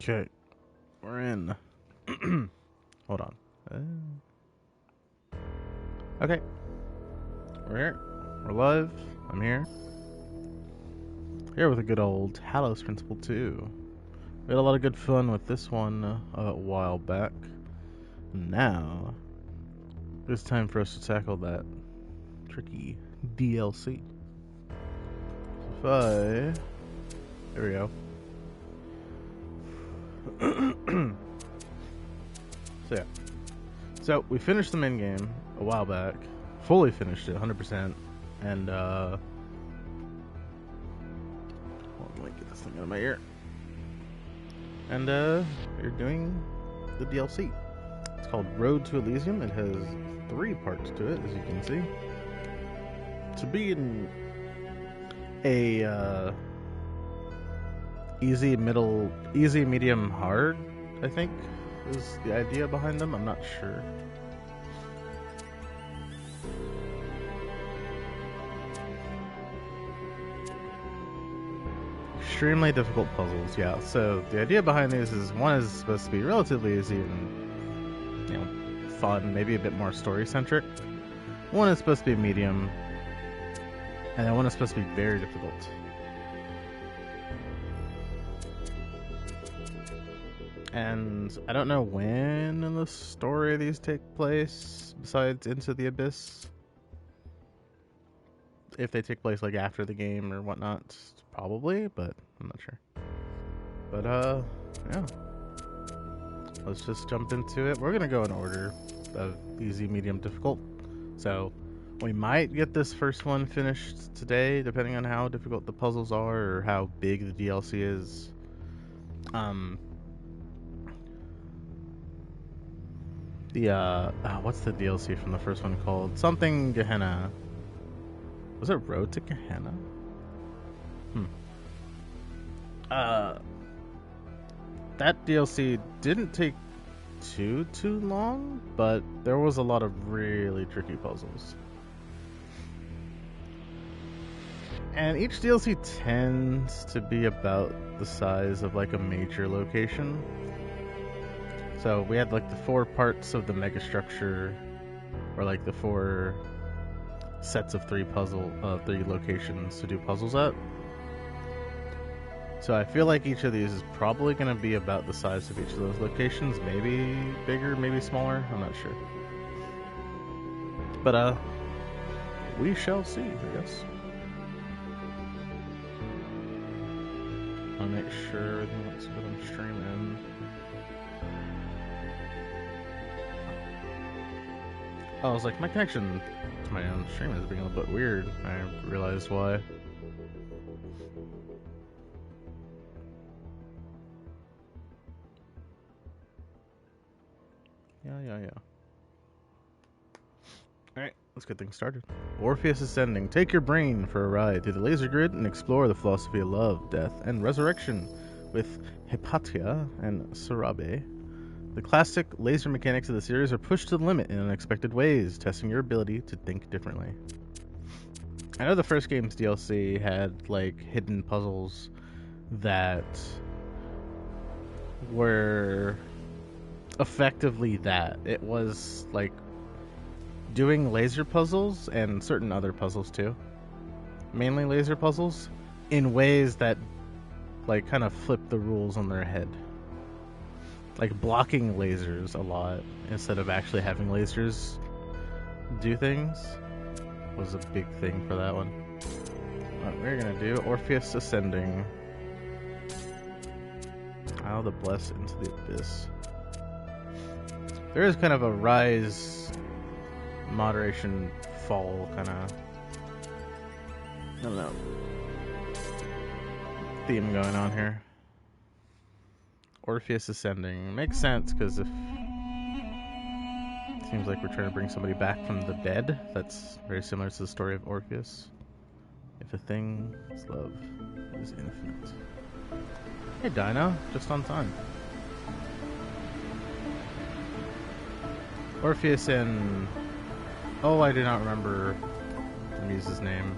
Okay, we're in. Hold on. Okay, we're here. We're live. I'm here. Here with a good old Talos Principle 2. We had a lot of good fun with this one a while back. Now, it's time for us to tackle that tricky DLC. So there we go. So yeah. So we finished the main game a while back. Fully finished it, 100%. And hold on, let me get this thing out of my ear. And we're doing the DLC. It's called Road to Elysium. It has 3 parts to it, as you can see. To be in a easy, medium, hard, I think, is the idea behind them. I'm not sure. Extremely difficult puzzles, yeah. So the idea behind these is one is supposed to be relatively easy and, you know, fun, maybe a bit more story-centric. One is supposed to be medium, and then one is supposed to be very difficult. And I don't know when in the story these take place, besides Into the Abyss. If they take place like after the game or whatnot, probably, but I'm not sure. But yeah. Let's just jump into it. We're gonna go in order of easy, medium, difficult. So we might get this first one finished today, depending on how difficult the puzzles are or how big the DLC is. What's the DLC from the first one called? Something Gehenna. Was it Road to Gehenna? That DLC didn't take too long, but there was a lot of really tricky puzzles. And each DLC tends to be about the size of like a major location. So we had like the 4 parts of the megastructure, or like the 4 sets of 3 locations to do puzzles at. So I feel like each of these is probably going to be about the size of each of those locations. Maybe bigger, maybe smaller. I'm not sure. But we shall see, I guess. I'll make sure everything looks good on streaming. Oh, I was like, my connection to my own stream is being a little bit weird. I realized why. Yeah. Alright, let's get things started. Orpheus Ascending. Take your brain for a ride through the laser grid and explore the philosophy of love, death, and resurrection with Hypatia and Sarabe. The classic laser mechanics of the series are pushed to the limit in unexpected ways, testing your ability to think differently. I know the first game's DLC had, like, hidden puzzles that were effectively that. It was, like, doing laser puzzles and certain other puzzles, too. Mainly laser puzzles, in ways that, like, kind of flip the rules on their head. Like blocking lasers a lot instead of actually having lasers do things was a big thing for that one. What we're gonna do, Orpheus Ascending. How the bless into the abyss. There is kind of a rise, moderation, fall kind of, I don't know, theme going on here. Orpheus Ascending. Makes sense, because if it seems like we're trying to bring somebody back from the dead, that's very similar to the story of Orpheus. If a thing's love is infinite. Hey Dino, just on time. Orpheus and... Oh, I do not remember the muse's name.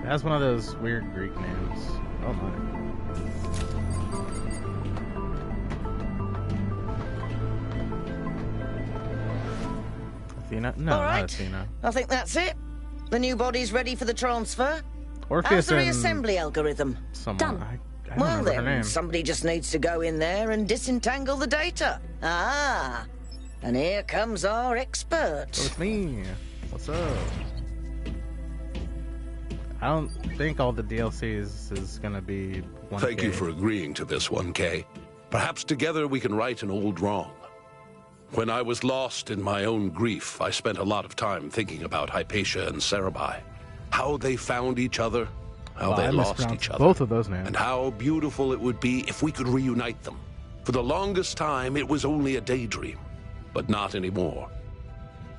It has one of those weird Greek names. Oh my. Athena? No, All right. not Athena. I think that's it. The new body's ready for the transfer. Orpheus How's the and reassembly algorithm? someone. Done. I don't Well remember her then, name. somebody just needs to go in there and disentangle the data. Ah, and here comes our expert. So it's me. What's up? I don't think all the DLCs is gonna be 1K. Thank you for agreeing to this, 1K. Perhaps together we can right an old wrong. When I was lost in my own grief, I spent a lot of time thinking about Hypatia and Cerebi. How they found each other, how they I lost mispronounced each other. both of those names. And how beautiful it would be if we could reunite them. For the longest time, it was only a daydream, but not anymore.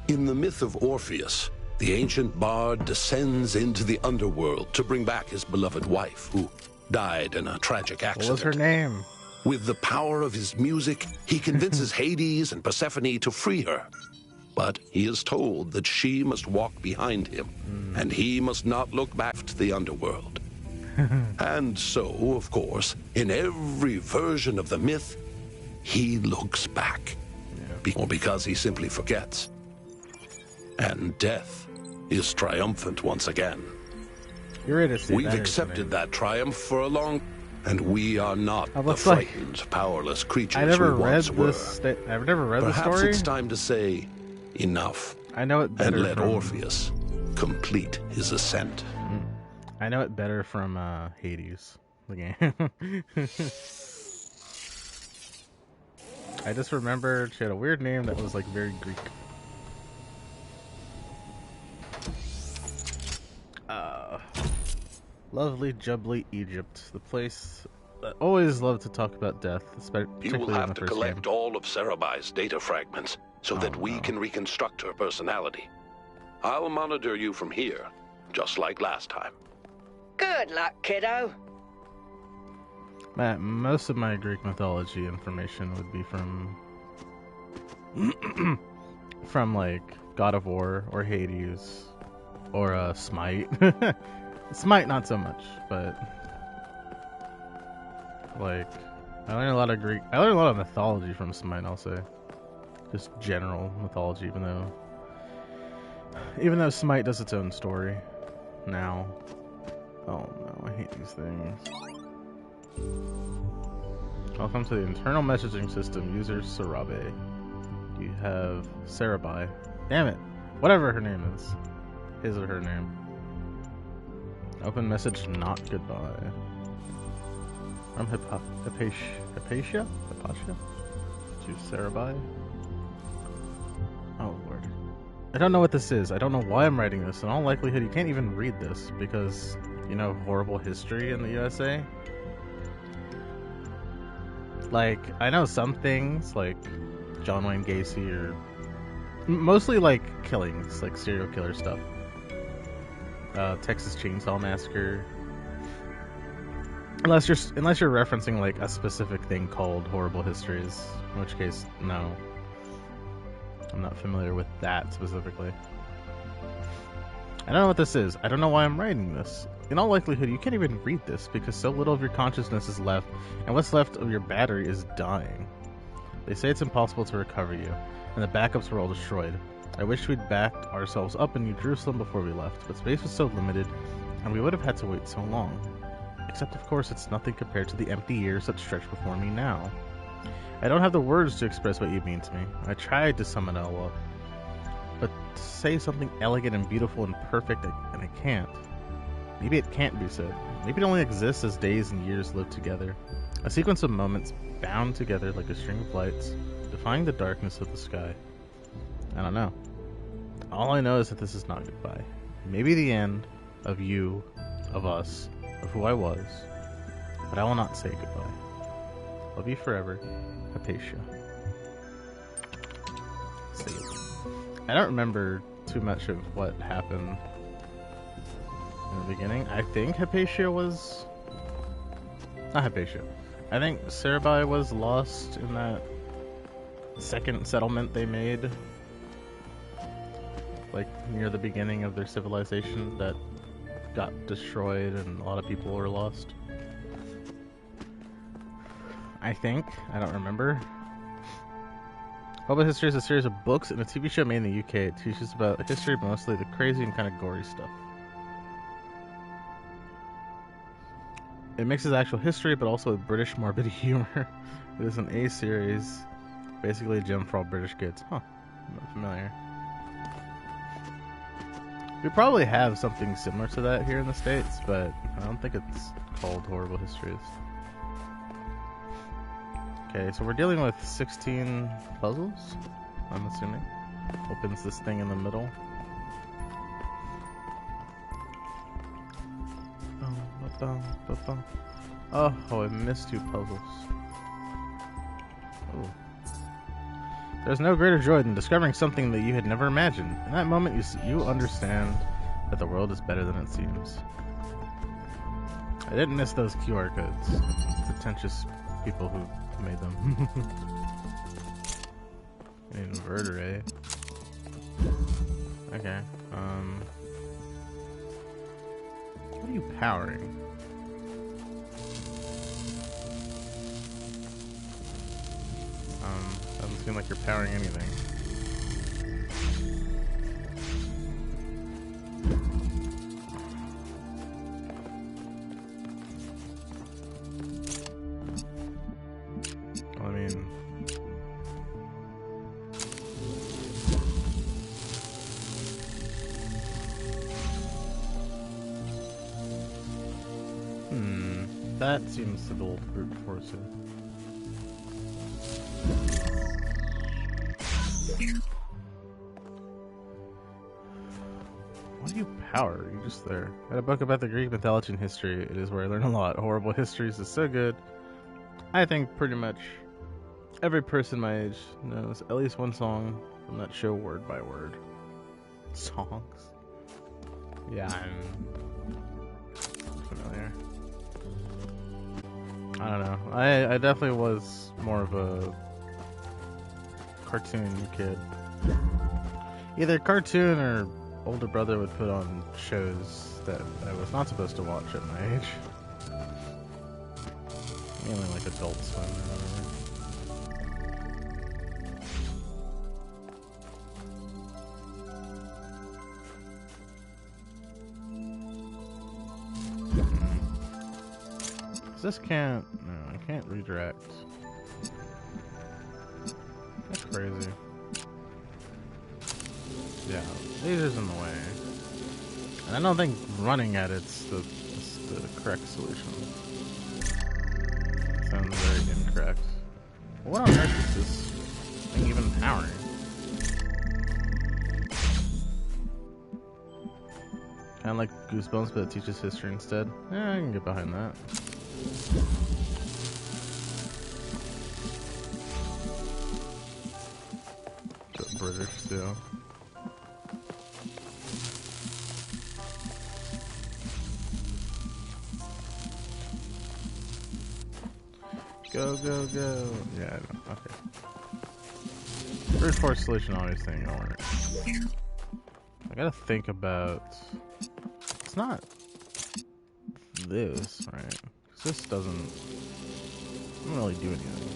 In the myth of Orpheus, the ancient bard descends into the underworld to bring back his beloved wife, who died in a tragic What accident. was her name? With the power of his music, he convinces Hades and Persephone to free her. But he is told that she must walk behind him, and he must not look back to the underworld. And so, of course, in every version of the myth, he looks back. Or because he simply forgets. And death is triumphant once again. You're ready to see We've that accepted that triumph for a long, and we are not the looks like- frightened, powerless creatures I never we read once were. this. I've never read the Perhaps story. it's time to say enough I know it better and let from, Orpheus complete his ascent. I know it better from Hades, the game. I just remembered she had a weird name that was like very Greek. Lovely, jubbly Egypt, the place that always loved to talk about death, You particularly will in have the to first collect game. all of Cerebi's data fragments so that we no. can reconstruct her personality. I'll monitor you from here, just like last time. Good luck, kiddo. Matt, most of my Greek mythology information would be from like God of War or Hades or Smite. Smite not so much, but like I learned a lot of Greek. I learned a lot of mythology from Smite. I'll say, just general mythology, even though Smite does its own story now. Oh no, I hate these things. Welcome to the internal messaging system, user Sarabe. You have Cerebi. Damn it. Whatever her name is. His or her name. Open message not goodbye. From Hypatia? To Cerebi? Oh lord. I don't know what this is. I don't know why I'm writing this. In all likelihood, you can't even read this because, you know, horrible history in the USA. Like, I know some things, like John Wayne Gacy, or mostly like killings, like serial killer stuff. Texas Chainsaw Massacre. Unless you're referencing like a specific thing called horrible histories, in which case, no. I'm not familiar with that specifically. I don't know what this is. I don't know why I'm writing this. In all likelihood, you can't even read this because so little of your consciousness is left, and what's left of your battery is dying. They say it's impossible to recover you, and the backups were all destroyed. I wish we'd backed ourselves up in New Jerusalem before we left, but space was so limited, and we would have had to wait so long. Except, of course, it's nothing compared to the empty years that stretch before me now. I don't have the words to express what you mean to me. I tried to sum it all up, but to say something elegant and beautiful and perfect, and I can't. Maybe it can't be said. Maybe it only exists as days and years live together. A sequence of moments bound together like a string of lights, defying the darkness of the sky. I don't know. All I know is that this is not goodbye. Maybe the end of you, of us, of who I was, but I will not say goodbye. Love you forever, Hypatia. See. I don't remember too much of what happened in the beginning. I think Hypatia was... Not Hypatia. I think Cerebi was lost in that second settlement they made, like near the beginning of their civilization that got destroyed and a lot of people were lost. I think. I don't remember. Hobo History is a series of books and a TV show made in the UK. It teaches about history, mostly the crazy and kind of gory stuff. It mixes actual history, but also with British morbid humor. It is an A series, basically a gem for all British kids. Huh, I'm not familiar. We probably have something similar to that here in the States, but I don't think it's called Horrible Histories. Okay, so we're dealing with 16 puzzles, I'm assuming. Opens this thing in the middle. Oh, I missed 2 puzzles. Oh. There's no greater joy than discovering something that you had never imagined. In that moment, you understand that the world is better than it seems. I didn't miss those QR codes. Pretentious people who made them. An inverter, eh? Okay. What are you powering? Doesn't seem like you're powering anything. I mean, that seems a little brute force. What do you power? You're just there. I had a book about the Greek mythology and history. It is where I learn a lot. Horrible Histories is so good. I think pretty much every person my age knows at least one song from that show word by word. Songs? Yeah, I'm familiar. I don't know. I definitely was more of a cartoon kid. Either cartoon or older brother would put on shows that I was not supposed to watch at my age. Mainly like Adult Swim or whatever. This can't... No, I can't redirect. That's crazy. Yeah, laser's in the way. And I don't think running at it's the correct solution. Sounds very incorrect. What on earth is this thing even powering? Kinda like Goosebumps, but it teaches history instead. Yeah, I can get behind that. But British still. Go, go, go. Yeah, I know. Okay. Brute force solution always thing don't work. I gotta think about... It's not this, right? Because this doesn't really do anything.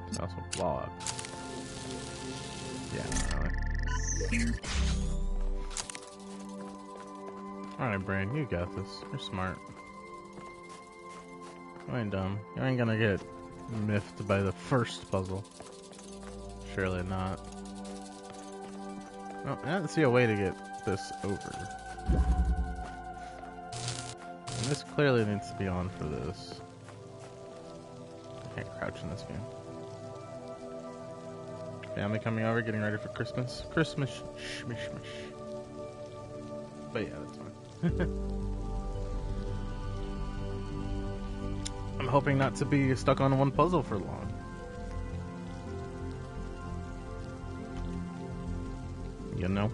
It's also block. Yeah, not really. Alright, Brain, you got this. You're smart. You ain't dumb. You ain't gonna get miffed by the first puzzle. Surely not. No, I don't see a way to get this over. And this clearly needs to be on for this. I can't crouch in this game. Family coming over, getting ready for Christmas. Christmas shmishmish. But yeah, that's fine. I'm hoping not to be stuck on one puzzle for long. You know?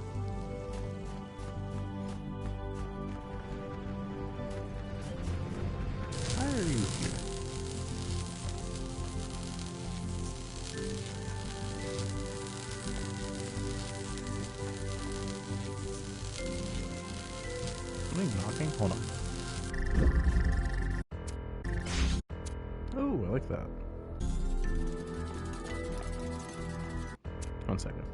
Why are you here? Oh, I like that. 1 second.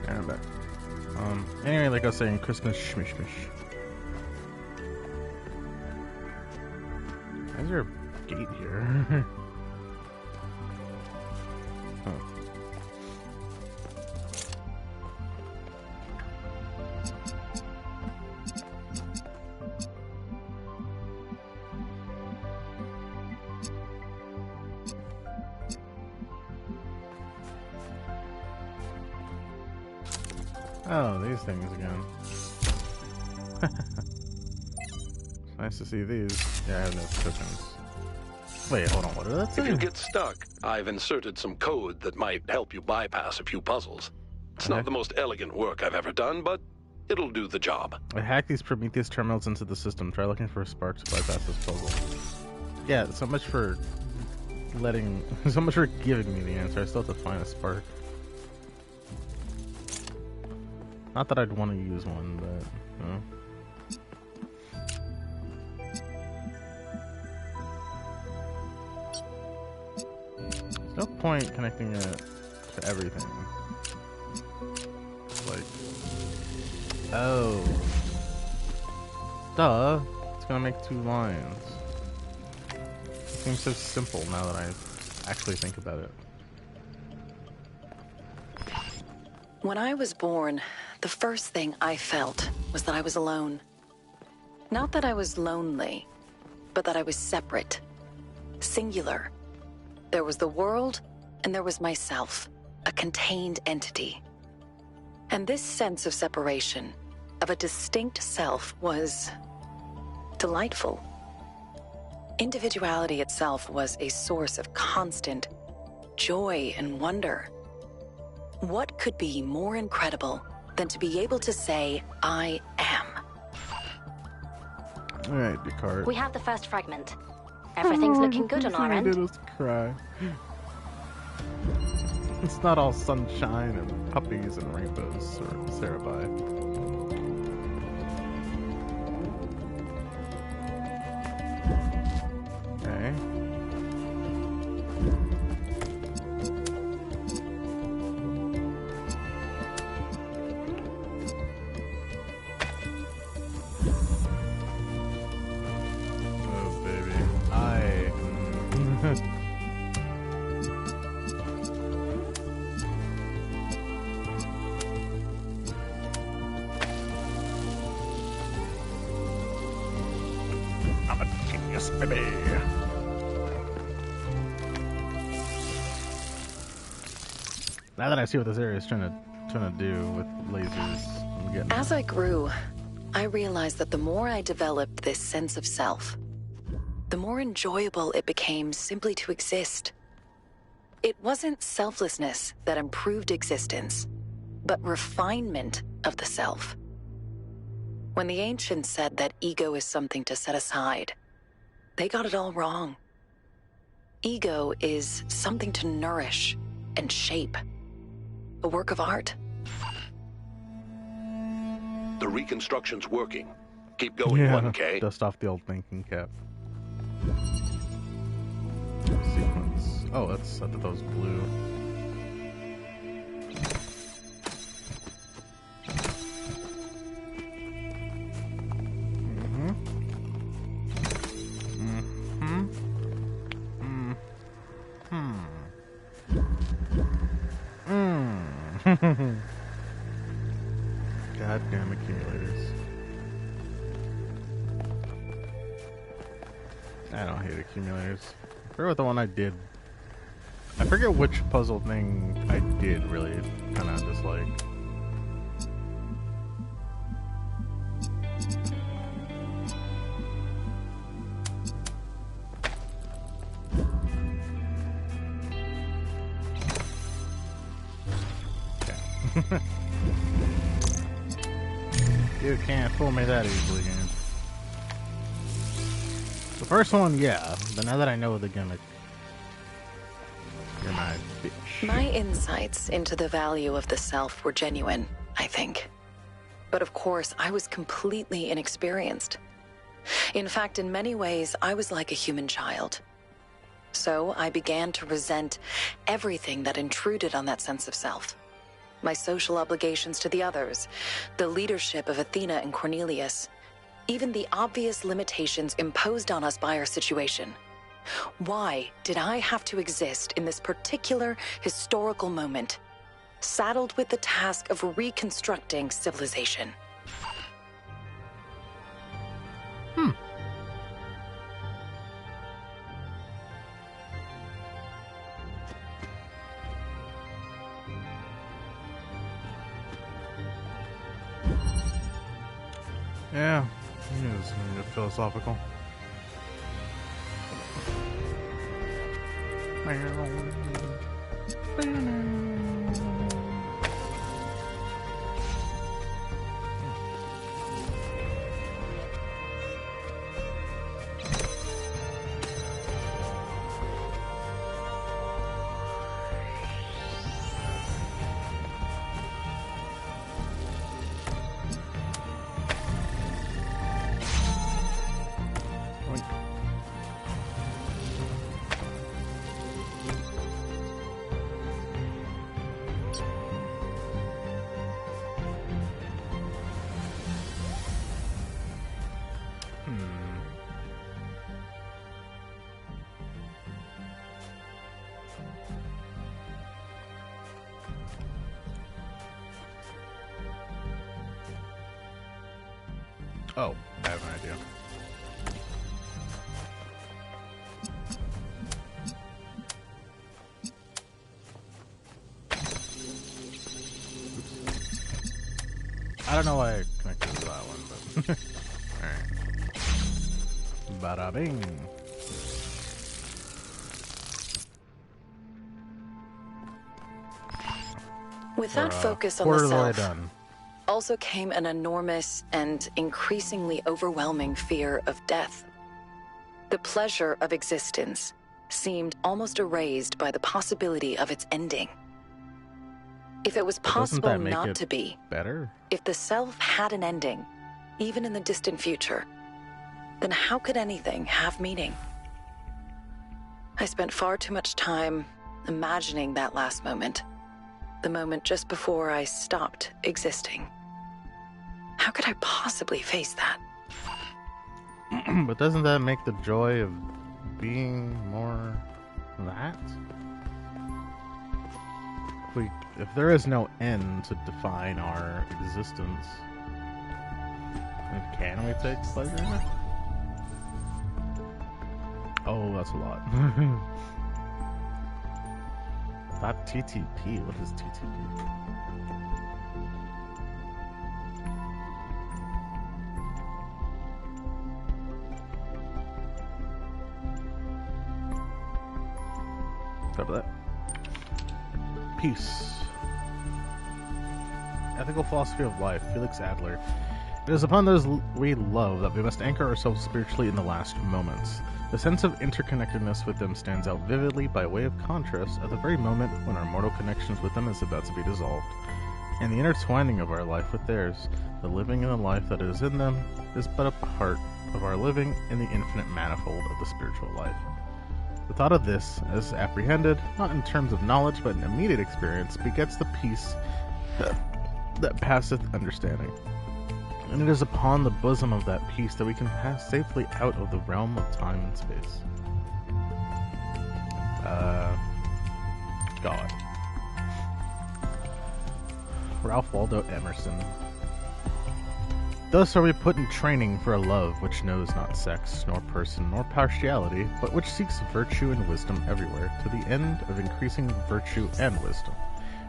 And I'm back. Anyway, like I was saying, Christmas schmishmish. Why is there a gate here? Huh. Oh, these things again. Nice to see these. Yeah, I have no tokens. Wait, hold on, what did that If say? you get stuck, I've inserted some code that might help you bypass a few puzzles. It's not the most elegant work I've ever done, but it'll do the job. I hacked these Prometheus terminals into the system. Try looking for a spark to bypass this puzzle. Yeah, so much for so much for giving me the answer. I still have to find a spark. Not that I'd want to use one, but, you know. There's no point connecting it to everything. Like, oh. Duh. It's gonna make 2 lines. It seems so simple now that I actually think about it. When I was born, the first thing I felt was that I was alone. Not that I was lonely, but that I was separate, singular. There was the world, and there was myself, a contained entity. And this sense of separation, of a distinct self, was delightful. Individuality itself was a source of constant joy and wonder. What could be more incredible than to be able to say, I am? Alright, Descartes. We have the first fragment. Everything's looking good on our I did end. was cry. It's not all sunshine and puppies and rainbows, or Cerebi. Okay. Oh, baby. I'm a genius, baby. Now that I see what this area is trying to do with lasers, I'm getting As I grew, I realized that the more I developed this sense of self, the more enjoyable it became simply to exist. It wasn't selflessness that improved existence, but refinement of the self. When the ancients said that ego is something to set aside, they got it all wrong. Ego is something to nourish and shape. A work of art. The reconstruction's working. Keep going, yeah, 1K. dust off the old thinking cap. Sequence. Oh, I thought that was blue. Goddamn accumulators. I don't hate accumulators. forget what the one I did. I forget which puzzle thing I did really kind of dislike. Okay. You can't fool me that easily, game. The first one, yeah, but now that I know the gimmick, you're my bitch. My insights into the value of the self were genuine, I think. But of course, I was completely inexperienced. In fact, in many ways, I was like a human child. So I began to resent everything that intruded on that sense of self. My social obligations to the others, the leadership of Athena and Cornelius, even the obvious limitations imposed on us by our situation. Why did I have to exist in this particular historical moment, saddled with the task of reconstructing civilization? Yeah, it is gonna get philosophical. Oh, I have an idea. Oops. I don't know why I connected to that one, but alright. Bada bing. With that focus on Quarter the of the way self, done. also came an enormous and increasingly overwhelming fear of death. The pleasure of existence seemed almost erased by the possibility of its ending. If it was But doesn't that possible make not it to be, better? if the self had an ending, even in the distant future, then how could anything have meaning? I spent far too much time imagining that last moment, the moment just before I stopped existing. How could I possibly face that? But doesn't that make the joy of being more that? If there is no end to define our existence, then can we take pleasure in it? Oh, that's a lot. Not TTP. What is TTP? Cover that. Peace. Ethical philosophy of life. Felix Adler. It is upon those we love that we must anchor ourselves spiritually in the last moments. The sense of interconnectedness with them stands out vividly by way of contrast at the very moment when our mortal connections with them is about to be dissolved. And the intertwining of our life with theirs, the living in the life that is in them, is but a part of our living in the infinite manifold of the spiritual life. The thought of this, as apprehended, not in terms of knowledge but in immediate experience, begets the peace that passeth understanding. And it is upon the bosom of that peace that we can pass safely out of the realm of time and space. God. Ralph Waldo Emerson. Thus are we put in training for a love which knows not sex, nor person, nor partiality, but which seeks virtue and wisdom everywhere, to the end of increasing virtue and wisdom.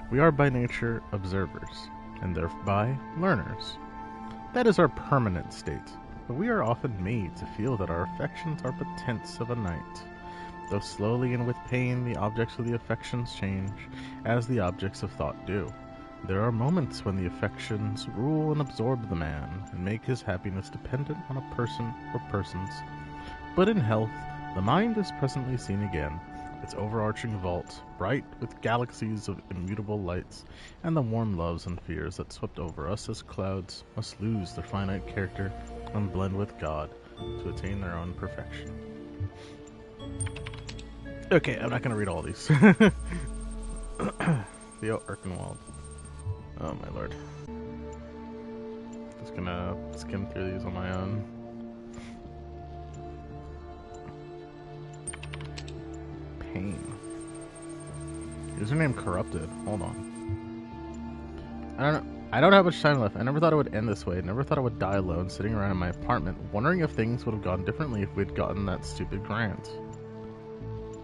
We are by nature observers, and thereby learners. That is our permanent state, but we are often made to feel that our affections are but tints of a night. Though slowly and with pain the objects of the affections change, as the objects of thought do. There are moments when the affections rule and absorb the man, and make his happiness dependent on a person or persons. But in health, the mind is presently seen again, its overarching vault, bright with galaxies of immutable lights, and the warm loves and fears that swept over us as clouds must lose their finite character and blend with God to attain their own perfection. Okay, I'm not going to read all these. Theo Erkenwald. Oh my lord. Just gonna skim through these on my own. Pain. Username corrupted. Hold on. I don't have much time left. I never thought it would end this way. I never thought I would die alone, sitting around in my apartment, wondering if things would have gone differently if we'd gotten that stupid grant.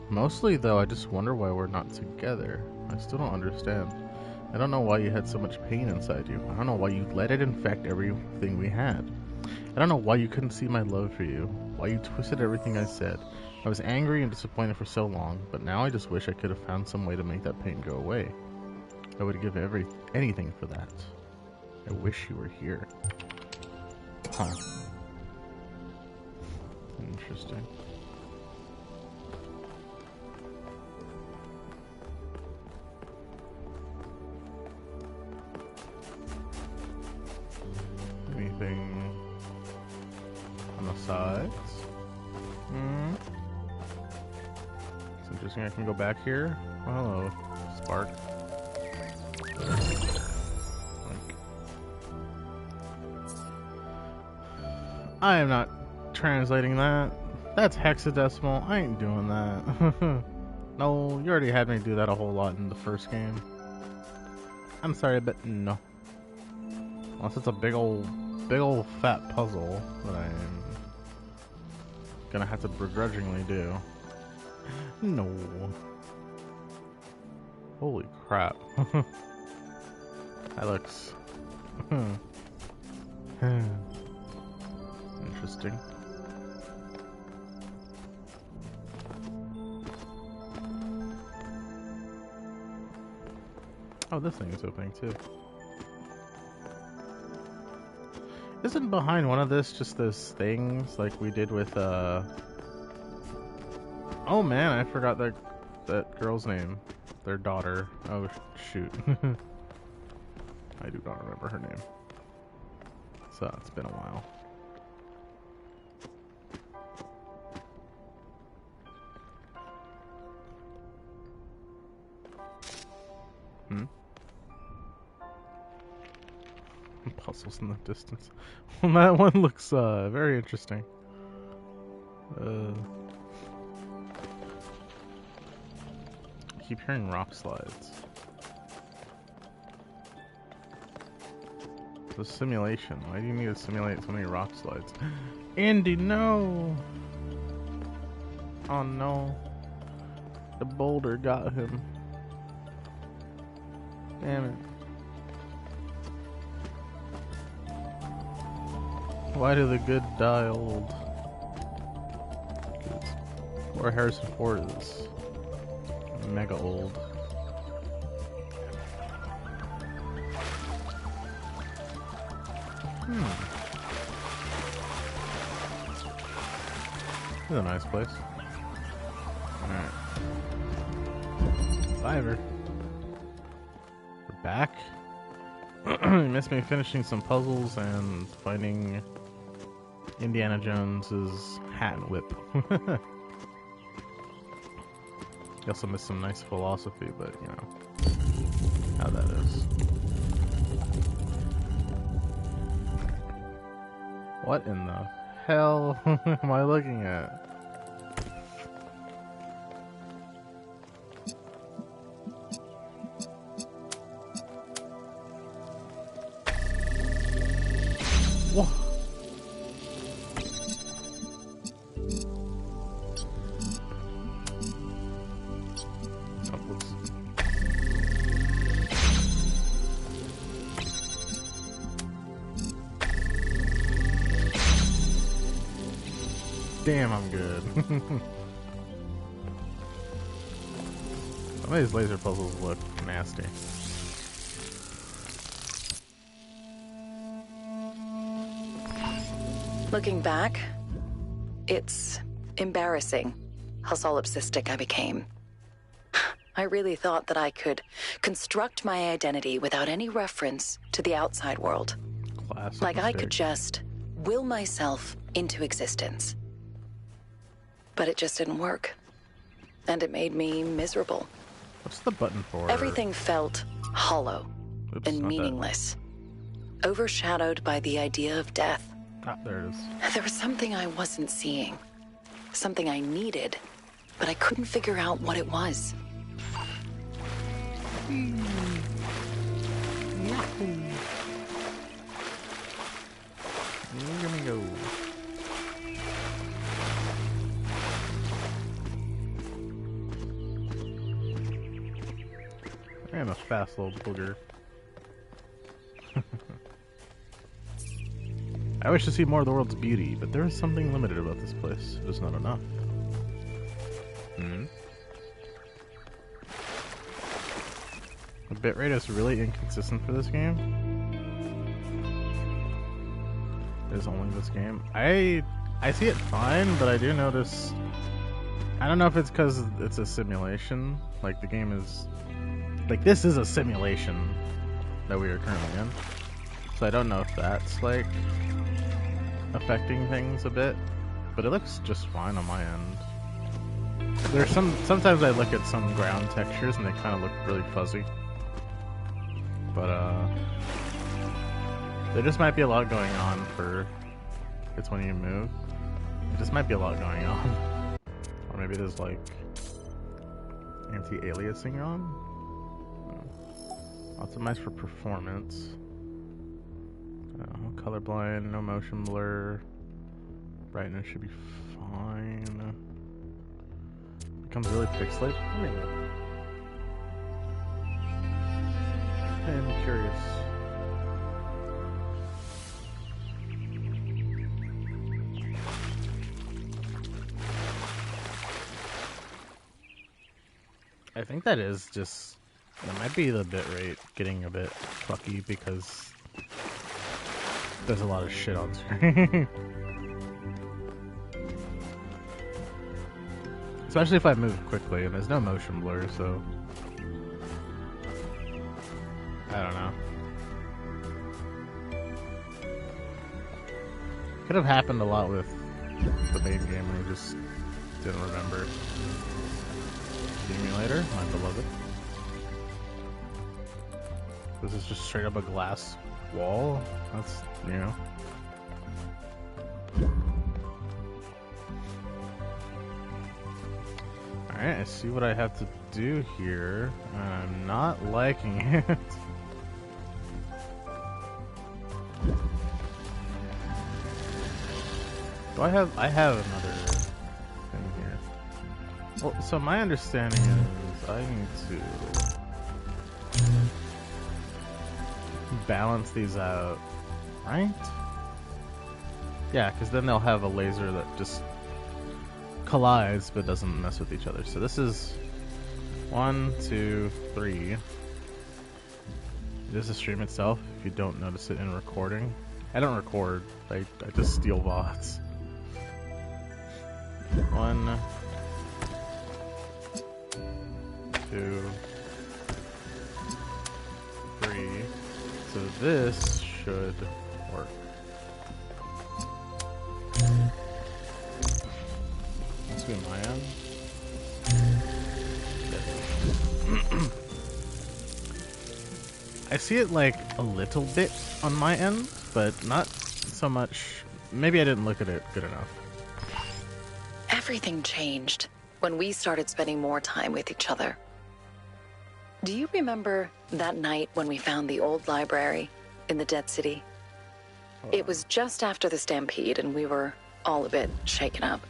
Mostly, though, I just wonder why we're not together. I still don't understand. I don't know why you had so much pain inside you. I don't know why you let it infect everything we had. I don't know why you couldn't see my love for you, why you twisted everything I said. I was angry and disappointed for so long, but now I just wish I could have found some way to make that pain go away. I would give anything for that. I wish you were here. Huh. Interesting. Anything on the sides? It's interesting. I can go back here. Oh, hello, Spark. I am not translating that. That's hexadecimal. I ain't doing that. No, you already had me do that a whole lot in the first game. I'm sorry, but no. Unless it's a big old fat puzzle that I'm gonna have to begrudgingly do. No. Holy crap. That looks interesting. Oh, this thing is opening too. Isn't behind one of this just those things like we did with oh man, I forgot that girl's name. Their daughter. Oh shoot. I do not remember her name. So it's been a while. Puzzles in the distance. Well, that one looks very interesting. I keep hearing rock slides. It's a simulation. Why do you need to simulate so many rock slides? Andy, no! Oh no. The boulder got him. Damn it. Why do the good die old? Poor Harrison Ford is mega old. This is a nice place. Alright. Survivor. We're back. You missed me finishing some puzzles and finding Indiana Jones's hat and whip. You also missed some nice philosophy, but you know how that is. What in the hell am I looking at? Whoa. Damn, I'm good. Some of these laser puzzles look nasty. Looking back, it's embarrassing how solipsistic I became. I really thought that I could construct my identity without any reference to the outside world. Classic Like I mistake. could just will myself into existence. But it just didn't work. And it made me miserable. What's the button for? Everything felt hollow Oops, and not that. meaningless, overshadowed by the idea of death. Ah, there it is. There was something I wasn't seeing, something I needed, but I couldn't figure out what it was. Here we go. I am a fast little booger. I wish to see more of the world's beauty, but there is something limited about this place. It is not enough. The bitrate is really inconsistent for this game. It is only this game. I see it fine, but I do notice... I don't know if it's because it's a simulation. Like, the game is... Like, this is a simulation that we are currently in. So I don't know if that's, like, affecting things a bit. But it looks just fine on my end. There's sometimes I look at some ground textures and they kind of look really fuzzy. But, there just might be a lot going on for... It's when you move. There just might be a lot going on. Or maybe there's, like, anti-aliasing on? Optimized for performance. Colorblind, no motion blur. Brightness should be fine. Becomes really pixelated. I'm curious. I think that is just... That might be the bitrate getting a bit fucky because there's a lot of shit on screen. Especially if I move quickly and there's no motion blur, so... I don't know. Could have happened a lot with the main game and I just didn't remember. Simulator, my beloved. This is just straight up a glass wall. That's, you know. Alright, I see what I have to do here. And I'm not liking it. Do I have another thing here. Well, so my understanding is I need to balance these out, right? Yeah, because then they'll have a laser that just collides but doesn't mess with each other. So this is 1, 2, 3. It is a stream itself, if you don't notice it in recording. I don't record, I just steal VODs. 1, 2, 3. So this should work. This will be my end. I see it like a little bit on my end, but not so much. Maybe I didn't look at it good enough. Everything changed when we started spending more time with each other. Do you remember that night when we found the old library in the Dead City? It was just after the stampede and we were all a bit shaken up.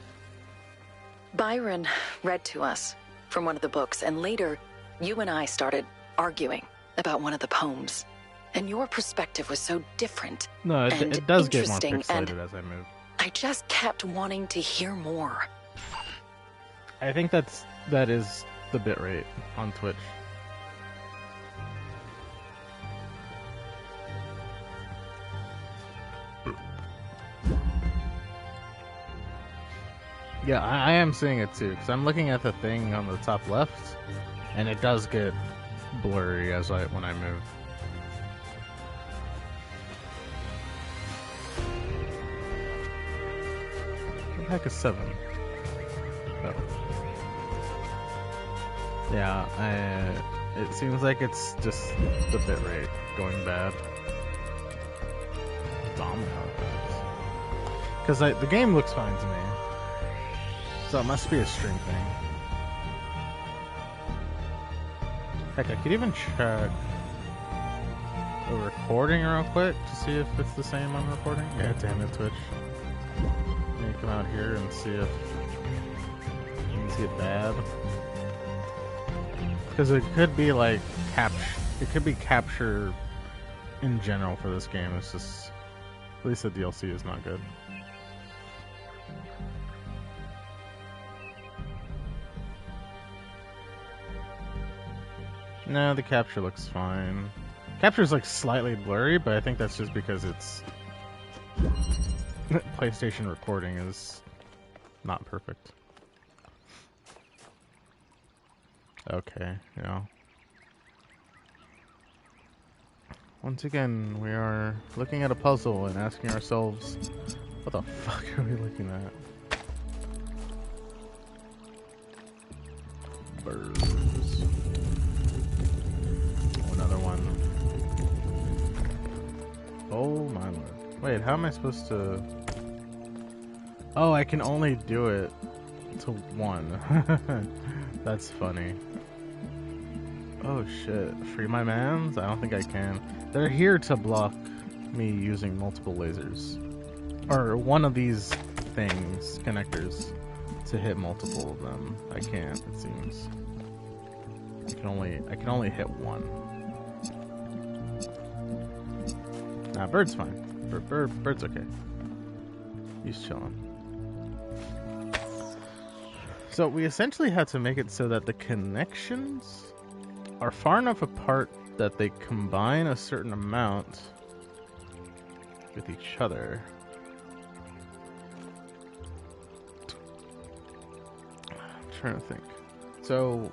Byron read to us from one of the books, and later you and I started arguing about one of the poems. And your perspective was so different. No, and it does get more interesting pixelated and as I move. I just kept wanting to hear more. I think that is the bitrate on Twitch. Yeah, I am seeing it too, because I'm looking at the thing on the top left, and it does get blurry when I move. What the heck is 7? Oh. Yeah, it seems like it's just the bitrate going bad. Domino. Because the game looks fine to me. So it must be a stream thing. Heck, I could even check the recording real quick to see if it's the same on recording. Yeah, damn it, Twitch. Let me come out here and see if you can see it bad. Because it could be like it could be capture in general for this game. It's just, at least the DLC is not good. No, the capture looks fine. Capture's like slightly blurry, but I think that's just because it's PlayStation recording is not perfect. Okay, yeah. Once again, we are looking at a puzzle and asking ourselves, what the fuck are we looking at? Birds. Another one. Oh my lord. Wait, how am I supposed to... Oh, I can only do it to 1. That's funny. Oh shit. Free my mans? I don't think I can. They're here to block me using multiple lasers. Or one of these things, connectors, to hit multiple of them. I can't, it seems. I can only hit one. Nah, bird's fine. Bird's okay. He's chilling. So we essentially had to make it so that the connections are far enough apart that they combine a certain amount with each other. I'm trying to think. So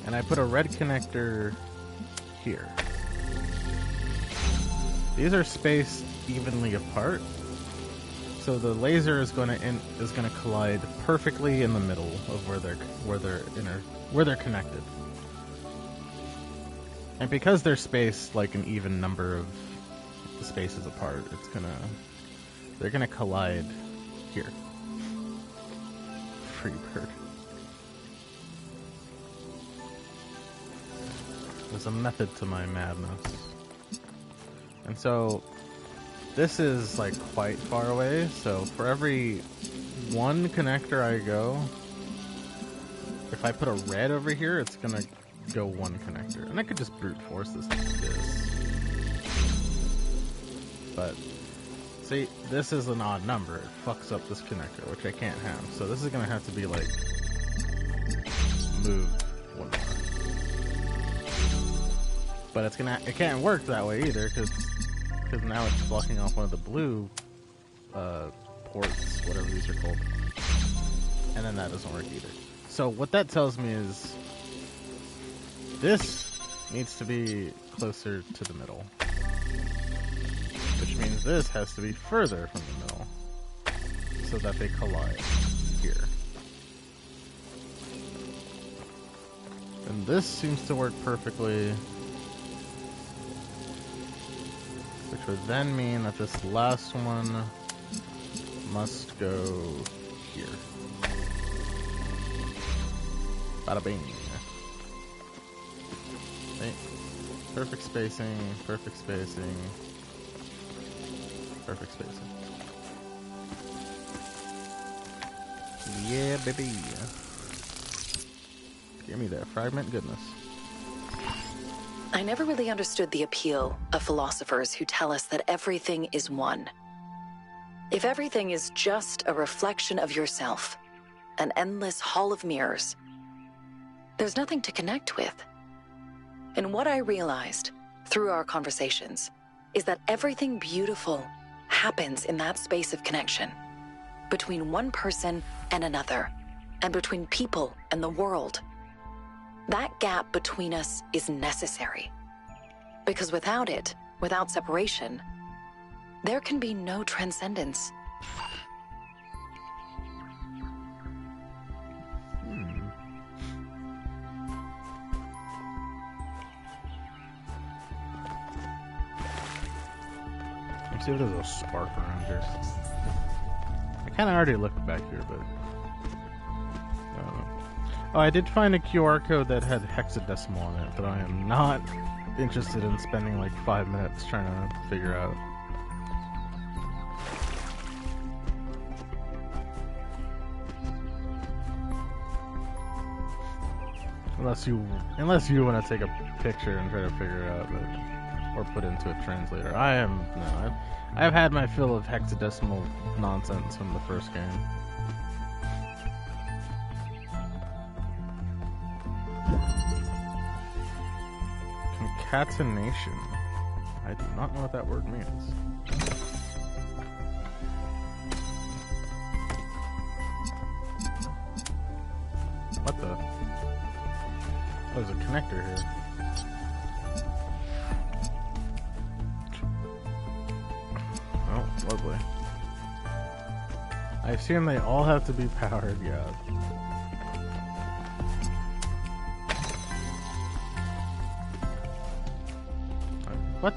and I put a red connector here. These are spaced evenly apart, so the laser is going to collide perfectly in the middle of where they're connected. And because they're spaced like an even number of spaces apart, they're gonna collide here. Free bird. There's a method to my madness. And so this is like quite far away, so for every one connector I go, if I put a red over here, it's gonna go one connector. And I could just brute force this like this. But see, this is an odd number. It fucks up this connector, which I can't have. So this is gonna have to be like moved one more. But it can't work that way either, because now it's blocking off one of the blue ports, whatever these are called. And then that doesn't work either. So what that tells me is this needs to be closer to the middle. Which means this has to be further from the middle, so that they collide here. And this seems to work perfectly, which would then mean that this last one must go here. Bada bing. Right. Perfect spacing, perfect spacing, perfect spacing. Yeah, baby. Give me that fragment goodness. I never really understood the appeal of philosophers who tell us that everything is one. If everything is just a reflection of yourself, an endless hall of mirrors, there's nothing to connect with. And what I realized through our conversations is that everything beautiful happens in that space of connection between one person and another, and between people and the world. That gap between us is necessary. Because without it, without separation, there can be no transcendence. Let's see if there's a spark around here. I kind of already looked back here, but I don't know. Oh, I did find a QR code that had hexadecimal on it, but I am not interested in spending like 5 minutes trying to figure out. Unless you want to take a picture and try to figure it out, or put into a translator. I've had my fill of hexadecimal nonsense from the first game. Concatenation. I do not know what that word means. What the? Oh, there's a connector here. Oh, lovely. I assume they all have to be powered, yeah. What?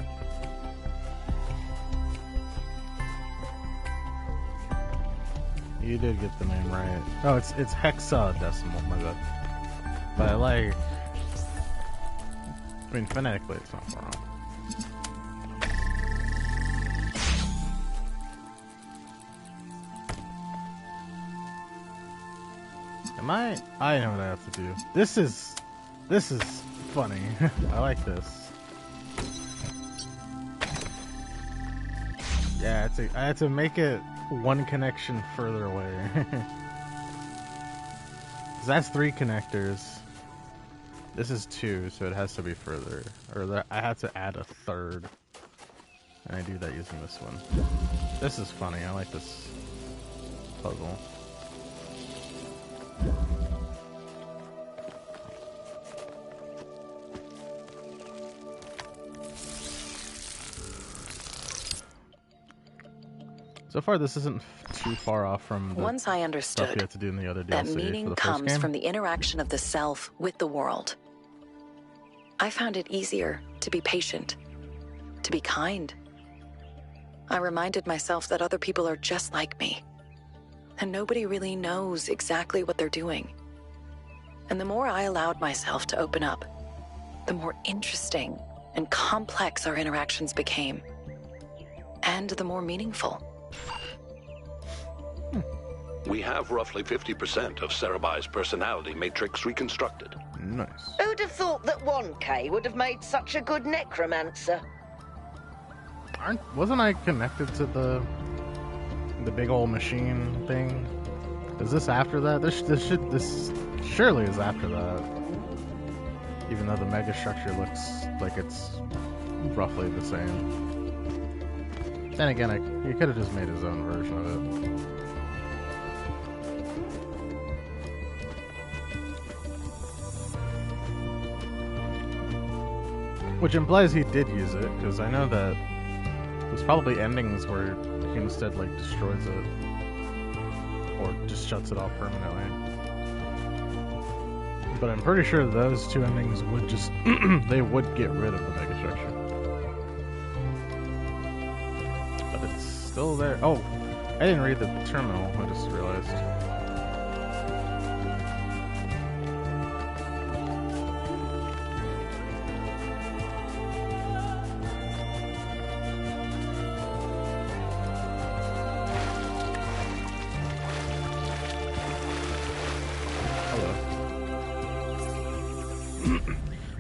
You did get the name right. Oh, it's hexadecimal, my bad. But I mean, phonetically, it's not wrong. I know what I have to do. This is funny. I like this. Yeah, I had to make it one connection further away. 'Cause that's 3 connectors. This is 2, so it has to be further. Or I have to add a 3rd. And I do that using this one. This is funny. I like this puzzle. So far, this isn't too far off from the Once I understood stuff you have to do in the other DLC that for meaning the first comes game. from the interaction of the self with the world, I found it easier to be patient, to be kind. I reminded myself that other people are just like me, and nobody really knows exactly what they're doing. And the more I allowed myself to open up, the more interesting and complex our interactions became, and the more meaningful. We have roughly 50% of Cerebai's personality matrix reconstructed. Nice. Who'd have thought that 1K would have made such a good necromancer? Wasn't I connected to the big old machine thing? Is this after that? This surely is after that. Even though the mega structure looks like it's roughly the same. Then again, he could have just made his own version of it. Which implies he did use it, because I know that there's probably endings where he instead like destroys it or just shuts it off permanently. But I'm pretty sure those 2 endings would just they would get rid of the mega structure. But it's still there. Oh, I didn't read the terminal. I just realized.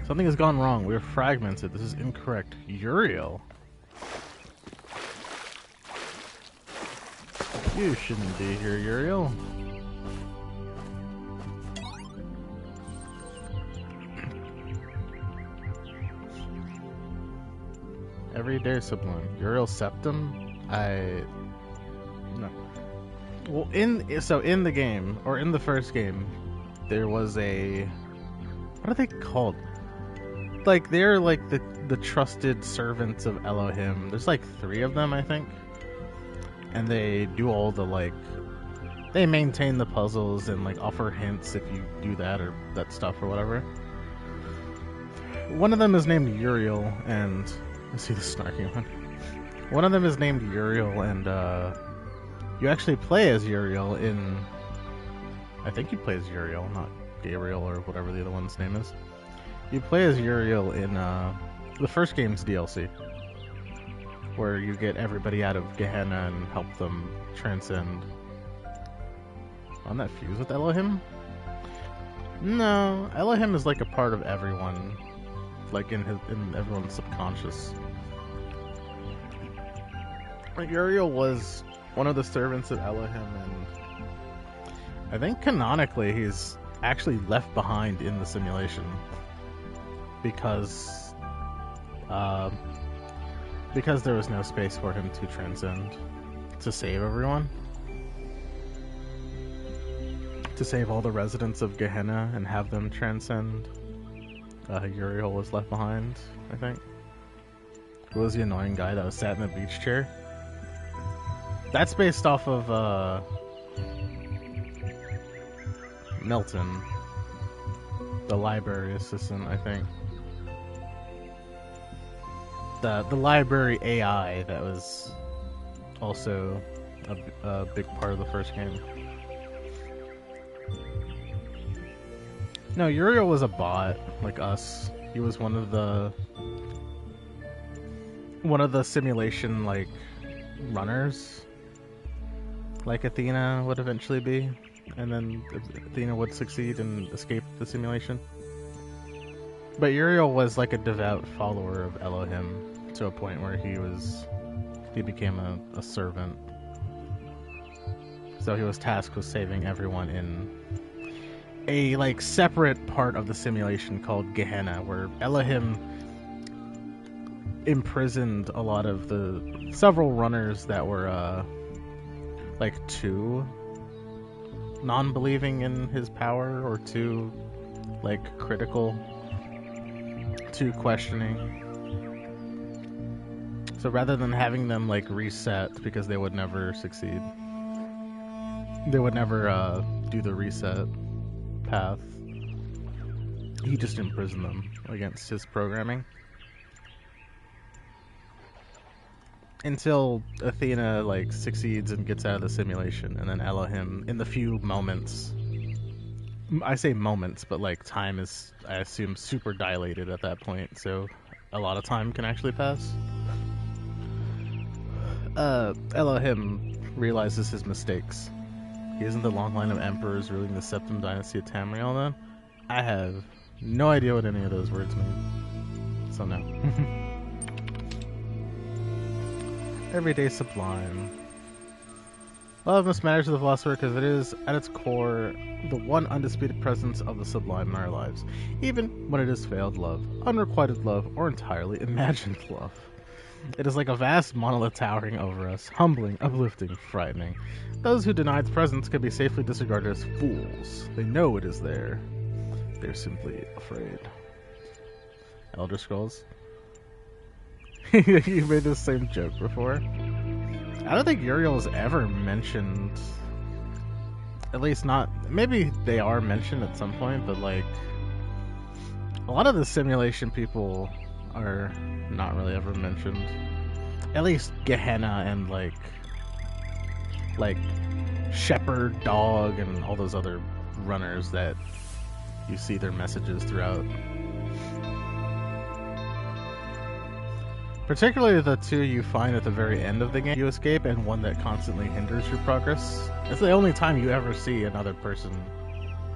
So Something has gone wrong. We're fragmented. This is incorrect. Uriel. You shouldn't be here, Uriel. Everyday Sublime. Uriel Septum? No. Well, in the game, or in the first game, there was a... What are they called? Like, they're like the trusted servants of Elohim. There's like 3 of them, I think. And they do all the, like... They maintain the puzzles and, like, offer hints if you do that or that stuff or whatever. One of them is named Uriel, and... Let's see the snarky one. One of them is named Uriel, and, you actually play as Uriel in... I think you play as Uriel, not Gabriel or whatever the other one's name is. You play as Uriel in, the first game's DLC. Where you get everybody out of Gehenna and help them transcend. On that fuse with Elohim? No, Elohim is like a part of everyone. Like in everyone's subconscious. Uriel was one of the servants of Elohim, and I think canonically he's actually left behind in the simulation because there was no space for him to transcend, to save everyone, to save all the residents of Gehenna and have them transcend. Uriel was left behind, I think. Who was the annoying guy that was sat in the beach chair? That's based off of Milton, the library assistant, I think. The library AI that was also a big part of the first game. No, Uriel was a bot, like us. He was one of the simulation, like, runners. Like Athena would eventually be. And then Athena would succeed and escape the simulation. But Uriel was like a devout follower of Elohim to a point where he became a servant. So he was tasked with saving everyone in a like separate part of the simulation called Gehenna, where Elohim imprisoned a lot of the several runners that were like too non-believing in his power or too like critical, too questioning. So rather than having them like reset because they would never succeed, they would never do the reset path, he just imprisoned them against his programming. Until Athena like succeeds and gets out of the simulation, and then Elohim, in the few moments, I say moments, but like time is, I assume, super dilated at that point, so a lot of time can actually pass. Elohim realizes his mistakes. He isn't the long line of emperors ruling the Septim dynasty of Tamriel then? I have no idea what any of those words mean. So no. Everyday Sublime. Love must matter to the philosopher because it is, at its core, the one undisputed presence of the sublime in our lives, even when it is veiled love, unrequited love, or entirely imagined love. It is like a vast monolith towering over us, humbling, uplifting, frightening. Those who deny its presence can be safely disregarded as fools. They know it is there. They're simply afraid. Elder Scrolls. You made the same joke before. I don't think Uriel is ever mentioned. At least not. Maybe they are mentioned at some point, but like a lot of the simulation people are not really ever mentioned. At least Gehenna and like Shepherd Dog and all those other runners that you see their messages throughout. Particularly the two you find at the very end of the game you escape, and one that constantly hinders your progress. It's the only time you ever see another person,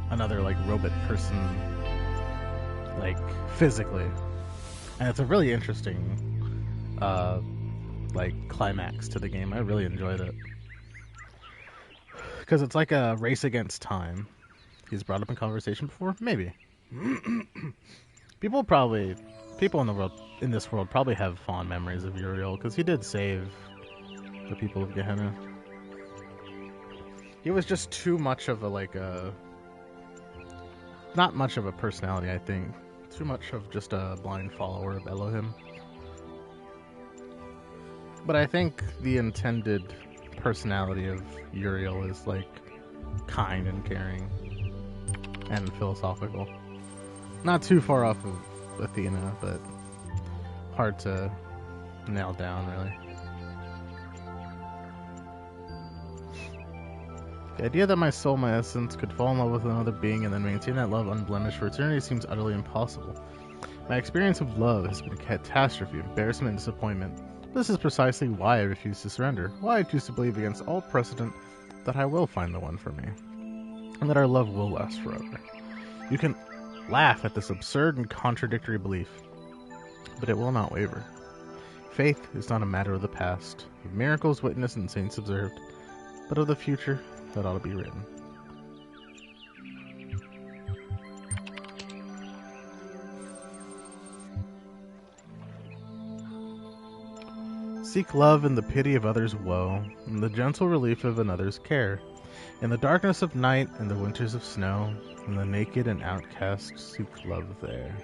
another like robot person like physically, and it's a really interesting like climax to the game. I really enjoyed it because it's like a race against time. He's brought up in conversation before, maybe. People in this world probably have fond memories of Uriel because he did save the people of Gehenna. He was just too much of not much of a personality, I think. Too much of just a blind follower of Elohim. But I think the intended personality of Uriel is like kind and caring and philosophical. Not too far off of Athena, but hard to nail down, really. The idea that my soul, my essence, could fall in love with another being and then maintain that love unblemished for eternity seems utterly impossible. My experience of love has been a catastrophe, embarrassment, and disappointment. This is precisely why I refuse to surrender, why I choose to believe against all precedent that I will find the one for me, and that our love will last forever. You can laugh at this absurd and contradictory belief, but it will not waver. Faith is not a matter of the past, of miracles witnessed and saints observed, but of the future that ought to be written. Seek love in the pity of others' woe, in the gentle relief of another's care. In the darkness of night and the winters of snow, in the naked and outcast seek love there.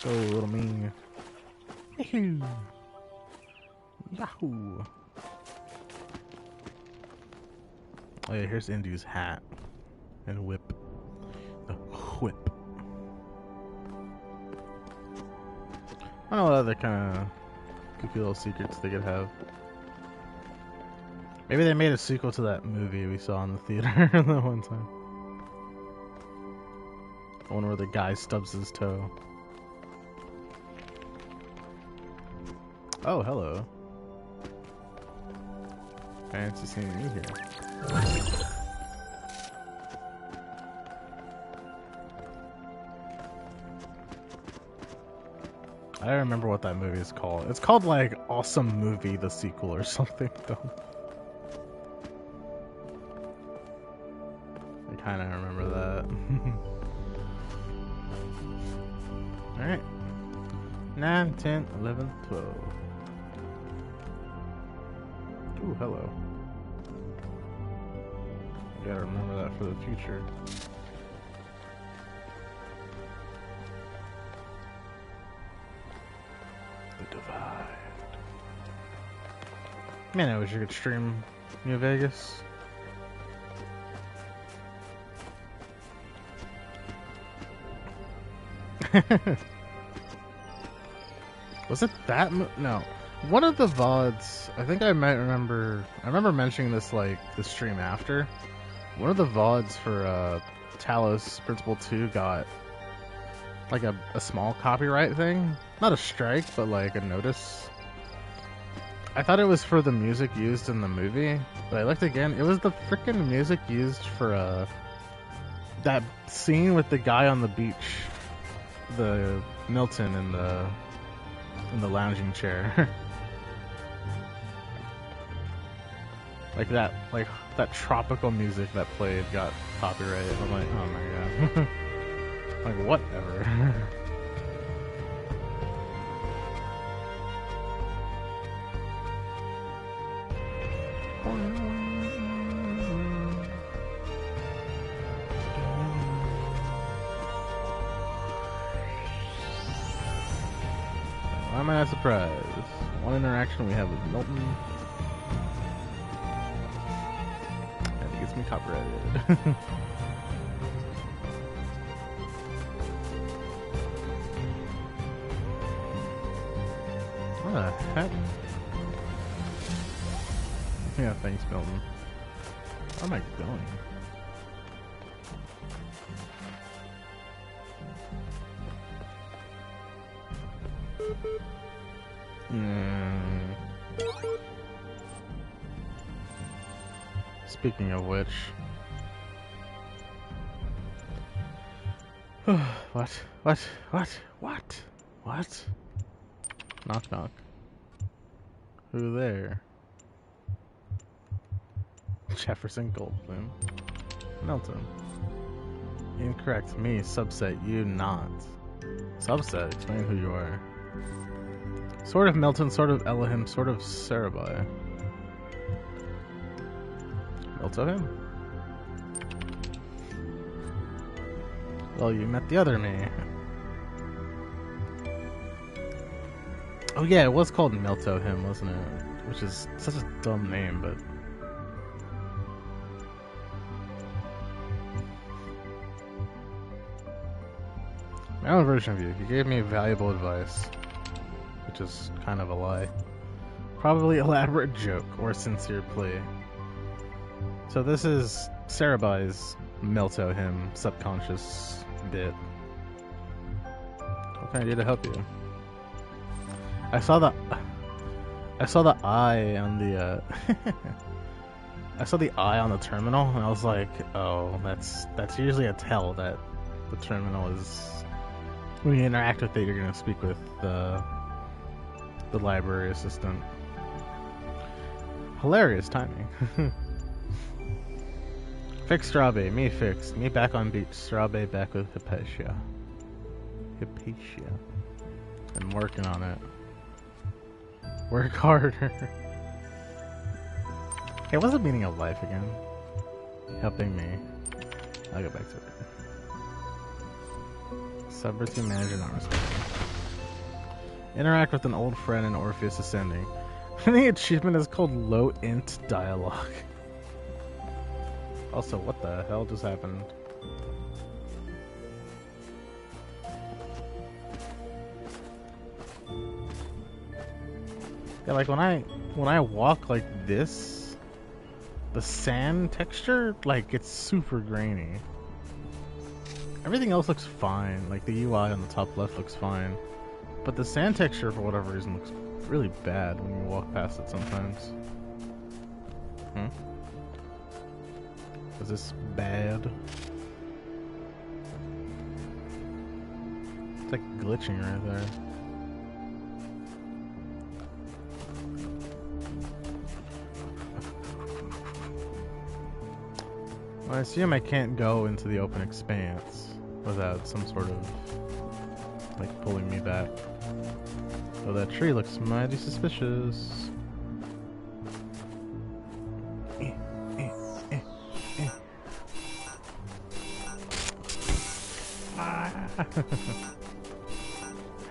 Let's go, little me. Yahoo! Yahoo! Oh yeah, here's Indu's hat and whip. The whip. I don't know what other kind of goofy little secrets they could have. Maybe they made a sequel to that movie we saw in the theater that one time. The one where the guy stubs his toe. Oh, hello. Fancy seeing you here. I don't remember what that movie is called. It's called like Awesome Movie, the sequel or something. I kind of remember that. Alright. 9, 10, 11, 12. Ooh, hello. Gotta remember that for the future. The Divide. Man, I wish I could stream New Vegas. Was it that? No. One of the VODs, I think I might remember. I remember mentioning this like the stream after. One of the VODs for Talos Principle 2 got like a small copyright thing. Not a strike, but like a notice. I thought it was for the music used in the movie, but I looked again. It was the freaking music used for that scene with the guy on the beach, the Milton in the lounging chair. like that tropical music that played got copyrighted. I'm like, oh my god. Like whatever. Why am I not surprised? One interaction we have with Milton, and it gets me copyrighted. What the heck? Yeah, thanks, Milton. Where am I going? Speaking of which, what? Knock knock. Who there? Jefferson Goldblum. Milton. Incorrect. Me. Subset. You not. Subset. Explain who you are. Sort of Milton, sort of Elohim, sort of Sarabai. Milton? Well, you met the other me. Oh yeah, it was called Melto-him, wasn't it? Which is such a dumb name, but... My own version of you. You gave me valuable advice. Which is kind of a lie. Probably elaborate joke or sincere plea. So this is Sarabai's Melto-him subconscious bit. What can I do to help you? I saw the eye on the I saw the eye on the terminal and I was like, oh, that's usually a tell that the terminal is, when you interact with it, you're gonna speak with the library assistant. Hilarious timing. Fix Strabe, me fixed. Me back on beach. Strabe back with Hypatia. I'm working on it. Work harder. Hey, what's the meaning of life again? Helping me. I'll get back to it. Subroutine manager not responding. Interact with an old friend in Orpheus Ascending. The achievement is called Low Int Dialogue. Also, what the hell just happened? Yeah, like when I walk like this, the sand texture, like, it's super grainy. Everything else looks fine. Like the UI on the top left looks fine, but the sand texture, for whatever reason, looks really bad when you walk past it sometimes. Is this bad? It's like glitching right there. Well, I assume I can't go into the open expanse without some sort of, like, pulling me back. Oh, that tree looks mighty suspicious.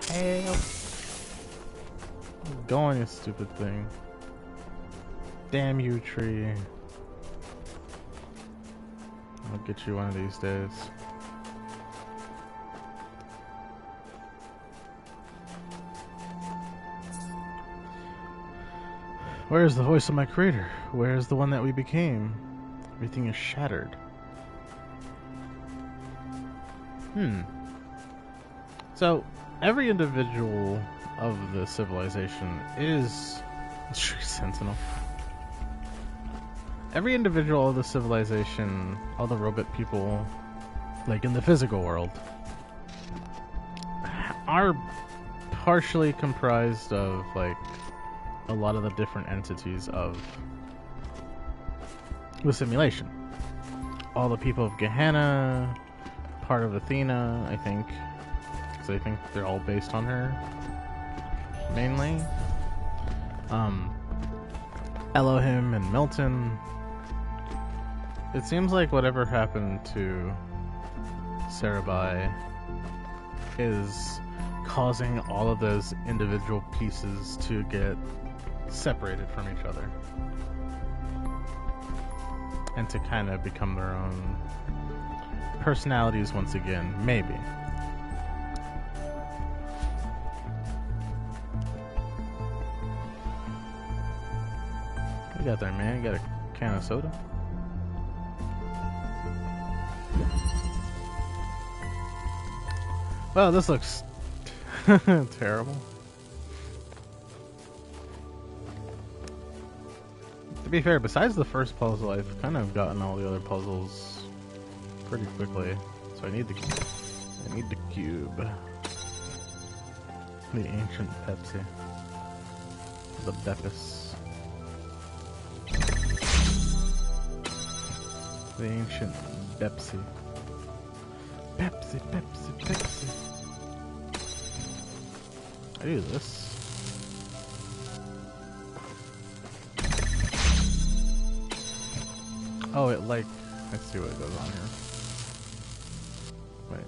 Help! Go on, you stupid thing. Damn you, tree. I'll get you one of these days. Where is the voice of my creator? Where is the one that we became? Everything is shattered. So, every individual of the civilization is... Tree Sentinel. Every individual of the civilization, all the robot people, like in the physical world, are partially comprised of, like, a lot of the different entities of the simulation. All the people of Gehenna, part of Athena, I think, because I think they're all based on her, mainly. Elohim and Milton. It seems like whatever happened to Sarabai is causing all of those individual pieces to get separated from each other and to kind of become their own personalities once again, maybe. What you got there, man? You got a can of soda? Well, this looks terrible. be fair, besides the first puzzle, I've kind of gotten all the other puzzles pretty quickly. So I need the cube. The ancient Pepsi. The Beppis. The ancient Pepsi. Pepsi, Pepsi, Pepsi. I do this. Oh, it like... Let's see what goes on here. Wait.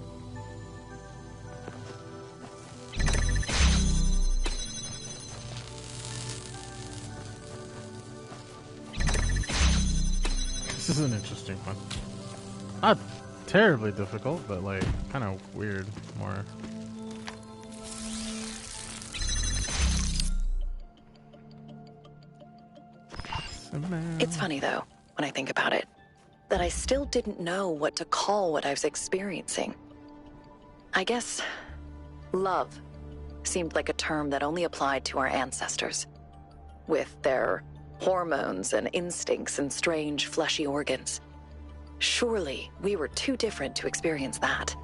This is an interesting one. Not terribly difficult, but like kind of weird. More. It's funny, though, when I think about it, that I still didn't know what to call what I was experiencing. I guess love seemed like a term that only applied to our ancestors, with their hormones and instincts and strange fleshy organs. Surely we were too different to experience that.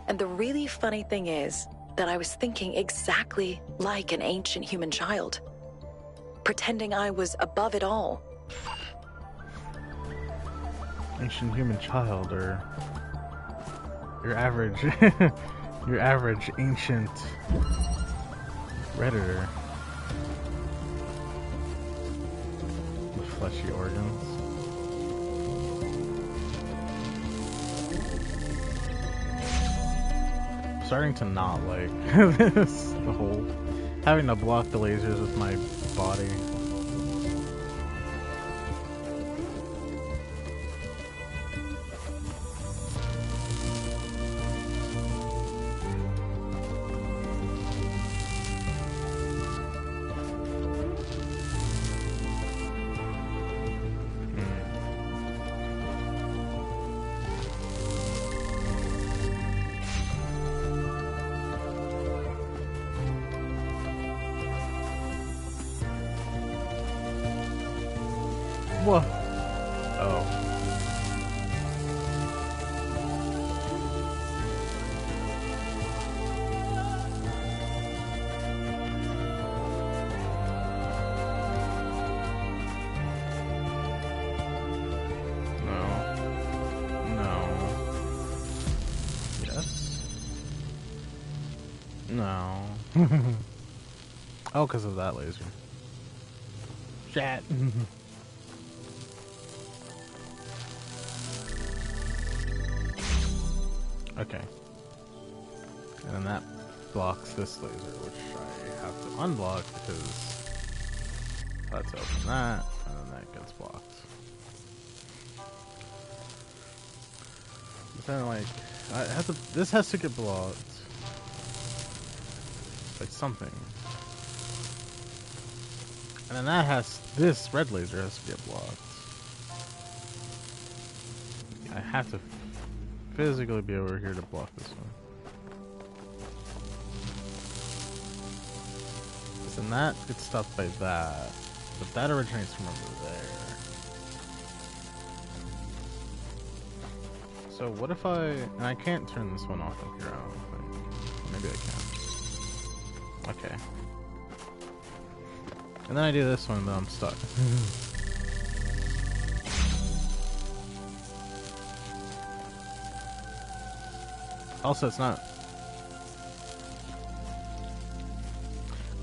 And the really funny thing is that I was thinking exactly like an ancient human child, pretending I was above it all. Ancient human child, or your average, your average ancient redditor with fleshy organs. I'm starting to not like this, the whole having to block the lasers with my body. Whoa. Oh. No. No. Yes. No. Oh, because of that laser. Shit. Okay. And then that blocks this laser, which I have to unblock because let's open that, and then that gets blocked. But then, like, I have to. This has to get blocked by something, and then that has. This red laser has to get blocked. I have to physically be over here to block this one. And that gets stopped by that. But that originates from over there. So what if and I can't turn this one off on here, I don't think. Maybe I can. Okay. And then I do this one, but I'm stuck. Also, it's not...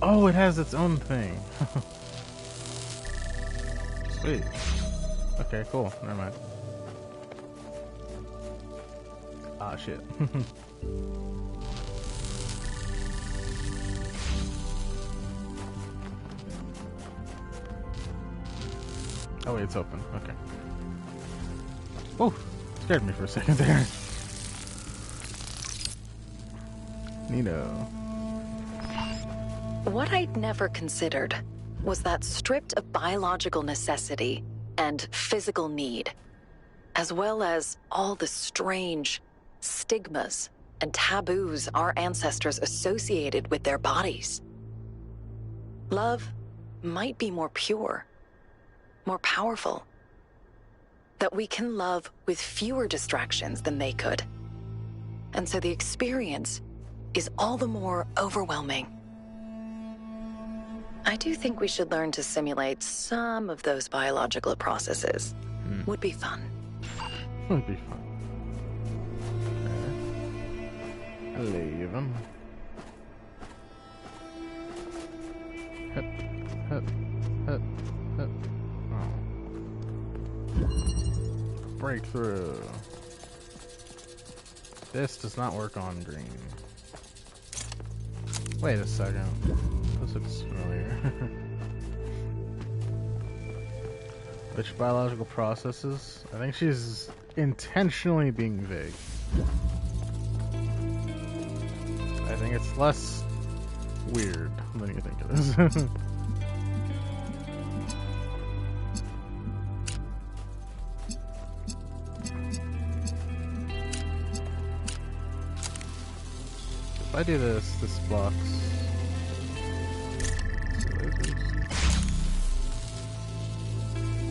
Oh, it has its own thing. Sweet. Okay, cool. Never mind. Ah, shit. Oh, wait, it's open. Okay. Oh, scared me for a second there. Neato. What I'd never considered was that stripped of biological necessity and physical need, as well as all the strange stigmas and taboos our ancestors associated with their bodies, love might be more pure, more powerful. That we can love with fewer distractions than they could. And so the experience is all the more overwhelming. I do think we should learn to simulate some of those biological processes. Would be fun. Would be fun. Okay. Leave him. Hup, hup, hup, hup. Oh. Breakthrough. This does not work on green. Wait a second. This looks familiar. Which biological processes? I think she's intentionally being vague. I think it's less weird than you think it is. If I do this, this blocks.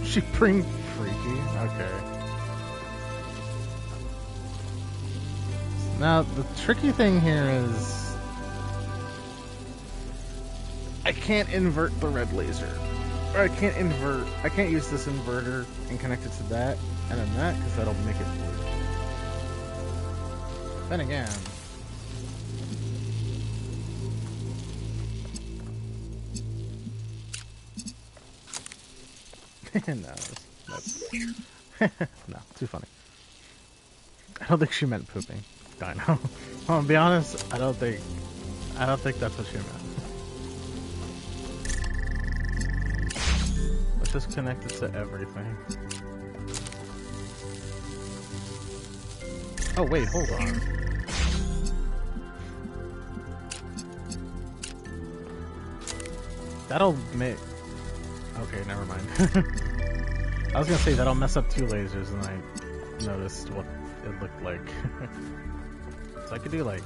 She bring freaky? Okay. Now, the tricky thing here is I can't invert the red laser. Or I can't use this inverter and connect it to that and then that, because that'll make it blue. Then again, no, no, too funny. I don't think she meant pooping. I know. Well, to be honest, I don't think that's what she meant. Let's just connect it to everything. Oh wait, hold on. That'll make. Okay, never mind. I was gonna say that'll mess up two lasers, and I noticed what it looked like. So I could do like,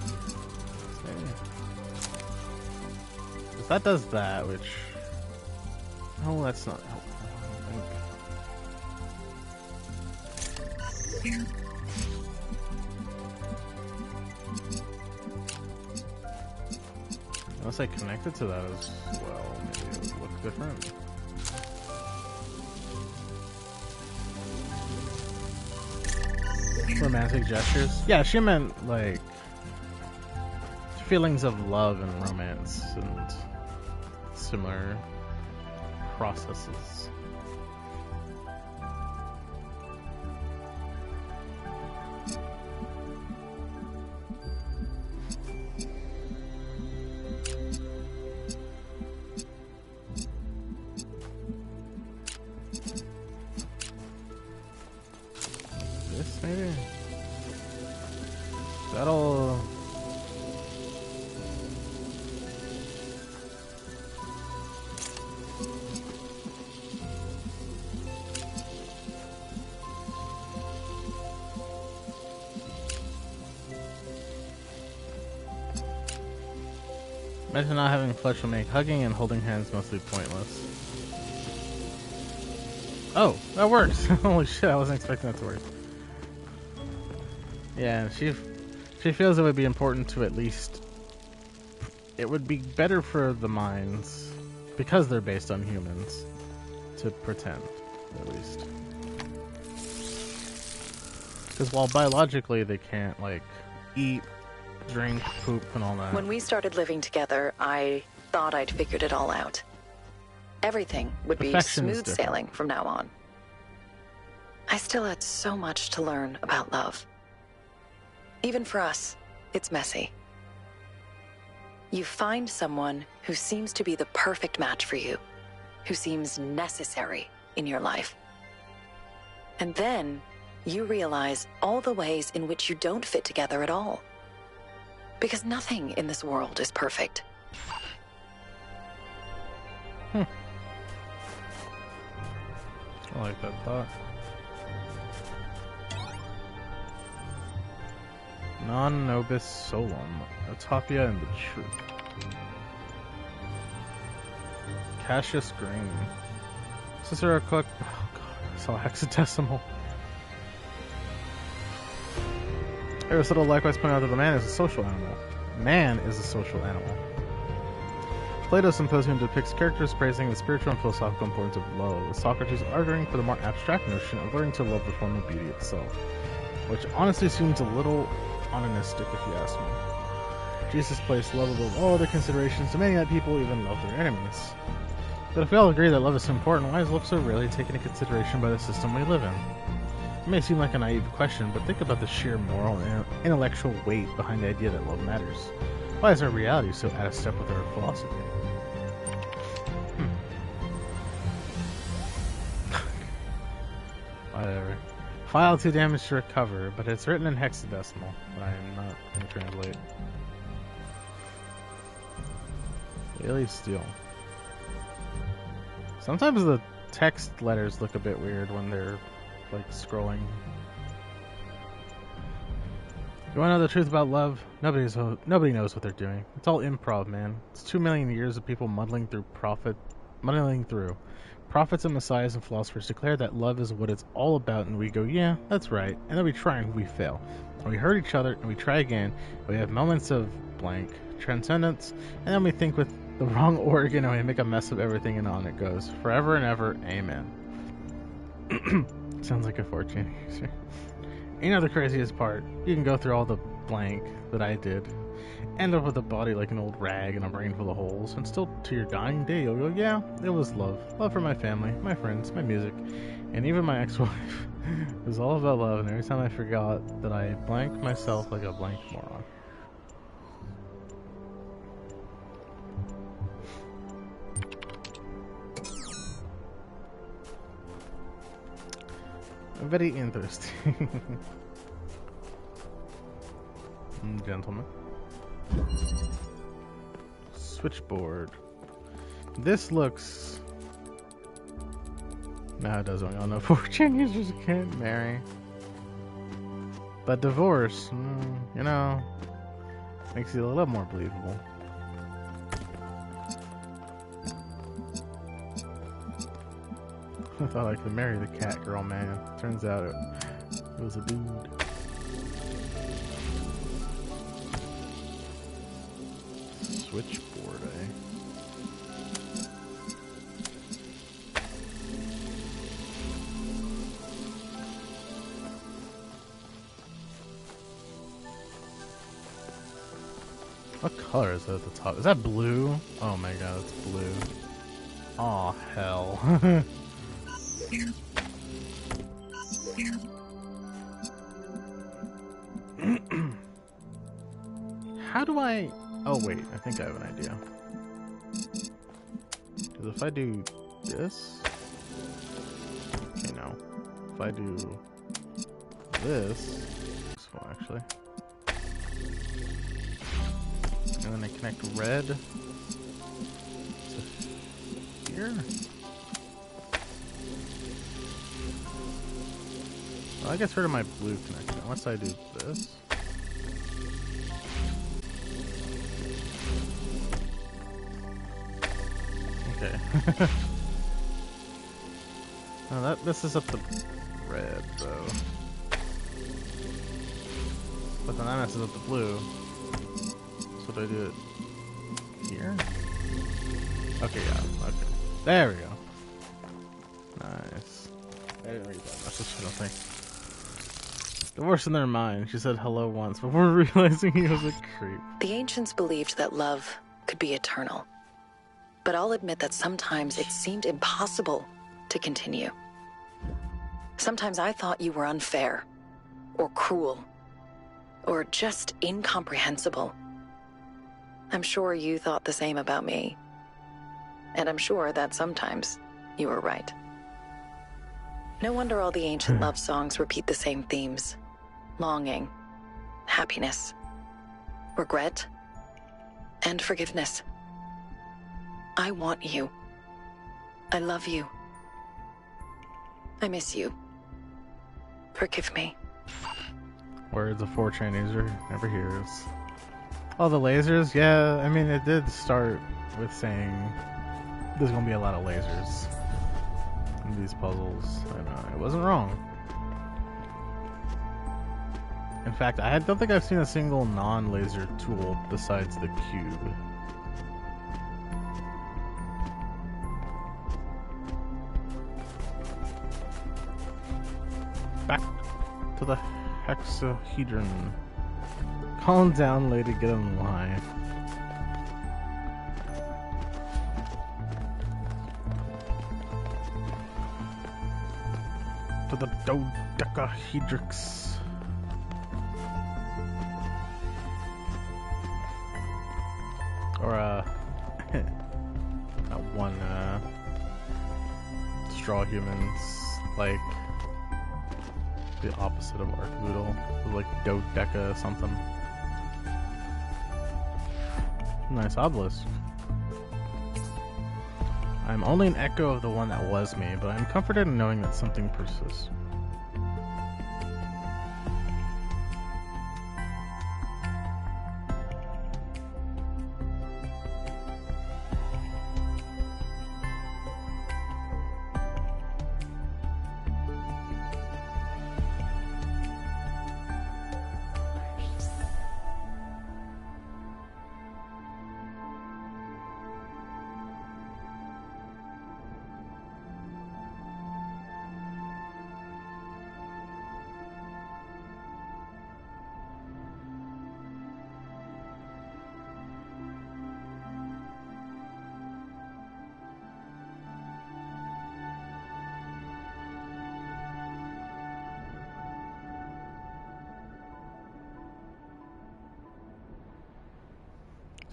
if that does that, which no, that's not helpful. I think. Unless I connect it to that as well, maybe it would look different. Romantic gestures? Yeah, she meant like feelings of love and romance and similar processes. This maybe? That'll... Imagine not having flesh will make hugging and holding hands mostly pointless. Oh, that works! Holy shit, I wasn't expecting that to work. Yeah, she feels it would be important to at least... It would be better for the minds, because they're based on humans, to pretend, at least. Because while biologically they can't, like, eat, drink, poop, and all that. When we started living together, I thought I'd figured it all out. Everything would be smooth sailing from now on. I still had so much to learn about love. Even for us, it's messy. You find someone who seems to be the perfect match for you, who seems necessary in your life. And then you realize all the ways in which you don't fit together at all. Because nothing in this world is perfect. I like that thought. Non nobis solum, Utopia and the Truth. Cassius Green. Cicero Cook. Oh god, I saw hexadecimal. Aristotle likewise pointed out that the man is a social animal. Man is a social animal. Plato's Symposium depicts characters praising the spiritual and philosophical importance of love, with Socrates arguing for the more abstract notion of learning to love the form of beauty itself, which honestly seems a little onanistic if you ask me. Jesus placed love above all other considerations, demanding that people even love their enemies. But if we all agree that love is so important, why is love so rarely taken into consideration by the system we live in? It may seem like a naive question, but think about the sheer moral and intellectual weight behind the idea that love matters. Why is our reality so out of step with our philosophy? Whatever. File too damaged to recover, but it's written in hexadecimal, but I am not going to translate. Daily Steel. Sometimes the text letters look a bit weird when they're like scrolling. You want to know the truth about love? Nobody knows what they're doing. It's all improv, man. It's 2 million years of people muddling through. Prophets and messiahs and philosophers declare that love is what it's all about, and we go, yeah, that's right. And then we try and we fail. And we hurt each other, and we try again. And we have moments of blank transcendence, and then we think with the wrong organ, and we make a mess of everything, and on it goes. Forever and ever, amen. Sounds like a fortune user. You know the craziest part? You can go through all the blank that I did, end up with a body like an old rag and a brain full of holes, and still to your dying day you'll go, yeah, it was love. Love for my family, my friends, my music, and even my ex-wife. It was all about love, and every time I forgot that I blanked myself like a blank moron. Very interesting. Gentlemen. Switchboard. This looks... No, it doesn't. We all know 14 users can't marry. But divorce, you know, makes it a little more believable. I thought I could marry the cat girl, man. Turns out it was a dude. Switchboard, eh? What color is that at the top? Is that blue? Oh my god, it's blue. Aw, hell. How do I... Oh wait, I think I have an idea. Because if I do this... Okay, no. If I do this... Useful, actually. And then I connect red to here. Well, I guess rid of my blue connection. Once I do this. Okay. Now this is up to red though. But then that messes up the blue. So do I do it here? Okay, yeah, okay. There we go. Nice. I didn't read that message, I don't think. Divorce in their mind. She said hello once before realizing he was a creep. The ancients believed that love could be eternal. But I'll admit that sometimes it seemed impossible to continue. Sometimes I thought you were unfair, or cruel, or just incomprehensible. I'm sure you thought the same about me. And I'm sure that sometimes you were right. No wonder all the ancient love songs repeat the same themes. Longing, happiness, regret, and forgiveness. I want you. I love you. I miss you. Forgive me. Words of 4chan user never hears. Oh, the lasers? Yeah, I mean, it did start with saying there's gonna be a lot of lasers. these puzzles, and I wasn't wrong. In fact, I don't think I've seen a single non-laser tool besides the cube. Back to the hexahedron. Calm down, lady, get in line. To the dodecahedrix. Or, that one, straw humans, like, the opposite of Archboodle, like dodeca something. Nice obelisk. I'm only an echo of the one that was me, but I'm comforted in knowing that something persists.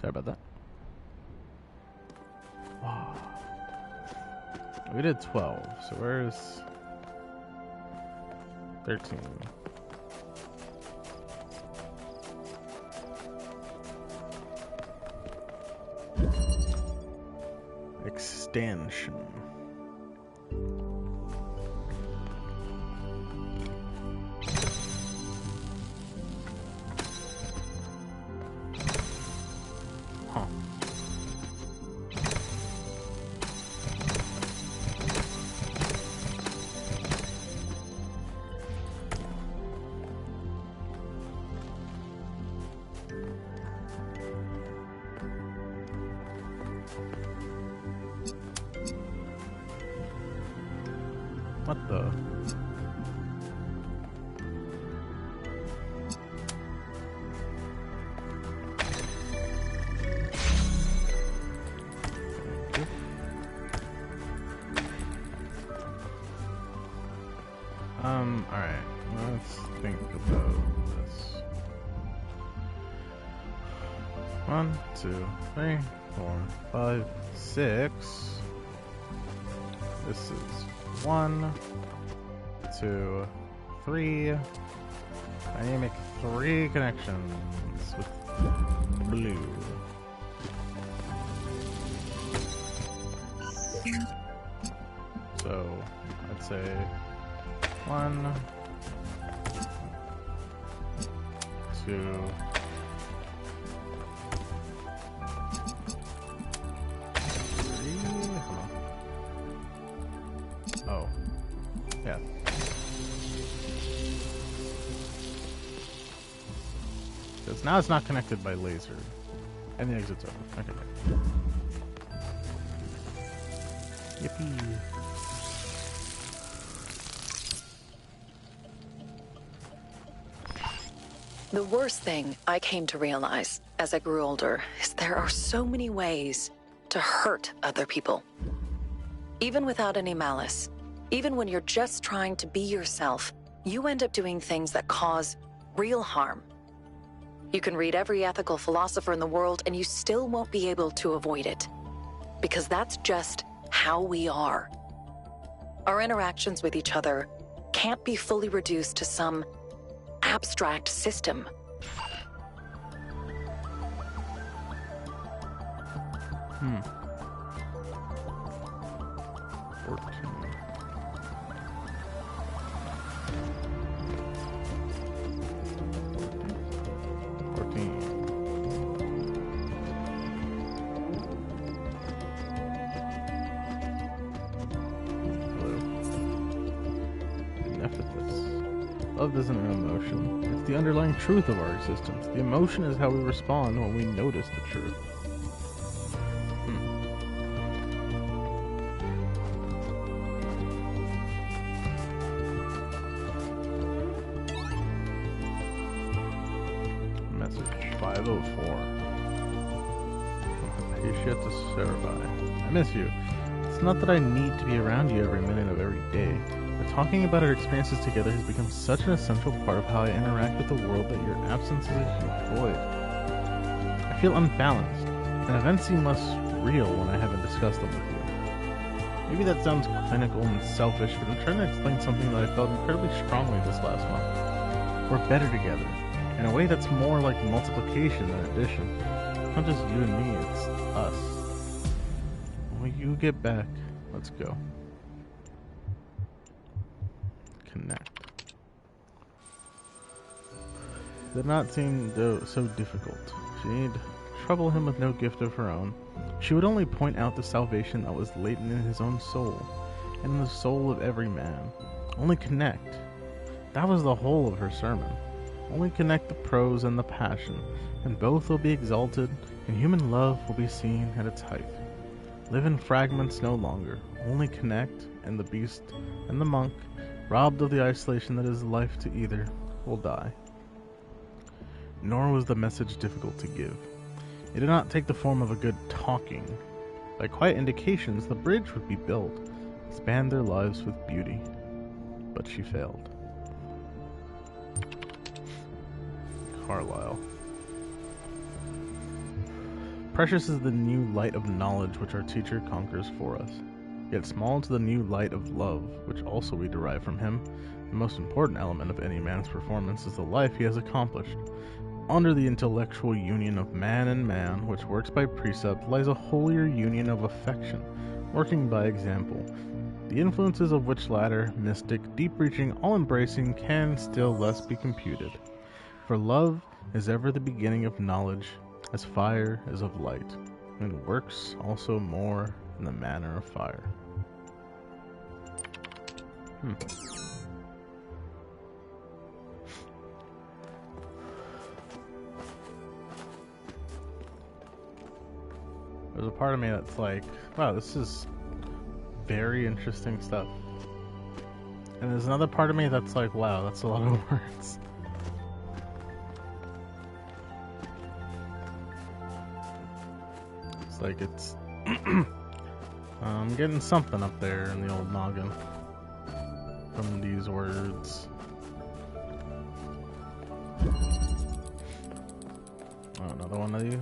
Sorry about that. Wow. We did 12, so where's 13? Extension. What the? Alright, let's think about this. 1, 2, 3, 4, 5, 6. This is 1, 2, 3. I need to make 3 connections with blue. So, I'd say 1, 2, 3. Oh, yeah. Because now it's not connected by laser. And the exit's open. Okay. Yippee. The worst thing I came to realize as I grew older is there are so many ways to hurt other people. Even without any malice, even when you're just trying to be yourself, you end up doing things that cause real harm. You can read every ethical philosopher in the world and you still won't be able to avoid it. Because that's just how we are. Our interactions with each other can't be fully reduced to some abstract system. Hmm. 14. 14. effortless. Love isn't an emotion. It's the underlying truth of our existence. The emotion is how we respond when we notice the truth. Message 504. Appreciate Sarabai. I miss you. It's not that I need to be around you every minute of every day, but talking about our experiences together has become such an essential part of how I interact with the world that your absence is a void. I feel unbalanced, and events seem less real when I haven't discussed them with you. Maybe that sounds clinical and selfish, but I'm trying to explain something that I felt incredibly strongly this last month. We're better together, in a way that's more like multiplication than addition. It's not just you and me, it's us. When you get back, let's go. Connect. It did not seem so difficult. She'd trouble him with no gift of her own. She would only point out the salvation that was latent in his own soul, and in the soul of every man. Only connect. That was the whole of her sermon. Only connect the prose and the passion, and both will be exalted, and human love will be seen at its height. Live in fragments no longer. Only connect, and the beast and the monk, robbed of the isolation that is life to either, will die. Nor was the message difficult to give. It did not take the form of a good talking. By quiet indications, the bridge would be built, expand their lives with beauty. But she failed. Carlyle. Precious is the new light of knowledge which our teacher conquers for us. Yet small to the new light of love, which also we derive from him. The most important element of any man's performance is the life he has accomplished. Under the intellectual union of man and man, which works by precept, lies a holier union of affection, working by example. The influences of which latter, mystic, deep-reaching, all-embracing, can still less be computed. For love is ever the beginning of knowledge, as fire is of light, and works also more in the manner of fire. There's a part of me that's like, wow, this is very interesting stuff. And there's another part of me that's like, wow, that's a lot of words. It's like it's I'm getting something up there in the old noggin from these words. Oh, another one of these.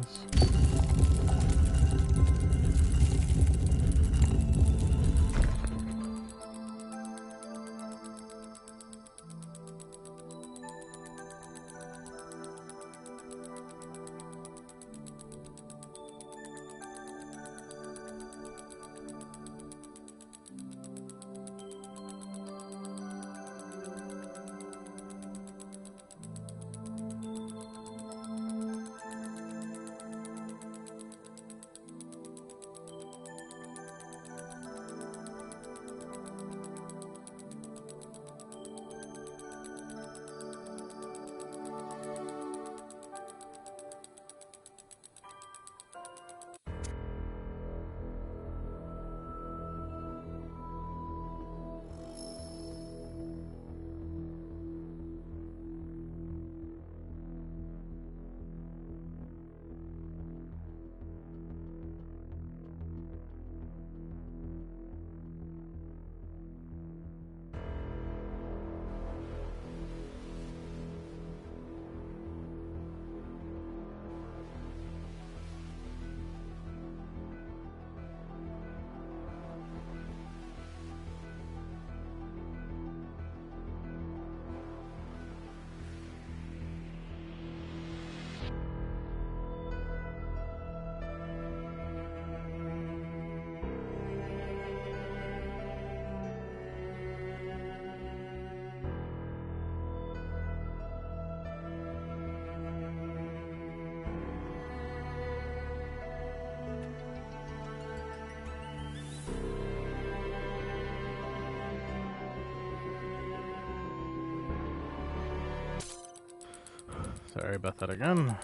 Sorry about that again.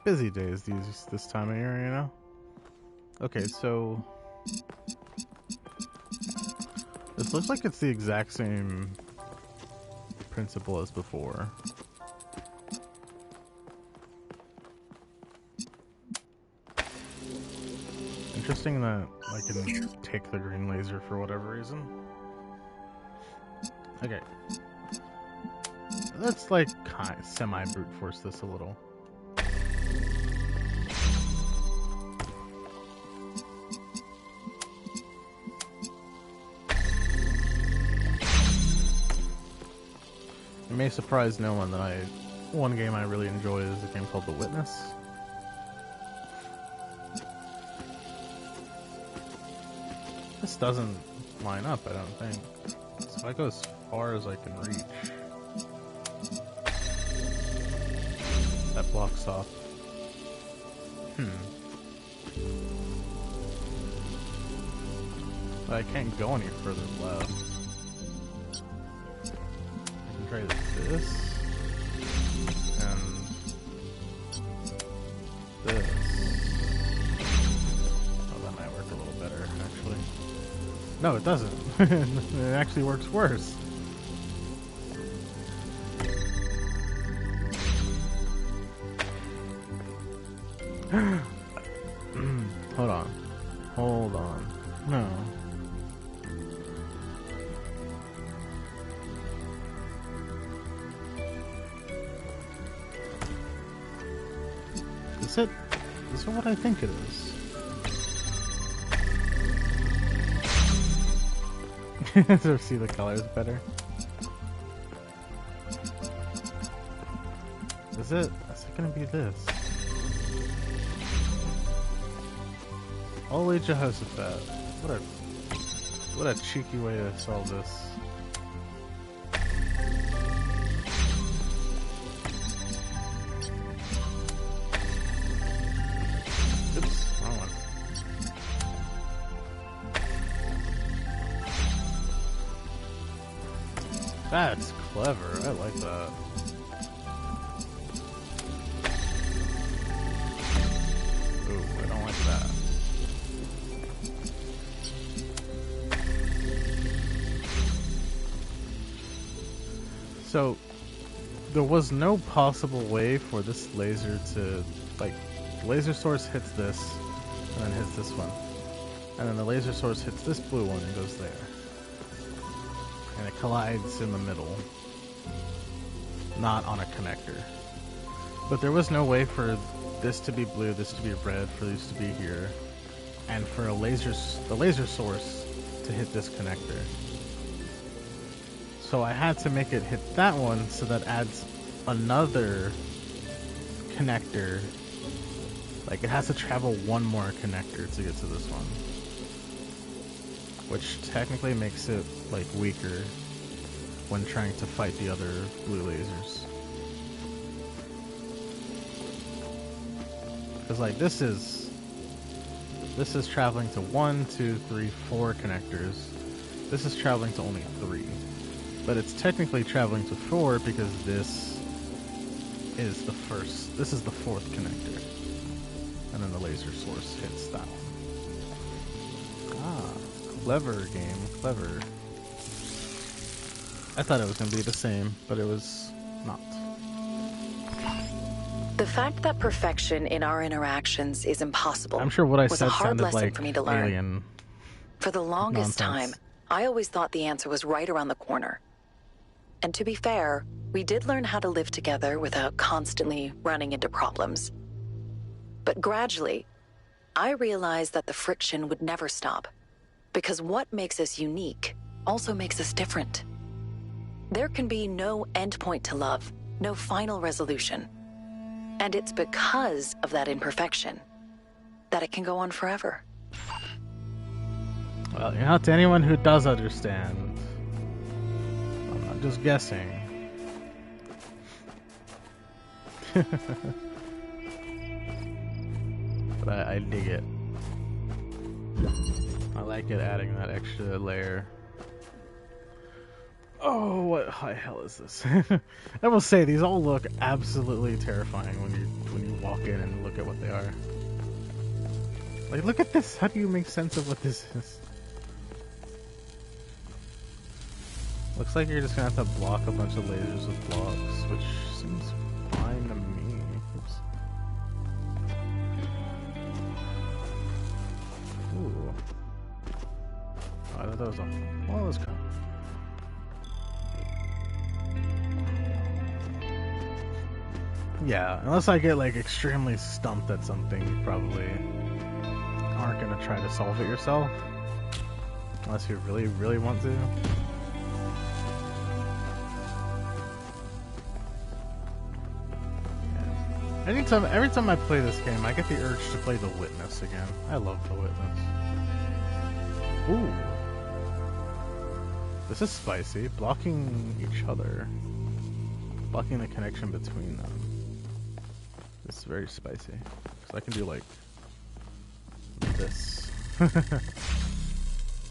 Busy days this time of year, you know? Okay, so this looks like it's the exact same principle as before. Interesting that I can take the green laser for whatever reason. Okay. Let's like semi-brute force this a little. It may surprise no one that one game I really enjoy is a game called The Witness. This doesn't line up, I don't think. So I go as far as I can reach. That blocks off. But I can't go any further left. I can try this. And this. Oh, that might work a little better, actually. No, it doesn't. It actually works worse. Hold on. Hold on. No. Is it what I think it is? To see the colors better. Is it gonna be this? Holy Jehoshaphat. What a cheeky way to solve this. Oops, wrong one. That's clever. I like that. Ooh, I don't like that. So, there was no possible way for this laser to, like, the laser source hits this, and then hits this one. And then the laser source hits this blue one and goes there. And it collides in the middle. Not on a connector. But there was no way for this to be blue, this to be red, for these to be here. And for the laser source to hit this connector. So I had to make it hit that one, so that adds another connector. Like, it has to travel one more connector to get to this one. Which technically makes it, like, weaker when trying to fight the other blue lasers. Because, like, this is traveling to 1, 2, 3, 4 connectors. This is traveling to only 3. But it's technically traveling to 4 because this is the fourth connector. And then the laser source hits that one. Ah, clever game, clever. I thought it was going to be the same, but it was not. The fact that perfection in our interactions is impossible I'm sure what I was said a hard sounded lesson like for me to learn. alien. For the longest Nonsense. time, I always thought the answer was right around the corner. And to be fair, we did learn how to live together without constantly running into problems. But gradually, I realized that the friction would never stop, because what makes us unique also makes us different. There can be no endpoint to love, no final resolution. And it's because of that imperfection that it can go on forever. Well, you know, to anyone who does understand, I'm not just guessing. But I dig it. I like it adding that extra layer. Oh, what high hell is this? I will say these all look absolutely terrifying when you walk in and look at what they are. Like, look at this. How do you make sense of what this is? Looks like you're just gonna have to block a bunch of lasers with blocks, which seems fine to me. Oops. Ooh. Oh, I thought that was a... Well, let's go. Yeah, unless I get like extremely stumped at something, you probably aren't gonna try to solve it yourself. Unless you really, really want to. Yeah. Every time I play this game, I get the urge to play The Witness again. I love The Witness. Ooh. This is spicy. Blocking each other. Blocking the connection between them. This is very spicy. So I can do like this.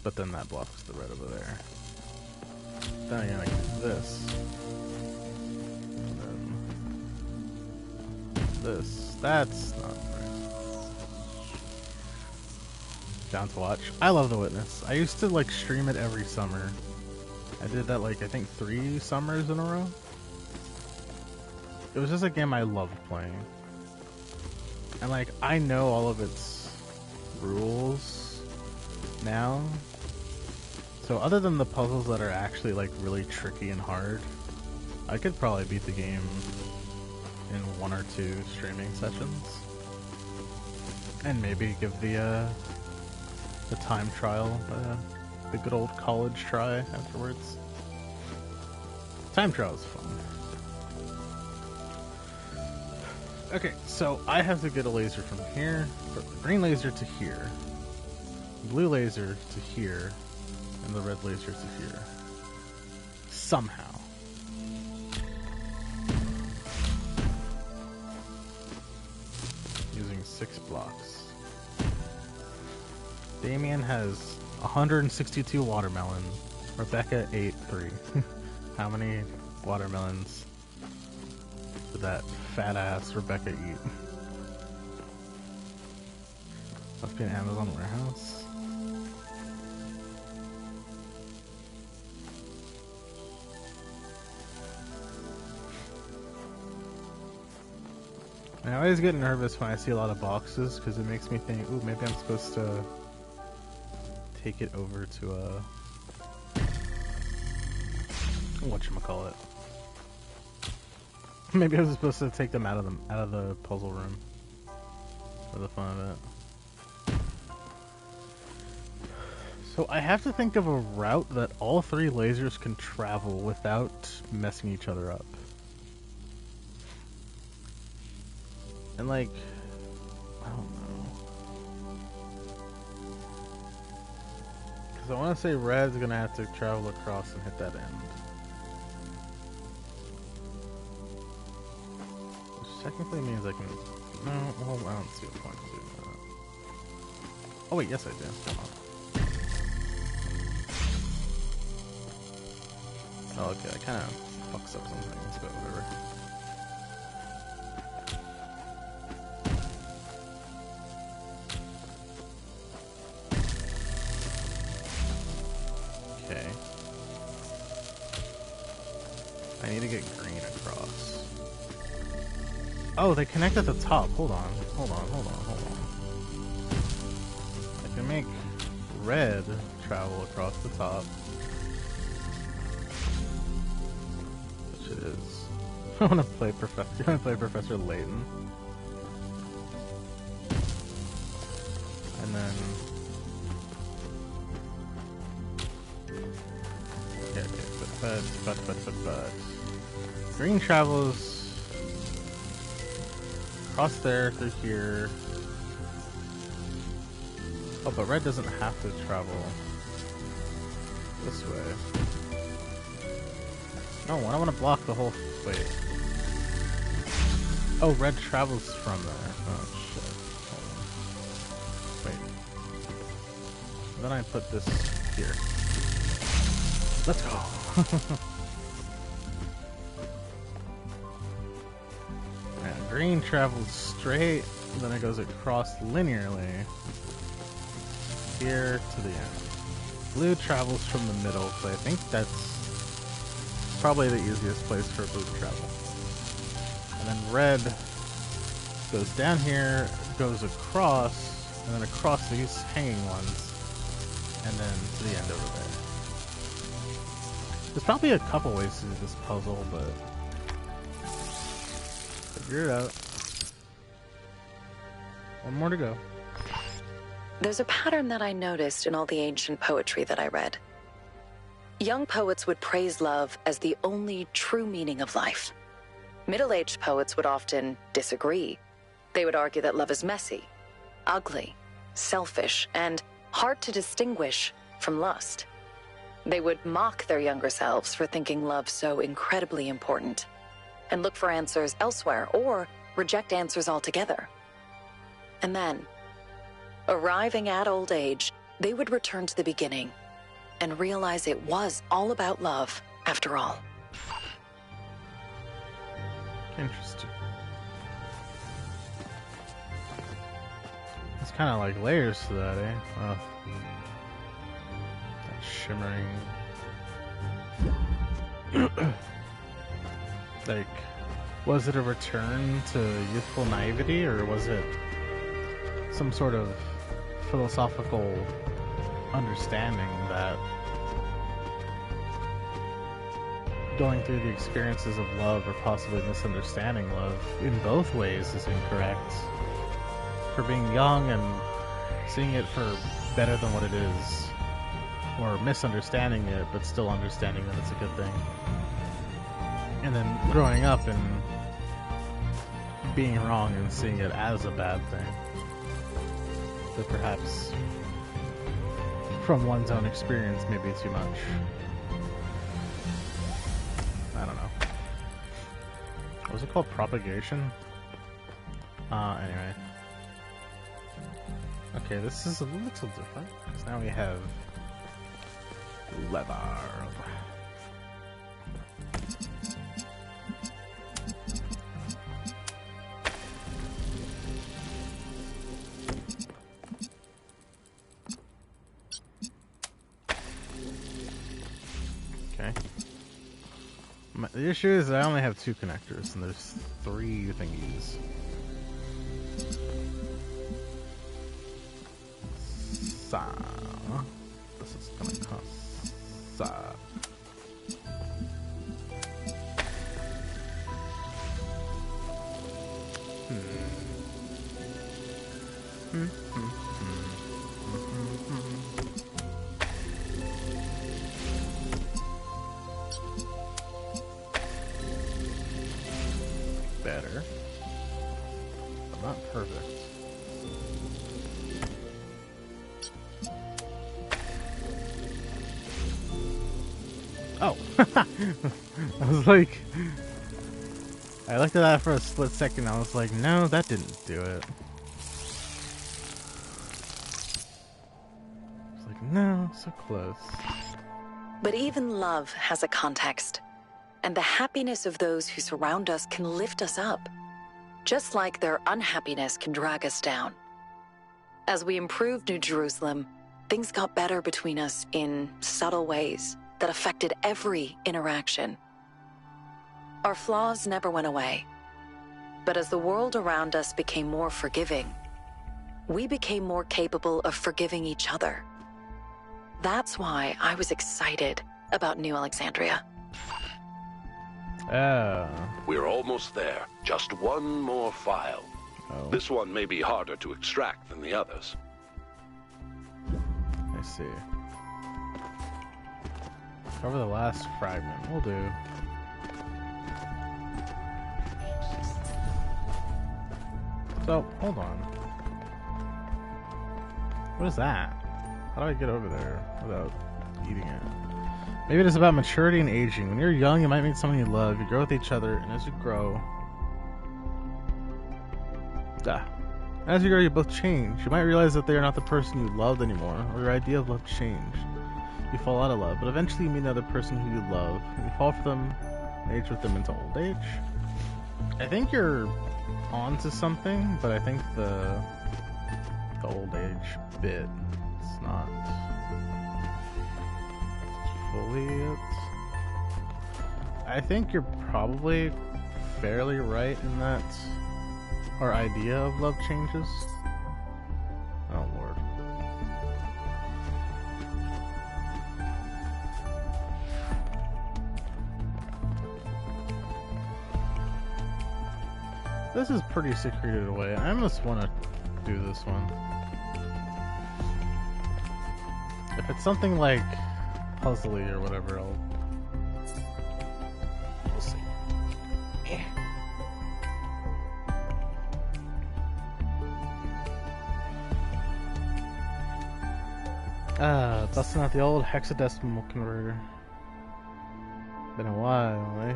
But then that blocks the red over there. Then again, I can do this. And then this. That's not right. Down to watch. I love The Witness. I used to like stream it every summer. I did that like I think 3 summers in a row. It was just a game I loved playing. And like, I know all of its rules now. So other than the puzzles that are actually like really tricky and hard, I could probably beat the game in 1 or 2 streaming sessions. And maybe give the time trial, the good old college try afterwards. Time trial is fun. Okay, so I have to get a laser from here, green laser to here, blue laser to here, and the red laser to here. Somehow. Using 6 blocks. Damien has 162 watermelon. Rebecca ate 3. How many watermelons did that fat ass Rebecca eat? Must be an Amazon warehouse. I always get nervous when I see a lot of boxes because it makes me think, ooh, maybe I'm supposed to take it over to a whatchamacallit. Maybe I was supposed to take them out of the puzzle room for the fun of it. So I have to think of a route that all 3 lasers can travel without messing each other up. And like, I don't know. Because I want to say red's gonna have to travel across and hit that end. Technically means I can... No, well, I don't see a point to doing that. Oh wait, yes I do. Hold on. Oh, okay, I kind of fucks up some things, but whatever. Okay. I need to get green across. Oh, they connect at the top. Hold on. I can make red travel across the top. Which it is. I want to play Professor Layton. And then... Yeah, okay, but. Green travels... across there, through here. Oh, but red doesn't have to travel this way. No, I don't want to block the whole... Wait. Oh, red travels from there. Oh, shit. Wait. Then I put this here. Let's go. Yeah, green travels straight, then it goes across linearly here to the end. Blue travels from the middle, so I think that's probably the easiest place for blue to travel. And then red goes down here, goes across, and then across these hanging ones, and then to the end over there. There's probably a couple ways to do this puzzle, but figure it out. One more to go. There's a pattern that I noticed in all the ancient poetry that I read. Young poets would praise love as the only true meaning of life. Middle-aged poets would often disagree. They would argue that love is messy, ugly, selfish, and hard to distinguish from lust. They would mock their younger selves for thinking love so incredibly important, and look for answers elsewhere or reject answers altogether. And then, arriving at old age, they would return to the beginning and realize it was all about love after all. Interesting. It's kind of like layers to that, eh? Oh. That shimmering. Like, was it a return to youthful naivety, or was it some sort of philosophical understanding that going through the experiences of love, or possibly misunderstanding love in both ways, is incorrect? For being young and seeing it for better than what it is, or misunderstanding it but still understanding that it's a good thing, and then growing up and being wrong and seeing it as a bad thing, but perhaps from one's own experience maybe too much. I don't know. What was it called? Propagation? Anyway. Okay, this is a little different, because now we have leather. Okay. The issue is that I only have 2 connectors, and there's 3 thingies. This is gonna cost better, but not perfect. Oh, I was like, I looked at that for a split second. I was like, no, that didn't do it. I was like, no, so close. But even love has a context, and the happiness of those who surround us can lift us up, just like their unhappiness can drag us down. As we improved New Jerusalem, things got better between us in subtle ways that affected every interaction. Our flaws never went away, but as the world around us became more forgiving, we became more capable of forgiving each other. That's why I was excited about New Alexandria. Oh. We're almost there. Just one more file. Oh. This one may be harder to extract than the others. I see. Cover the last fragment. We'll do. So, hold on. What is that? How do I get over there without eating it? Maybe it is about maturity and aging. When you're young, you might meet someone you love. You grow with each other, and as you grow... As you grow, you both change. You might realize that they are not the person you loved anymore, or your idea of love changed. You fall out of love, but eventually you meet another person who you love, and you fall for them, age with them into old age. I think you're onto something, but I think the old age bit is not fully it. I think you're probably fairly right in that our idea of love changes. Oh lord. This is pretty secreted away. I almost want to do this one. If it's something like puzzly or whatever, we'll see. Yeah. Busting out the old hexadecimal converter. Been a while, eh?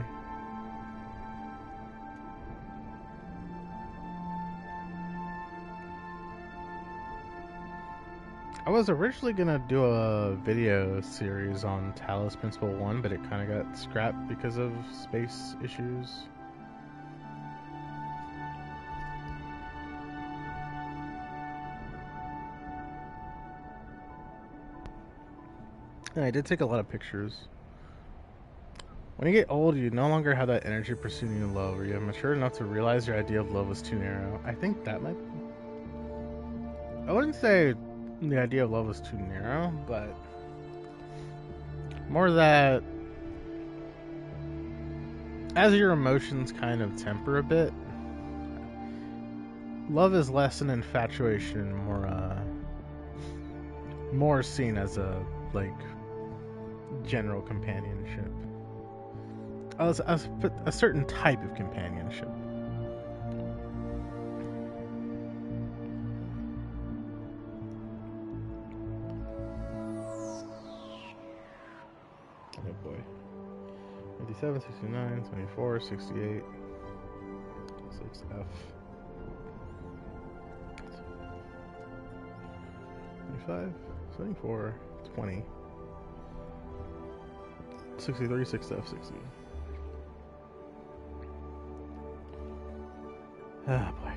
I was originally gonna do a video series on Talos Principle 1, but it kind of got scrapped because of space issues. And I did take a lot of pictures. When you get old, you no longer have that energy pursuing your love, or you have matured enough to realize your idea of love was too narrow. I think that might... I wouldn't say the idea of love was too narrow, but more that as your emotions kind of temper a bit, love is less an infatuation, more seen as a general companionship, as a certain type of companionship. Oh boy. 57, 69, 24, 68, 6F, 25, 74, 20, 63, 6F, 60. Ah boy.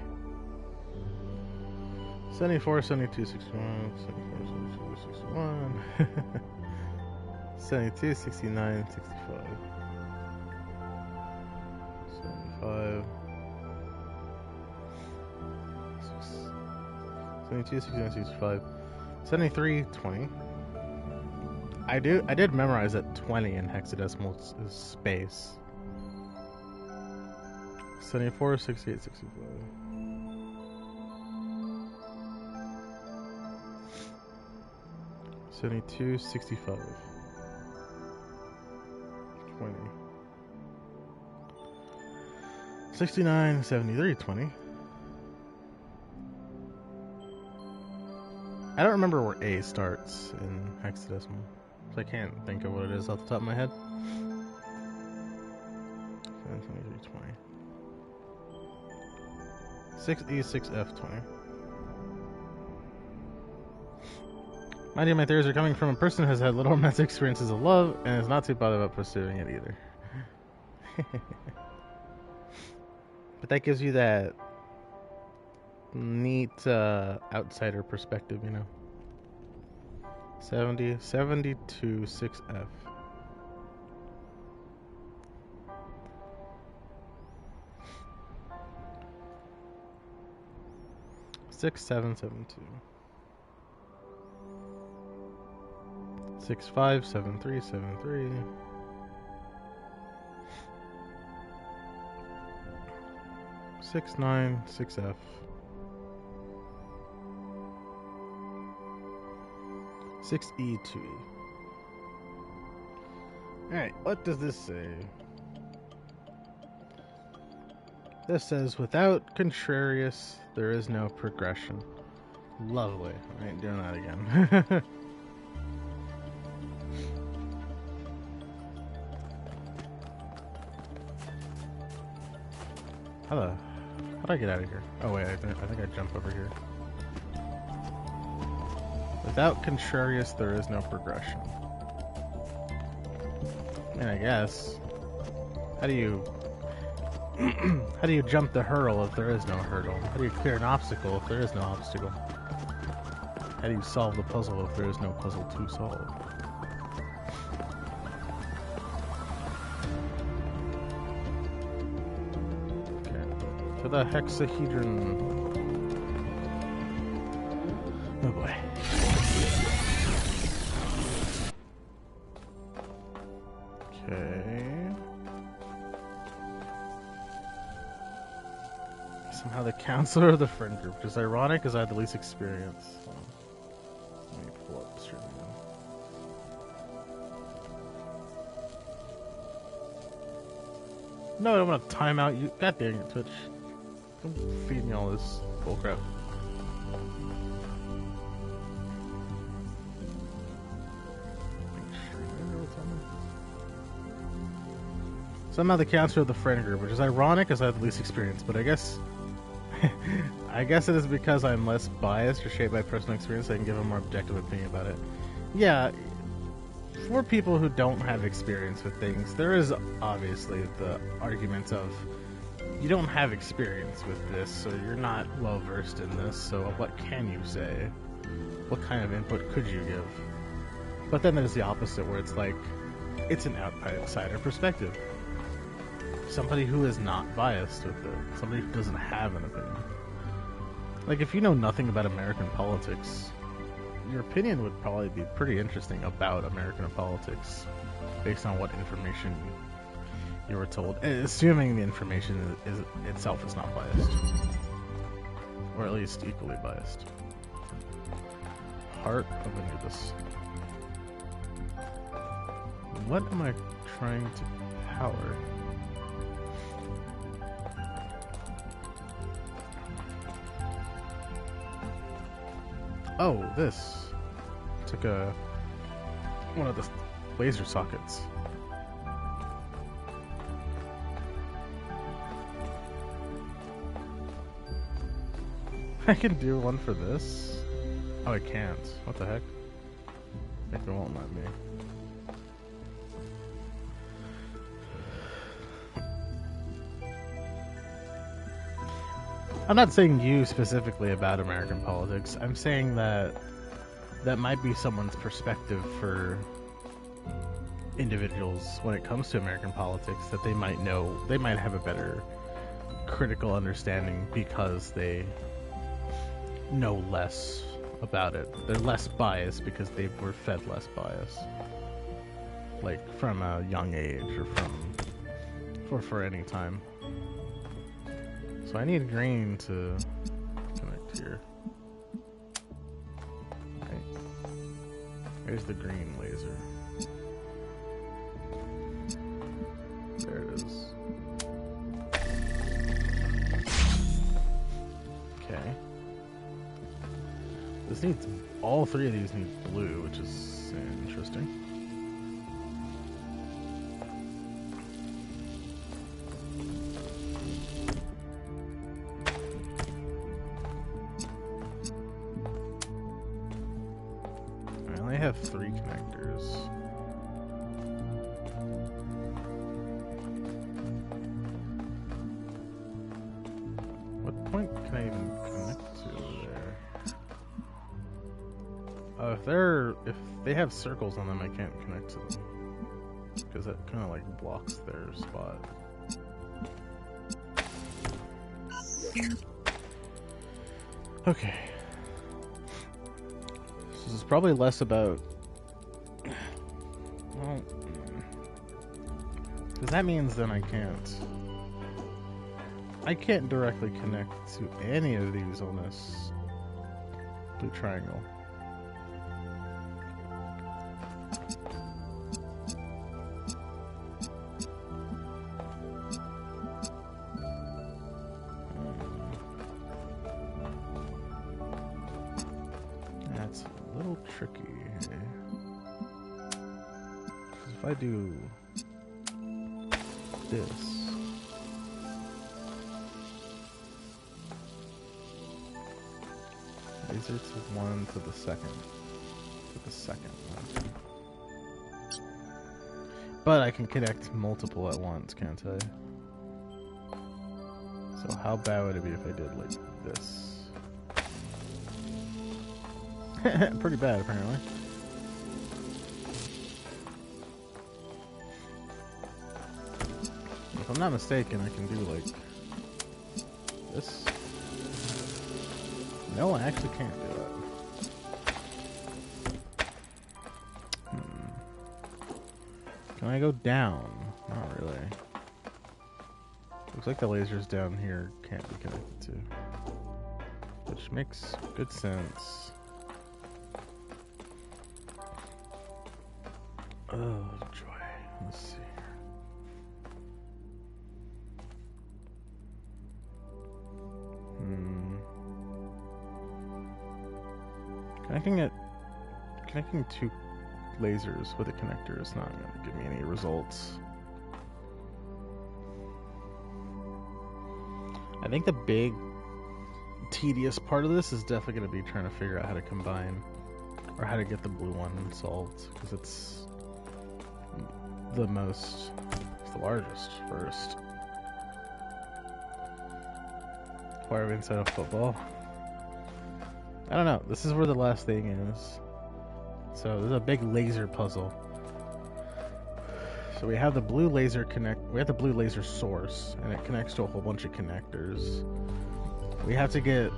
74, 72, 61, 74, 72, 61. 72, 69, 65. 75. 72, 69, 65. 73, 20. I did memorize that 20 in hexadecimal space. 74, 68, 65. 72, 65. 20. 69, 73, 20. I don't remember where A starts in hexadecimal, so I can't think of what it is off the top of my head. 23, 20. 6E, 6F, 20. Mind you, my theories are coming from a person who has had little romantic experiences of love and is not too bothered about pursuing it either. But that gives you that neat outsider perspective, you know. 70, 72, 6F. 6772. 657373. 696F. 6E2E. Alright, what does this say? This says, without contrarius, there is no progression. Lovely. I ain't doing that again. How'd I get out of here? Oh wait, I think I jumped over here. Without contrarius, there is no progression. I guess. How do you how do you jump the hurdle if there is no hurdle? How do you clear an obstacle if there is no obstacle? How do you solve the puzzle if there is no puzzle to solve? Okay. To the hexahedron. Oh boy. Okay. Somehow the counselor of the friend group, which is ironic because I had the least experience. So, let me pull up stream again. No, I don't want to time out you. God dang it, Twitch. Don't feed me all this bullcrap. Somehow the counselor of the friend group, which is ironic as I have the least experience, but I guess I guess it is because I'm less biased or shaped by personal experience, I can give a more objective opinion about it. Yeah, for people who don't have experience with things, there is obviously the argument of you don't have experience with this, so you're not well versed in this, so what can you say? What kind of input could you give? But then there's the opposite, where it's like, it's an outsider perspective. Somebody who is not biased with it. Somebody who doesn't have an opinion. Like, if you know nothing about American politics, your opinion would probably be pretty interesting about American politics based on what information you were told, assuming the information itself is not biased. Or at least equally biased. Heart of Anubis. What am I trying to power? Oh, this. Took one of the laser sockets. I can do one for this? Oh, I can't. What the heck? I think it won't let me. I'm not saying you specifically about American politics. I'm saying that that might be someone's perspective for individuals when it comes to American politics, that they might know, they might have a better critical understanding because they know less about it. They're less biased because they were fed less bias. Like from a young age or for any time. So I need green to connect here. Right. There's the green laser. There it is. Okay. This needs, all three of these need blue, which is interesting. I have 3 connectors. What point can I even connect to there? If they have circles on them, I can't connect to them because that kind of like blocks their spot. Okay. This is probably less about, well, because that means then I can't directly connect to any of these on this blue triangle. That's a little tricky. If I do this, laser to one to the second one. But I can connect multiple at once, can't I? So how bad would it be if I did like this? Pretty bad, apparently. If I'm not mistaken, I can do like this. No, I actually can't do that. Can I go down? Not really. Looks like the lasers down here can't be connected to. Which makes good sense. Oh, joy. Let's see here. Connecting two lasers with a connector is not going to give me any results. I think the big tedious part of this is definitely going to be trying to figure out how to combine or how to get the blue one solved, because it's the largest first. Why are we inside of football? I don't know. This is where the last thing is. So there's a big laser puzzle. So we have the blue laser we have the blue laser source, and it connects to a whole bunch of connectors. We have to get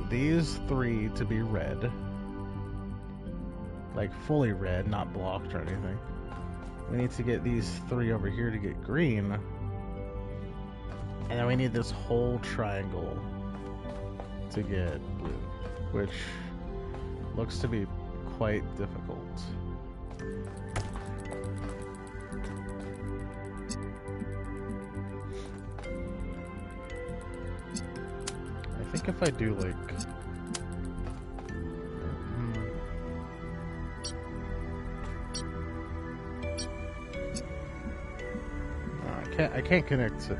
these three to be red. Like fully red, not blocked or anything. We need to get these three over here to get green. And then we need this whole triangle to get blue, which looks to be quite difficult. I think if I do like I can't connect to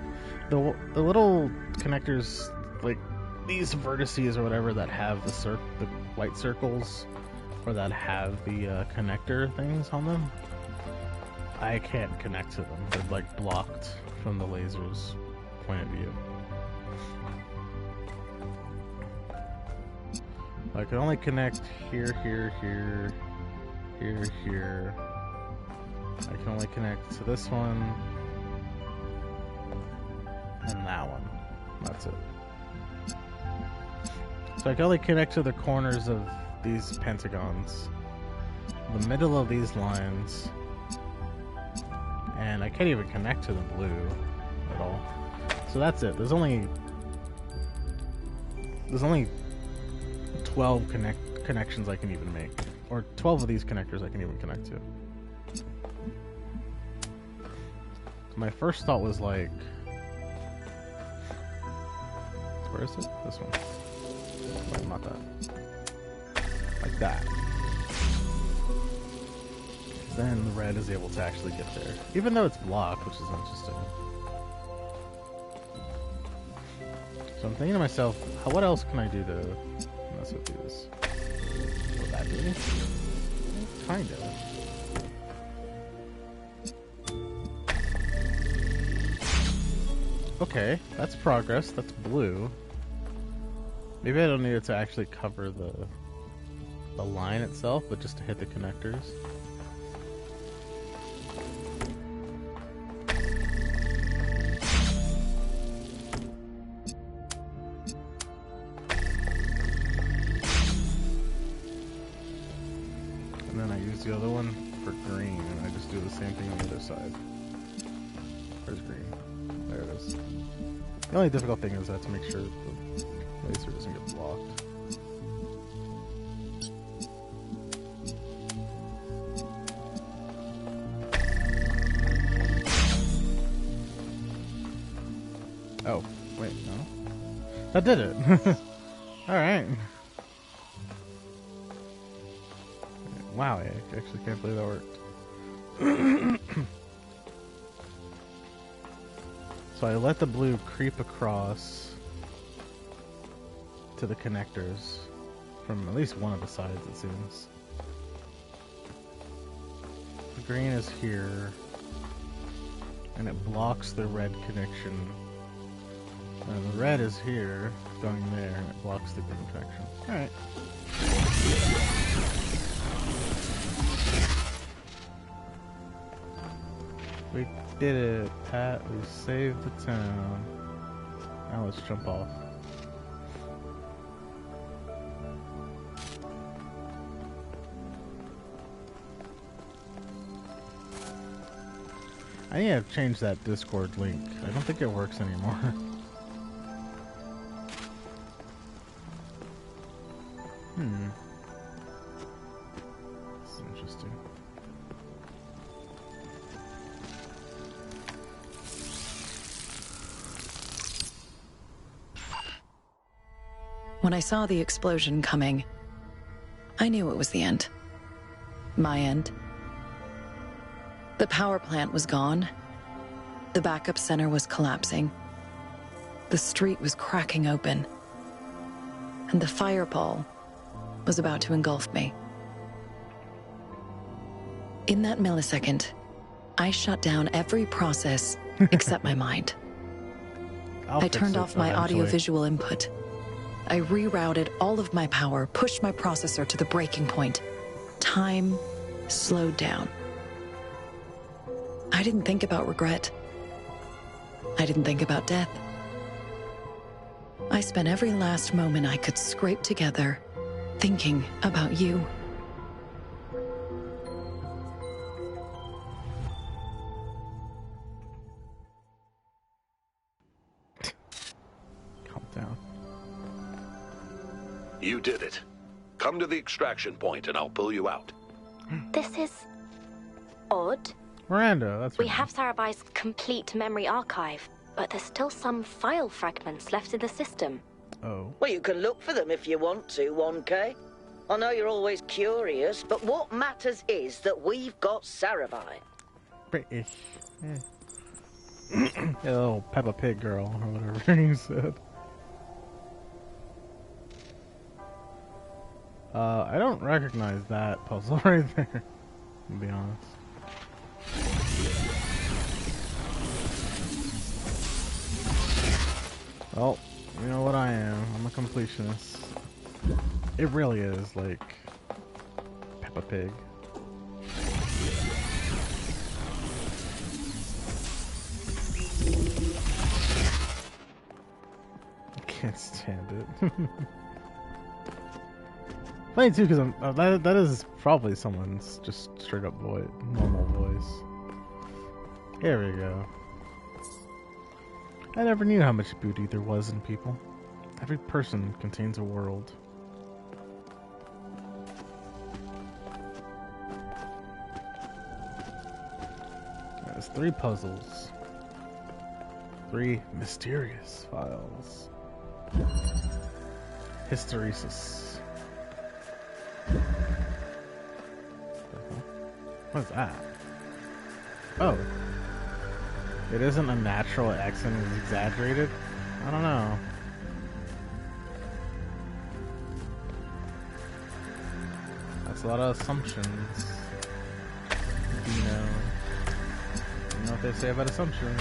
the little connectors, like these vertices or whatever that have the white circles, or that have the connector things on them. I can't connect to them. They're like blocked from the laser's point of view. I can only connect here, here, here, here, here. I can only connect to this one and that one. That's it. So I can only connect to the corners of these pentagons, the middle of these lines, and I can't even connect to the blue at all. So that's it. There's only 12 connections I can even make, or 12 of these connectors I can even connect to. My first thought was like, where is it? This one. Wait, not that. Like that. Then the red is able to actually get there, even though it's blocked, which is interesting. So I'm thinking to myself, what else can I do to mess with these? Will that do anything? Kinda. Okay, that's progress. That's blue. Maybe I don't need it to actually cover the line itself, but just to hit the connectors. And then I use the other one for green, and I just do the same thing on the other side. Where's green? There it is. The only difficult thing is that to make sure the laser doesn't get blocked. Oh, wait, no. That did it! Alright. Wow, I actually can't believe that worked. So I let the blue creep across to the connectors from at least one of the sides, it seems. The green is here. And it blocks the red connection. And the red is here, going there, and it blocks the green connection. Alright. We did it, Pat. We saved the town. Now let's jump off. I need to change that Discord link. I don't think it works anymore. This is interesting. When I saw the explosion coming, I knew it was the end. My end. The power plant was gone. The backup center was collapsing. The street was cracking open. And the fireball was about to engulf me. In that millisecond, I shut down every process except my mind. I turned off my audio-visual input. I rerouted all of my power, pushed my processor to the breaking point. Time slowed down. I didn't think about regret. I didn't think about death. I spent every last moment I could scrape together thinking about you. Calm down. You did it. Come to the extraction point and I'll pull you out. This is odd. Miranda, that's We her have Sarabai's complete memory archive, but there's still some file fragments left in the system. name. Oh. Well, you can look for them if you want to, 1K. I know you're always curious, but what matters is that we've got Sarabai. British. Yeah. Oh, Peppa Pig girl, or whatever you said. I don't recognize that puzzle right there, to be honest. Well, you know what I am. I'm a completionist. It really is like Peppa Pig. I can't stand it. Funny too, because that is probably someone's just straight up voice, normal voice. Here we go. I never knew how much beauty there was in people. Every person contains a world. There's 3 puzzles. 3 mysterious files. Hysteresis. What is that? Oh. It isn't a natural accent, it's exaggerated? I don't know. That's a lot of assumptions. You know what they say about assumptions.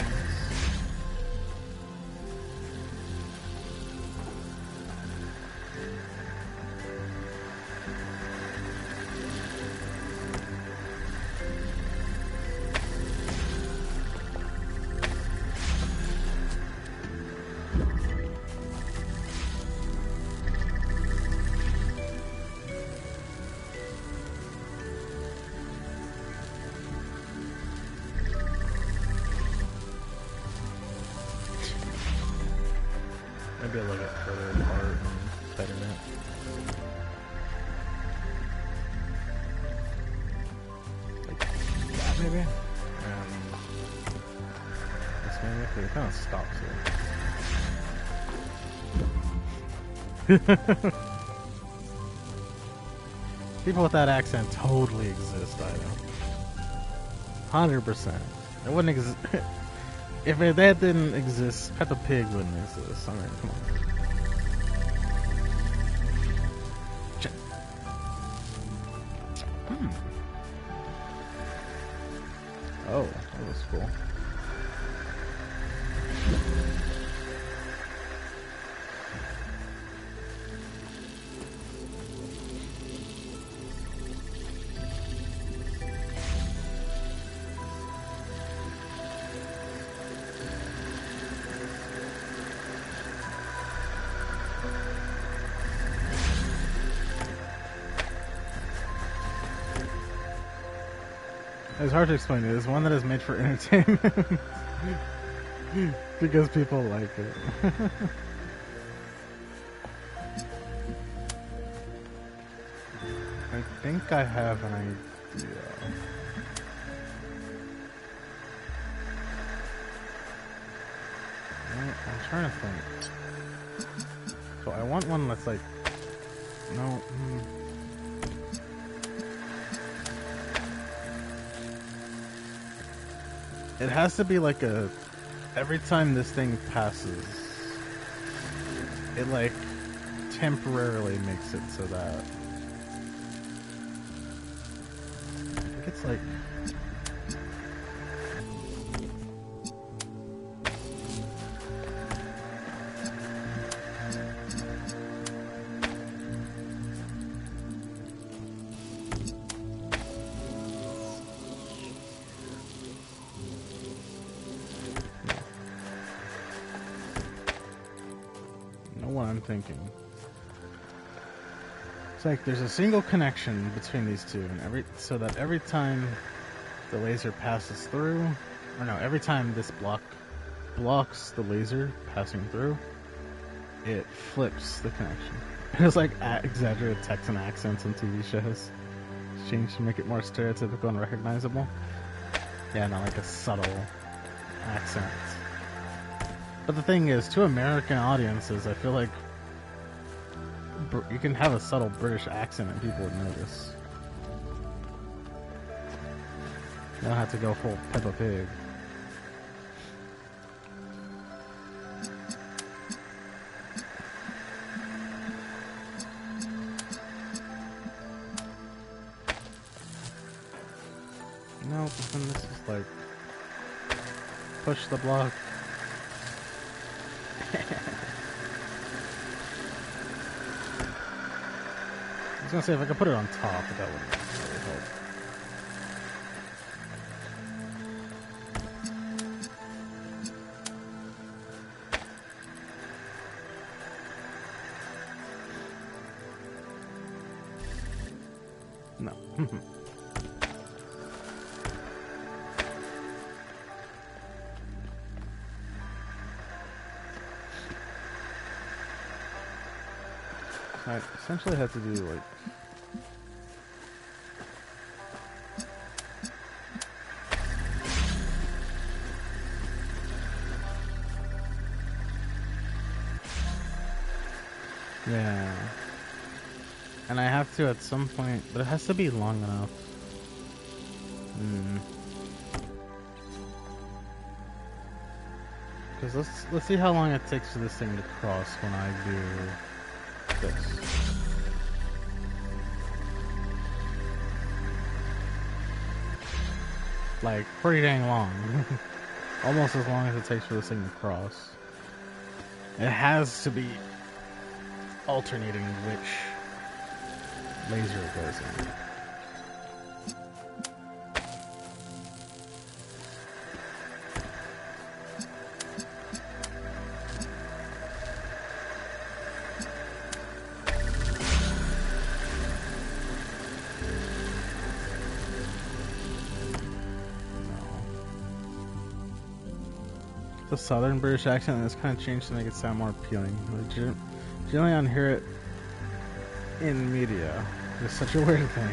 Maybe a little bit further apart and better net. Like that maybe? And this maybe? Because it kind of stops here. People with that accent totally exist, I know. 100%. It wouldn't exist. If that didn't exist, Peppa Pig wouldn't exist. I mean, come on. Check. Oh, that was cool. It's hard to explain. It is one that is made for entertainment. Because people like it. I think I have an idea. I'm trying to think. So I want one that's like... No... It has to be like a... Every time this thing passes, it like temporarily makes it so that... I think it's like... Thinking. It's like there's a single connection between these two, and so that every time the laser passes through, or no, every time this block blocks the laser passing through, it flips the connection. It's like exaggerated Texan accents on TV shows. It's changed to make it more stereotypical and recognizable. Yeah, not like a subtle accent. But the thing is, to American audiences, I feel like you can have a subtle British accent and people would notice. You don't have to go full Peppa Pig. No, but then this is like push the block. I was gonna say if I could put it on top, but that wouldn't really help. No. I essentially have to do like yeah, and I have to at some point, but it has to be long enough. Because let's see how long it takes for this thing to cross when I do this. Like, pretty dang long. Almost as long as it takes for this thing to cross. It has to be alternating which laser it goes in. The southern British accent is kind of changed to make it sound more appealing. Generally, I hear it in media. It's such a weird thing.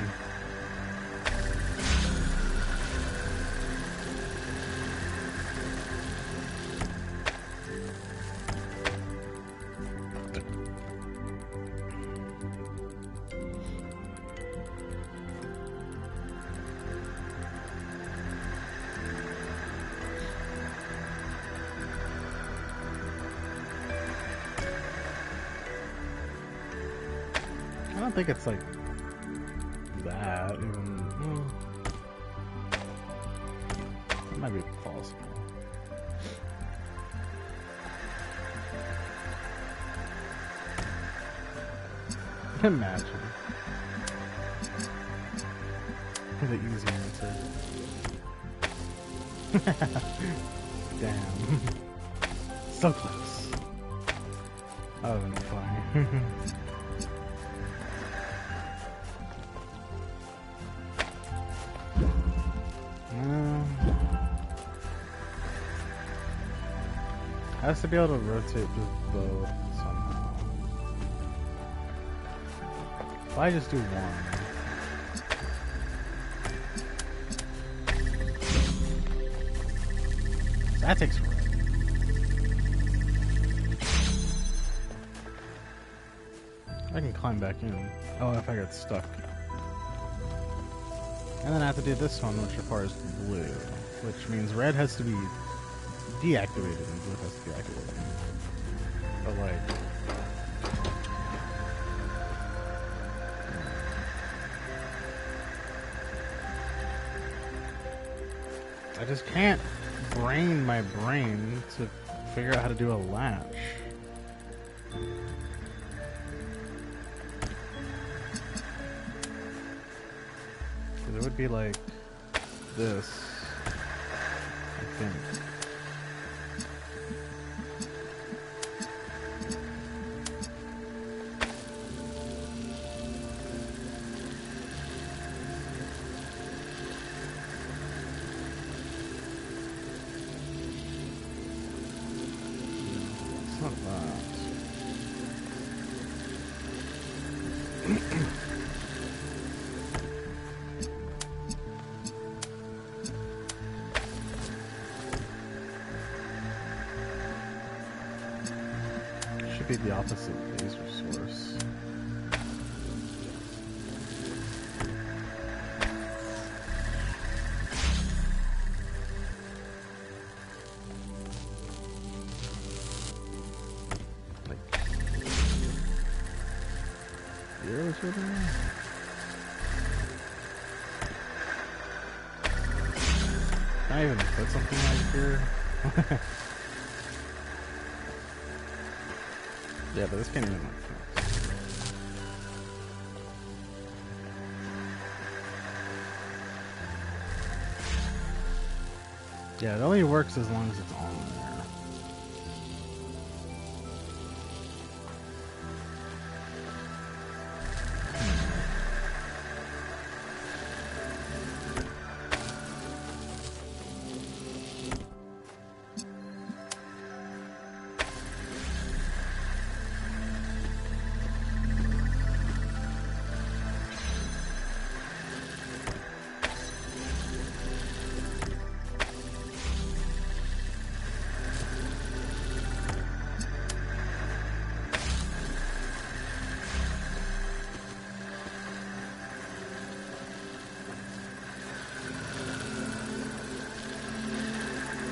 I don't think it's like that even. It might be possible. Imagine. The easy answer. Damn. So close. That would have been funny. Has to be able to rotate the boat somehow. If I just do one. That takes forever. I can climb back in. Oh, if I get stuck. And then I have to do this one, which requires blue. Which means red has to be deactivated and blue has to be activated. But like... I just can't brain my brain to figure out how to do a latch. Because it would be like this, I think. Should be the opposite laser source. Like here or something? Can I even put something like here? Yeah, but this can't even like connect. Yeah, it only works as long as it's on there.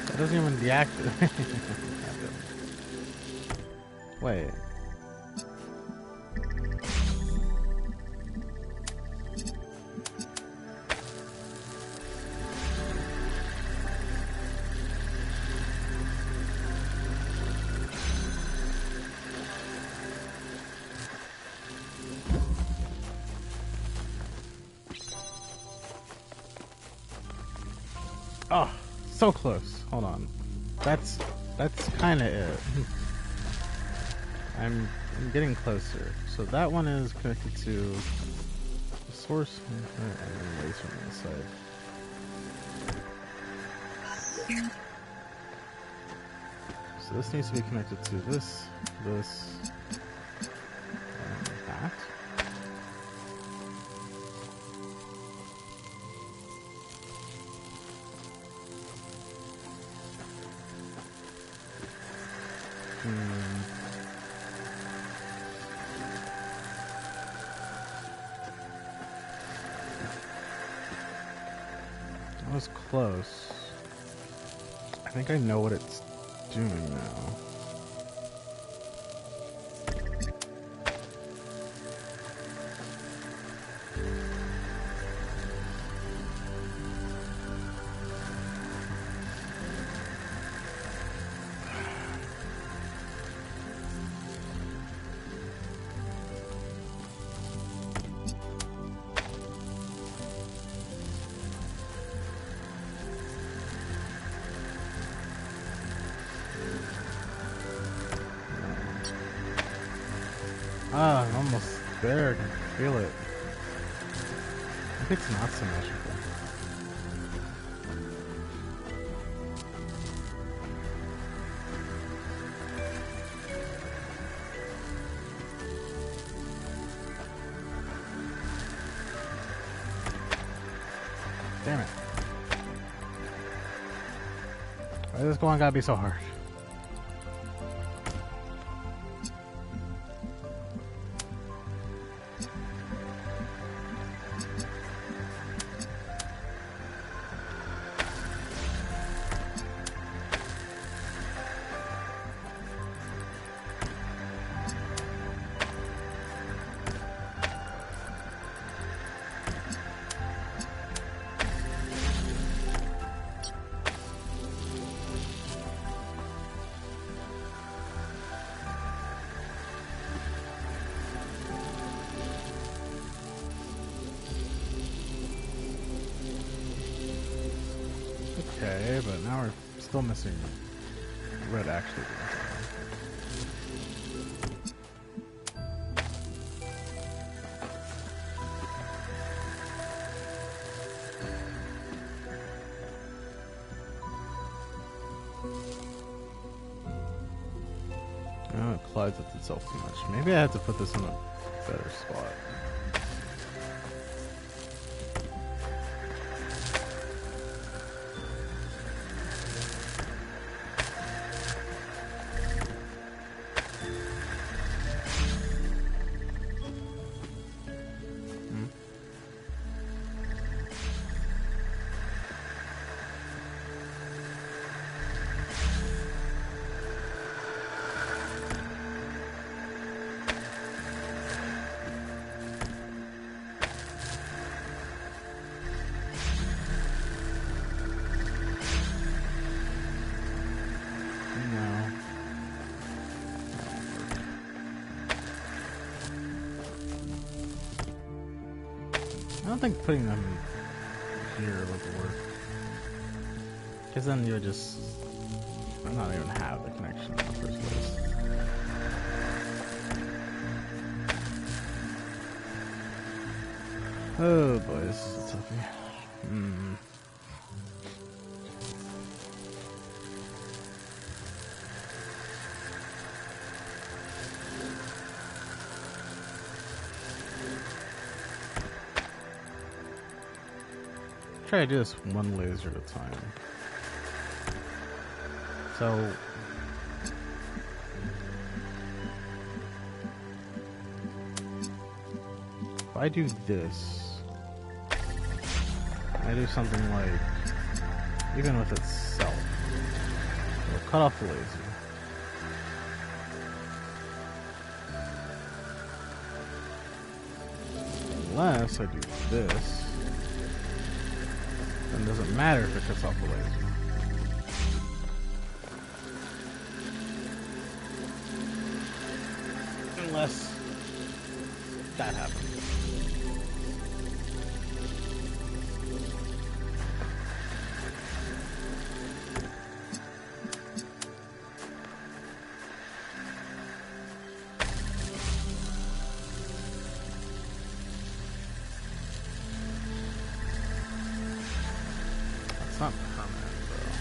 It doesn't even deactivate. Wait. Oh, so close. Hold on. That's kind of it. I'm getting closer. So that one is connected to the source and then laser on the side. So this needs to be connected to this, and that. That was close. I think I know what it's doing now. Ah, I'm almost there. I can feel it. Maybe it's not symmetrical. Damn it. Why is this going gotta be so hard? Okay, but now we're still missing red actually doing something. Oh, it collides with itself too much. Maybe I have to put this in a better spot. I don't think putting them here would work. Because then you would just not even have the connection in the first place. Oh boy, this is a toughie. Try to do this one laser at a time. So if I do this, I do something like, even with itself, it'll cut off the laser. Unless I do this. It doesn't matter if it cuts off the laser. Unless that happens. It's not permanent, though.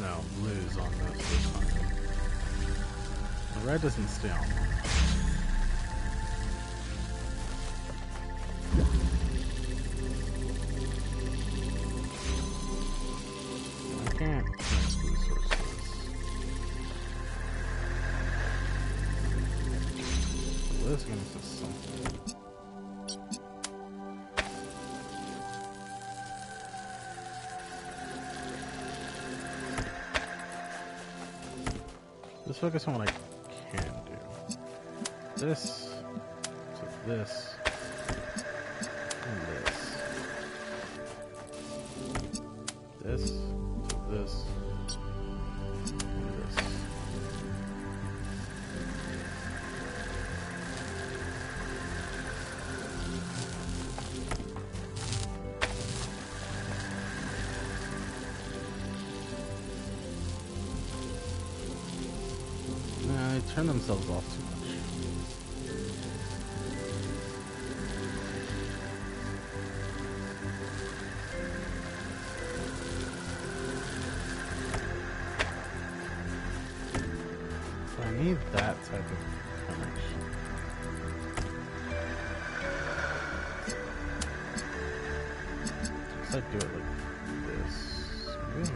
No, blue's on this time. The red doesn't stay on. I can't connect blue sources. So this gonna do something. Let's focus on what I can do. This to this and this. This to this and this. They turn themselves off too much. So I need that type of connection. Looks like do it like this. Maybe.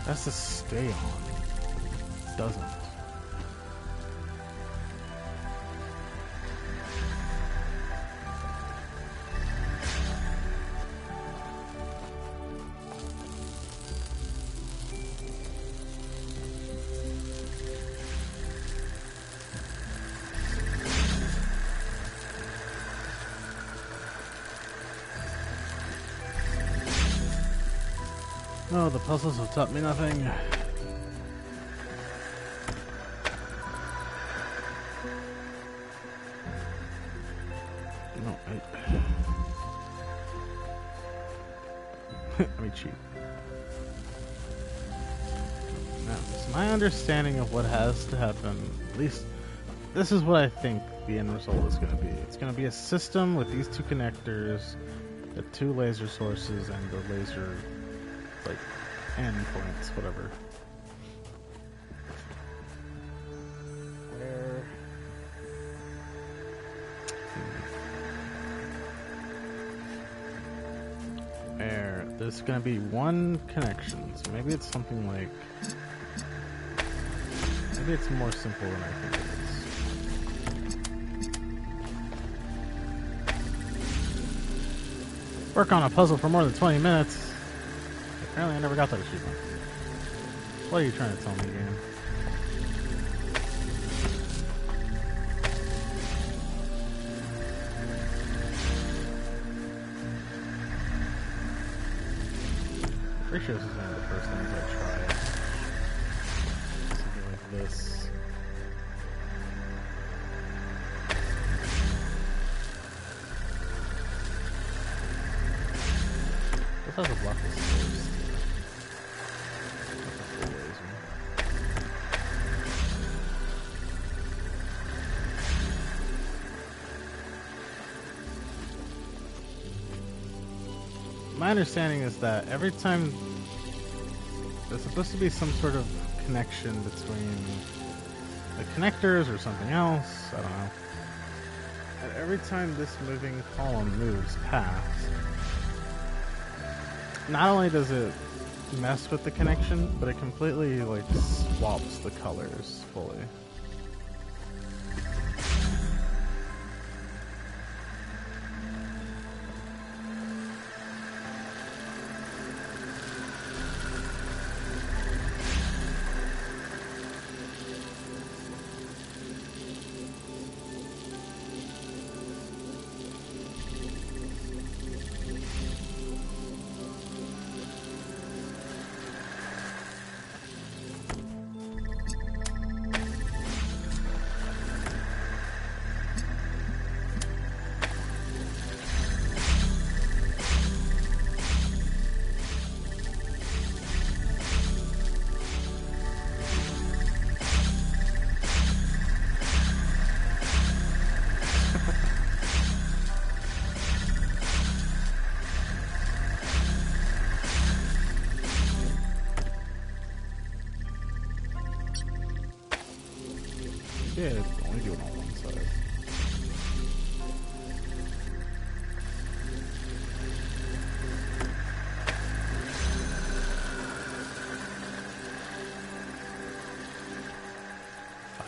That's to stay on. It doesn't. Oh, the puzzles have taught me nothing. No, let me cheat. Now, it's my understanding of what has to happen. At least, this is what I think the end result is going to be. It's going to be a system with these two connectors, the two laser sources, and the laser, like, endpoints, whatever. There's gonna be one connection, so maybe it's something like, maybe it's more simple than I think it is. Work on a puzzle for more than 20 minutes. Apparently I never got that achievement. What are you trying to tell me, game? Pretty sure this is one of the first things I tried. Something like this. This has a block of stairs. My understanding is that every time there's supposed to be some sort of connection between the connectors or something else, I don't know. And every time this moving column moves past, not only does it mess with the connection, but it completely like swaps the colors fully.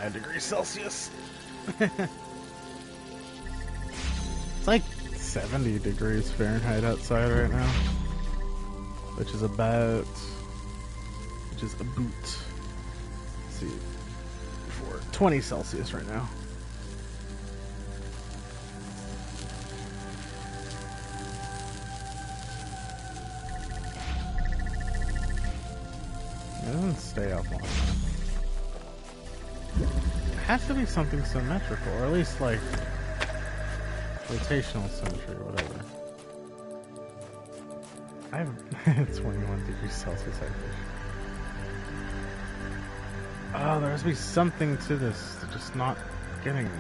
25 degrees Celsius. It's like 70 degrees Fahrenheit outside right now, which is a boot. Let's see, 20 Celsius right now. It doesn't stay up long enough. It has to be something symmetrical, or at least like rotational symmetry or whatever. I have 21 degrees Celsius, I think. Oh, there has to be something to this. They're just not getting me.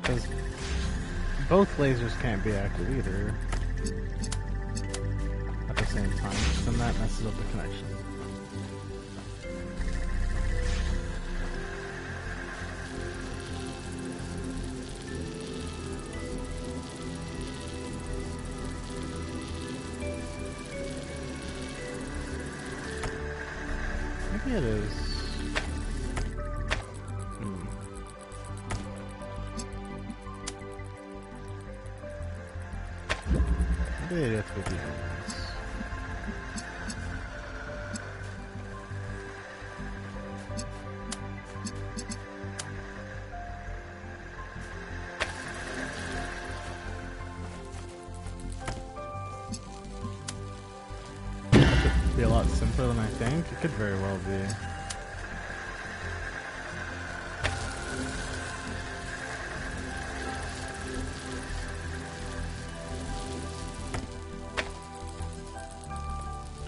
Because both lasers can't be active either at the same time, then that messes up the connection. Maybe it is. Maybe they have to be honest. Could be a lot simpler than I think. It could very well be.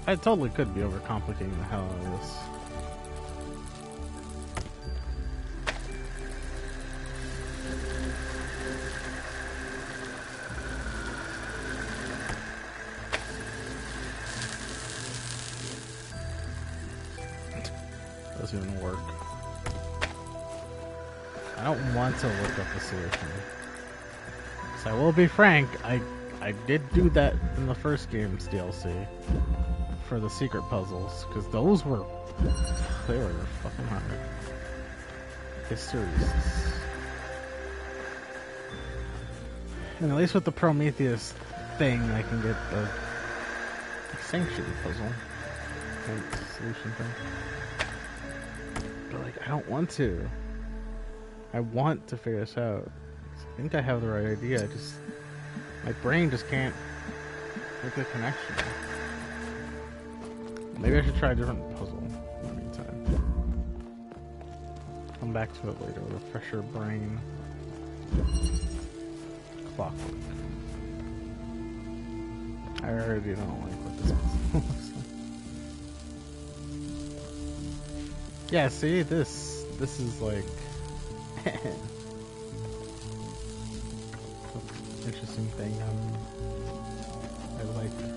I totally could be overcomplicating the hell out of this. Doesn't even work. I don't want to look up the solution. So I will be frank, I did do that in the first game's DLC. For the secret puzzles, because those were fucking hard. Histories. And at least with the Prometheus thing, I can get the Sanction puzzle solution thing. But like, I don't want to. I want to figure this out. I think I have the right idea. My brain just can't make the connection. Maybe I should try a different puzzle in the meantime. Come back to it later with a fresher brain. Clockwork. I already don't like what this puzzle looks like. Yeah, see, this is like interesting thing. I like it.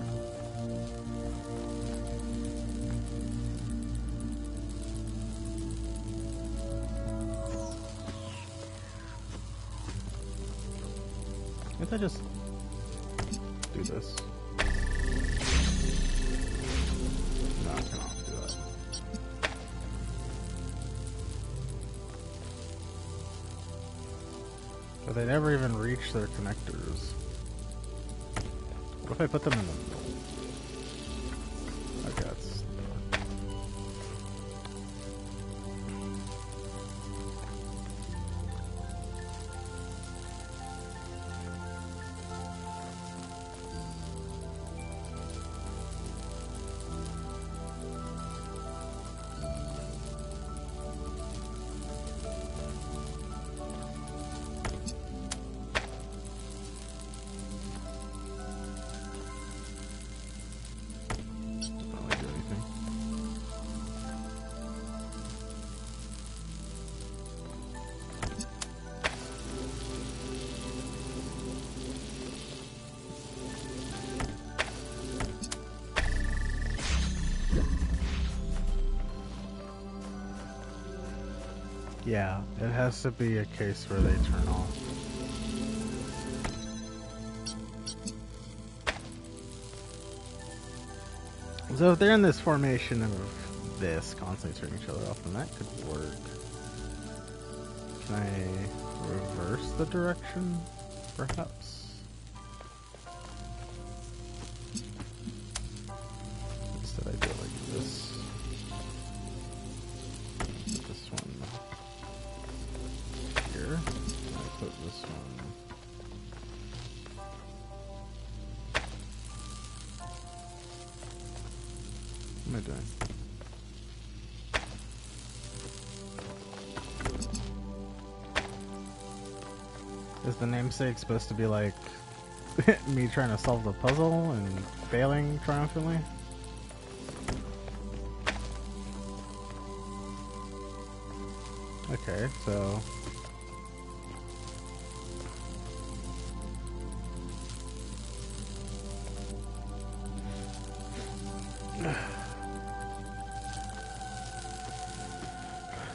Can't I just do this? No, I cannot do that. But they never even reach their connectors. What if I put them in the middle? Okay, that's... Yeah, it has to be a case where they turn off. So if they're in this formation of this, constantly turning each other off, then that could work. Can I reverse the direction, perhaps? Instead I do it like this. Put this one here. And I put this one. What am I doing? Is the namesake supposed to be like me trying to solve the puzzle and failing triumphantly? Okay, so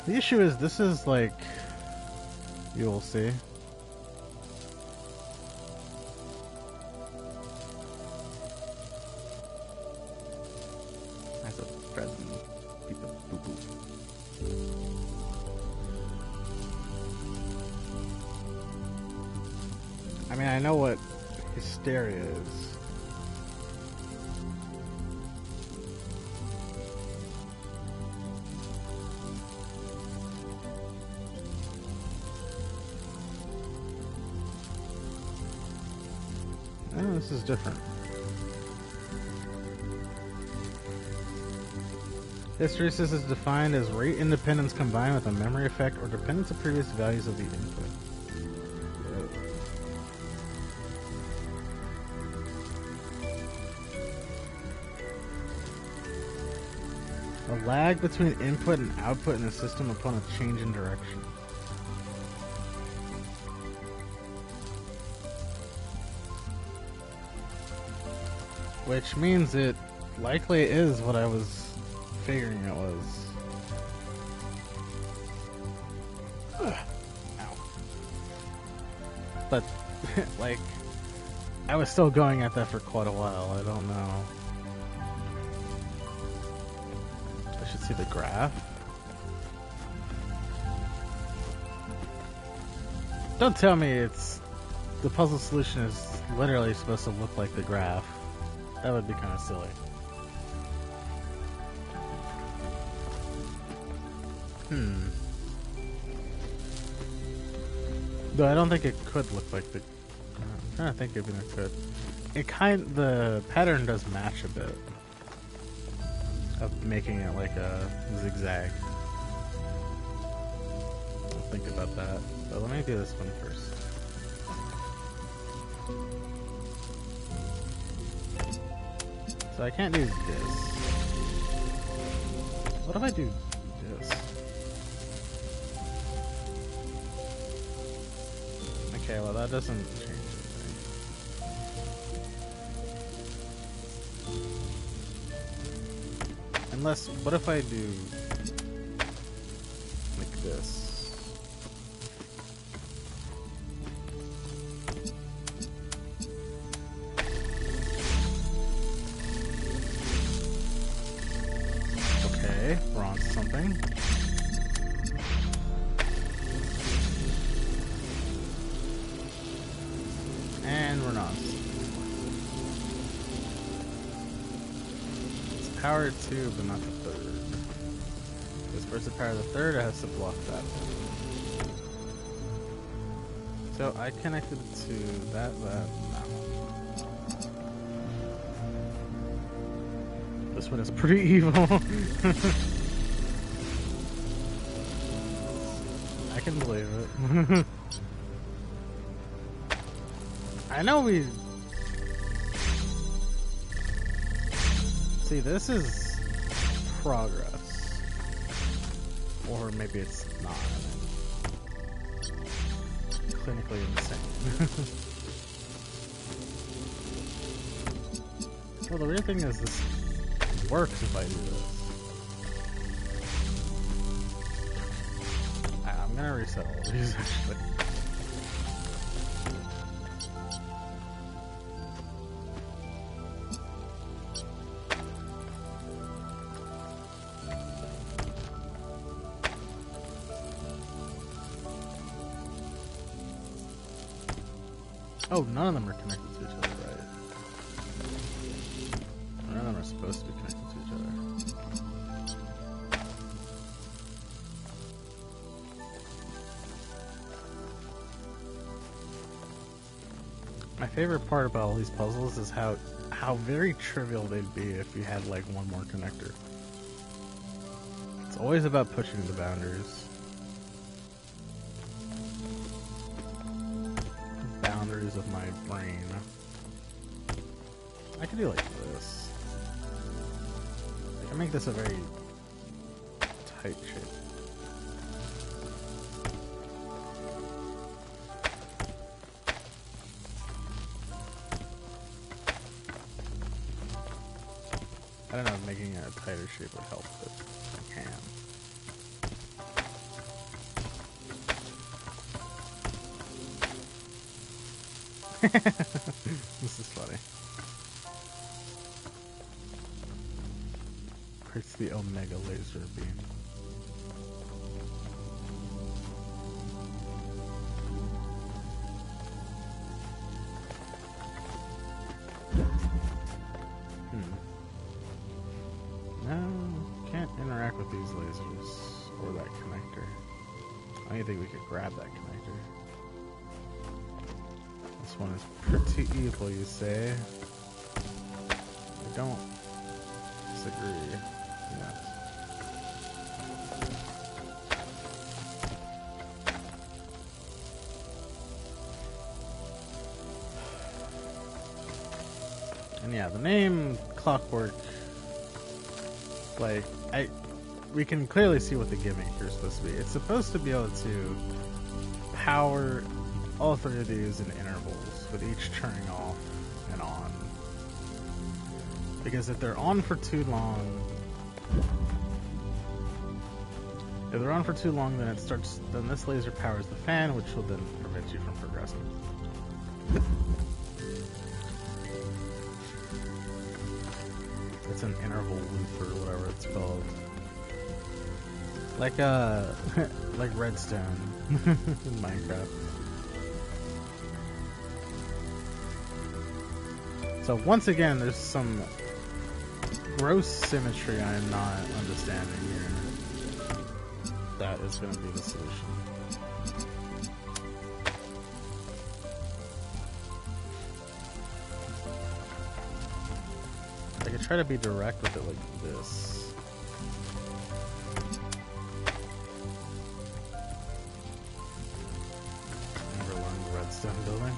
the issue is this is like, you will see. As a present, people boo boo. I mean, I know what hysteria is. Oh, this is different. Hysteresis is defined as rate independence combined with a memory effect or dependence of previous values of the input. A lag between input and output in the system upon a change in direction. Which means it likely is what I was figuring it was. Ugh. Ow. But, like, I was still going at that for quite a while. I don't know. I should see the graph. Don't tell me it's... the puzzle solution is literally supposed to look like the graph. That would be kind of silly. Though I don't think it could look like the... I'm trying to think if it could. The pattern does match a bit. Of making it like a zigzag. I'll think about that. But let me do this one first. So I can't do this. What if I do this? Okay, well that doesn't change anything. Unless, what if I do like this? Okay, we're on to something. And we're not. It's power 2, but not the third. Because for it to power the third, it has to block that one. So I connected to that, no. This one is pretty evil. I can believe it. I know we... See, this is progress. Or maybe it's not. Clinically insane. Well, the weird thing is this works if I do this. I'm gonna reset all of these actually. Oh, none of them are connected to each other, right? None of them are supposed to be connected to each other. My favorite part about all these puzzles is how very trivial they'd be if you had like one more connector. It's always about pushing the boundaries. Boundaries of my brain. I could do like this. I can make this a very tight shape. I don't know if making it a tighter shape would help, but I can. This is funny. Creates the Omega laser beam. No, can't interact with these lasers or that connector. I don't even think we could grab that connector. This one is pretty evil, you say? I don't disagree. Yes. And yeah, the name Clockwork, like, we can clearly see what the gimmick here is supposed to be. It's supposed to be able to power all three of these in intervals, with each turning off and on. Because if they're on for too long, then this laser powers the fan, which will then prevent you from progressing. It's an interval loop or whatever it's called. Like like redstone in Minecraft. So once again, there's some gross symmetry I am not understanding here. That is going to be the solution. I could try to be direct with it like this. Never learned redstone building.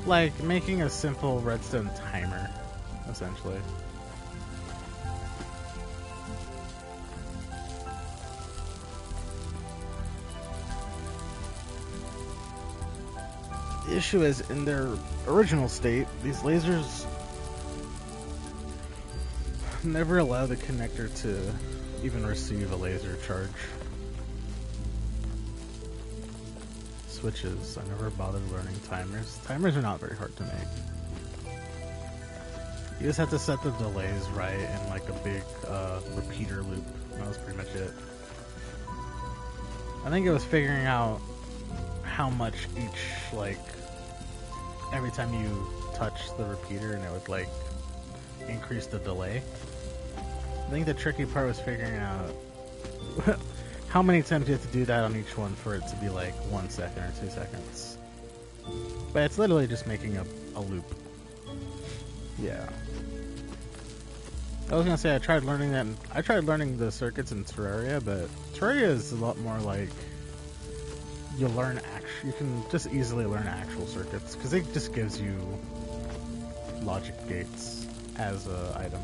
Like making a simple redstone timer, essentially. The issue is, in their original state, these lasers never allow the connector to even receive a laser charge. Switches. I never bothered learning timers. Timers are not very hard to make. You just have to set the delays right in like a big repeater loop. That was pretty much it. I think it was figuring out how much each, like, every time you touch the repeater and it would like increase the delay. I think the tricky part was figuring out how many times you have to do that on each one for it to be like 1 second or 2 seconds. But it's literally just making a loop. Yeah. I was gonna say I tried learning that. I tried learning the circuits in Terraria, but Terraria is a lot more like you can just easily learn actual circuits because it just gives you logic gates as a item.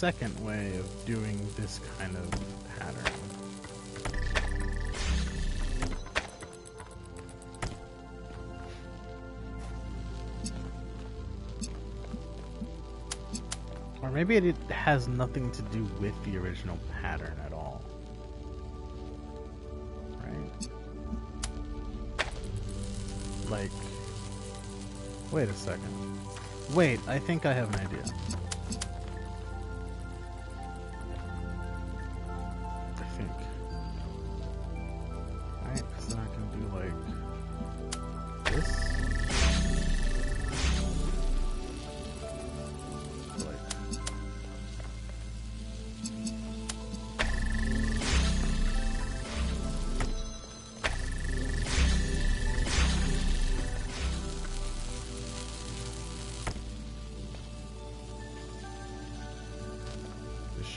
second way of doing this kind of pattern. Or maybe it has nothing to do with the original pattern at all. Right? Like, wait a second. Wait, I think I have an idea. I think. Right, because then I can do like this. Like.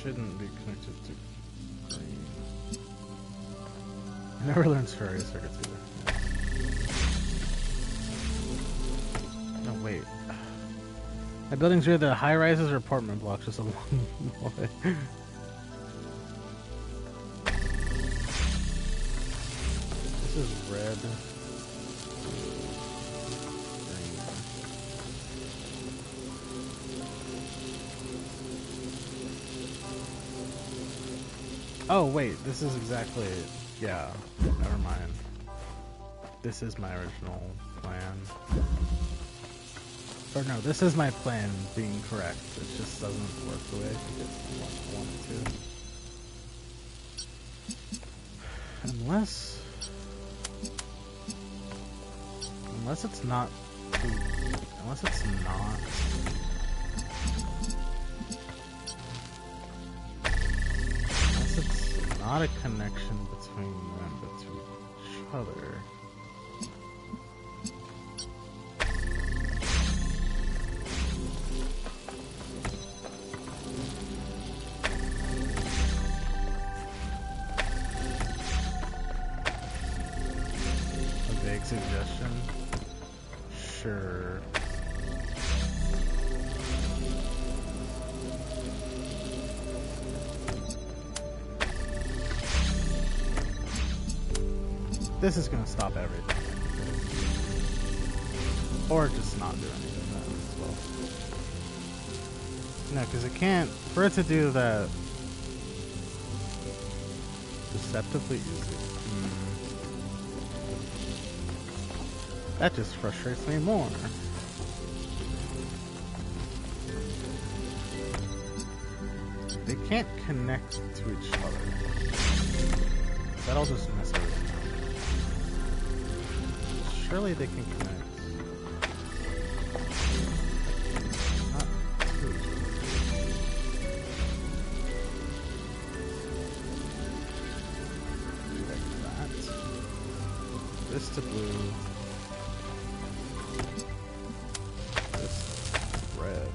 Shouldn't be connected to green. I never learned stereo circuits either. No, wait. My buildings are either high rises or apartment blocks, just a long way. This is red. Oh wait, this is exactly it. Yeah, never mind. This is my original plan. Or no, this is my plan being correct. It just doesn't work the way I think I want it to. Unless it's not not a connection between them, but to each other. A vague suggestion? Sure. This is going to stop everything. Or just not do anything then as well. No, because it can't... For it to do that... Deceptively easy. That just frustrates me more. They can't connect to each other. That'll just mess everything. Surely they can connect. Not to each other. Like that. This to blue. This red.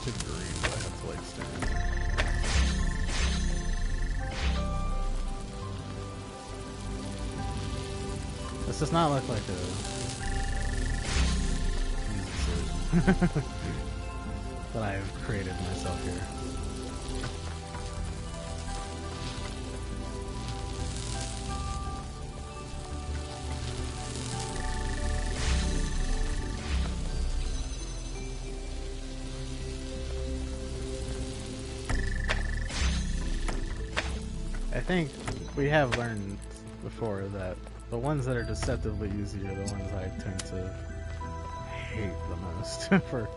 Green, but I have to like stand. This does not look like a easy solution that I've created myself here. I think we have learned before that the ones that are deceptively easy are the ones I tend to hate the most for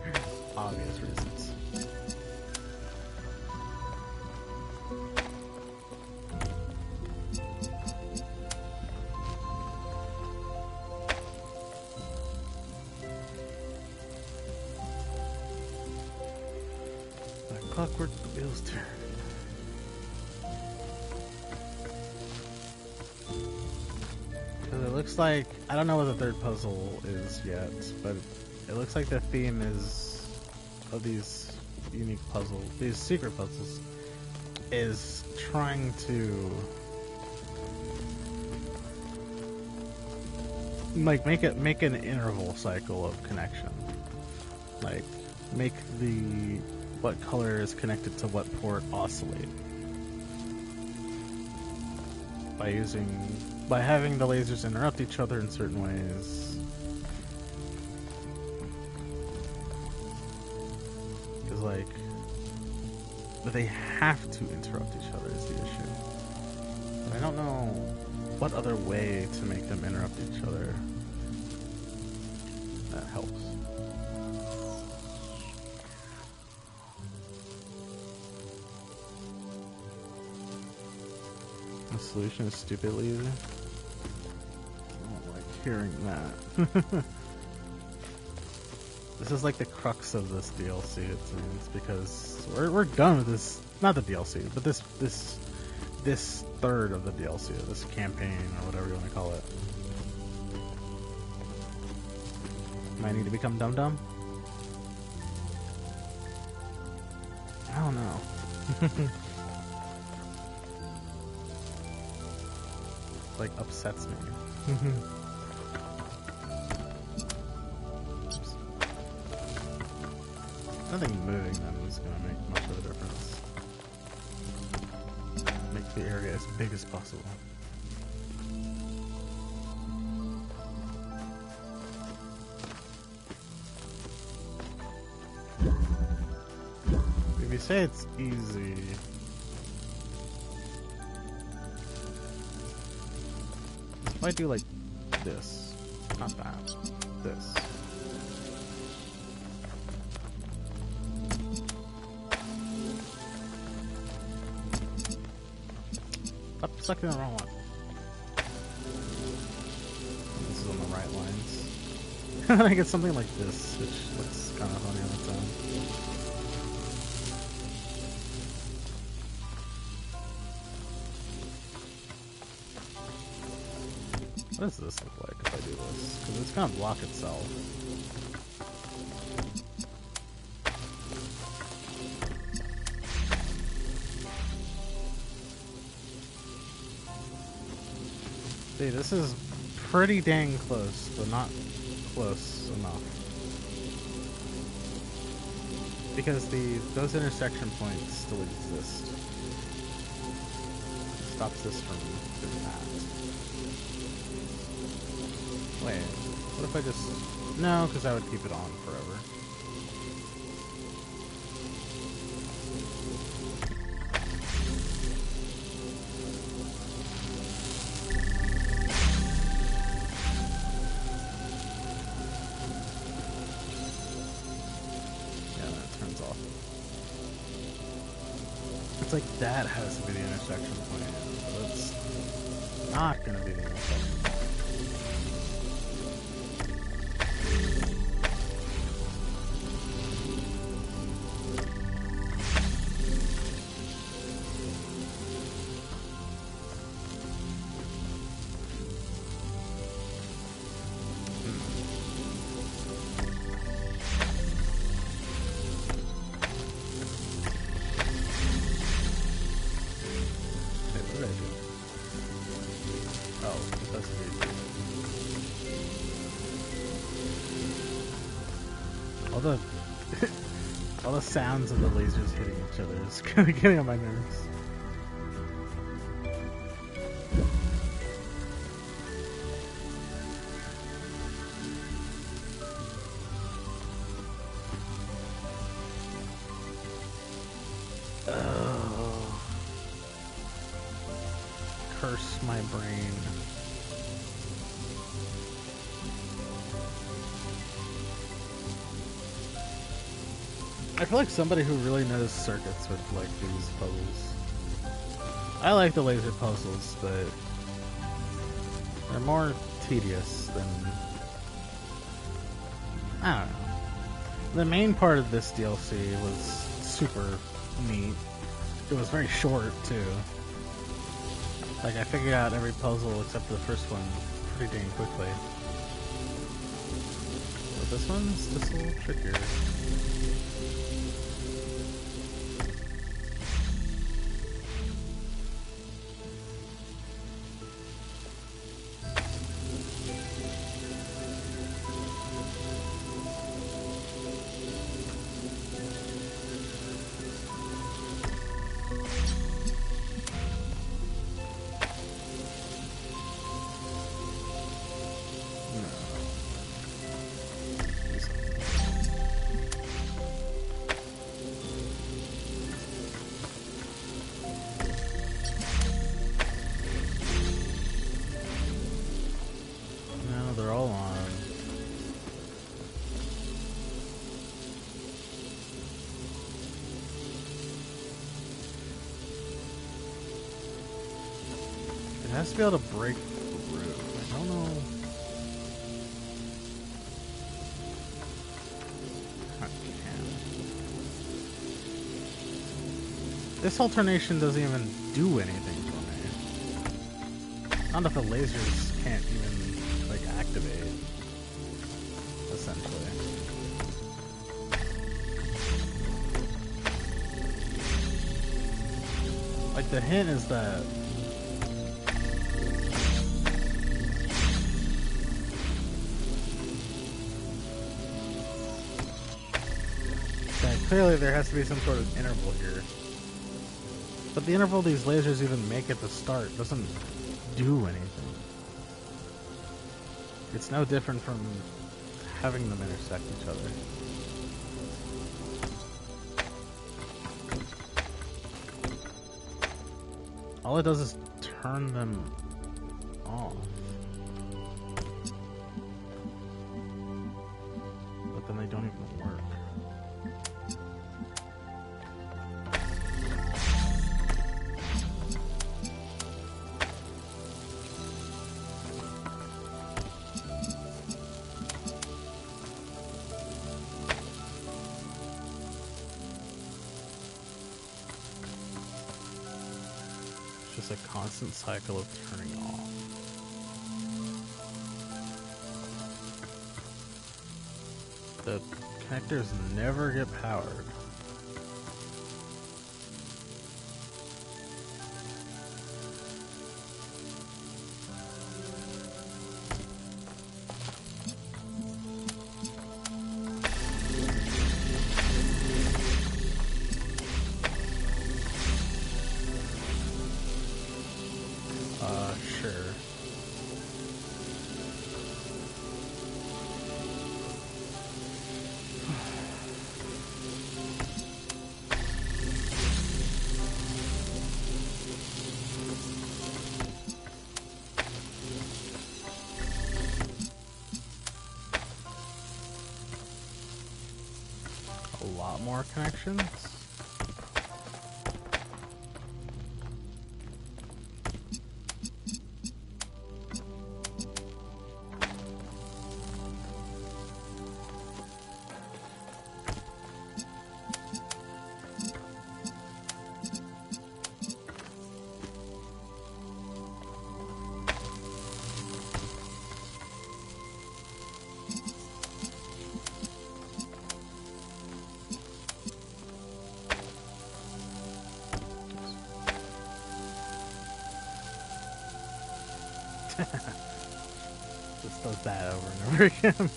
obvious reasons. Like clockwork, the wheels turn. It looks like, I don't know what the third puzzle is yet, but it looks like the theme is of these unique puzzles, these secret puzzles, is trying to like make an interval cycle of connection. Like make the what color is connected to what port oscillate by having the lasers interrupt each other in certain ways. Because like they have to interrupt each other is the issue. But I don't know what other way to make them interrupt each other that helps. The solution is stupid laser. I don't like hearing that. This is like the crux of this DLC, it seems, because we're done with this. Not the DLC, but this third of the DLC, this campaign or whatever you want to call it. Might need to become Dum Dum. I don't know. Like upsets me. Nothing moving them is going to make much of a difference. Make the area as big as possible. If you say it's easy, if I do like this, not that, this. Stop sucking the wrong one. This is on the right lines. And then I get something like this, which looks kind of funny on its own. What does this look like if I do this? Because it's going to block itself. See, this is pretty dang close, but not close enough. Because those intersection points still exist. It stops this from doing that. Wait, what if I just... No, because I would keep it on forever. It's like that has to be the intersection point, but it's not going to be the intersection point. All the sounds of the lasers hitting each other is kind of getting on my nerves. Oh. Curse my brain. I feel like somebody who really knows circuits would like these puzzles. I like the laser puzzles, but they're more tedious than... I don't know. The main part of this DLC was super neat. It was very short, too. Like, I figured out every puzzle except for the first one pretty dang quickly. But this one's just a little trickier. has to be able to break through. I don't know. I can. This alternation doesn't even do anything for me. Not if the lasers can't even, like, activate, essentially. Like, the hint is that clearly there has to be some sort of interval here. But the interval these lasers even make at the start doesn't do anything. It's no different from having them intersect each other. All it does is turn them off. But then they don't even work. A constant cycle of turning off. The connectors never get powered. Sure. A lot more connections. Just does that over and over again.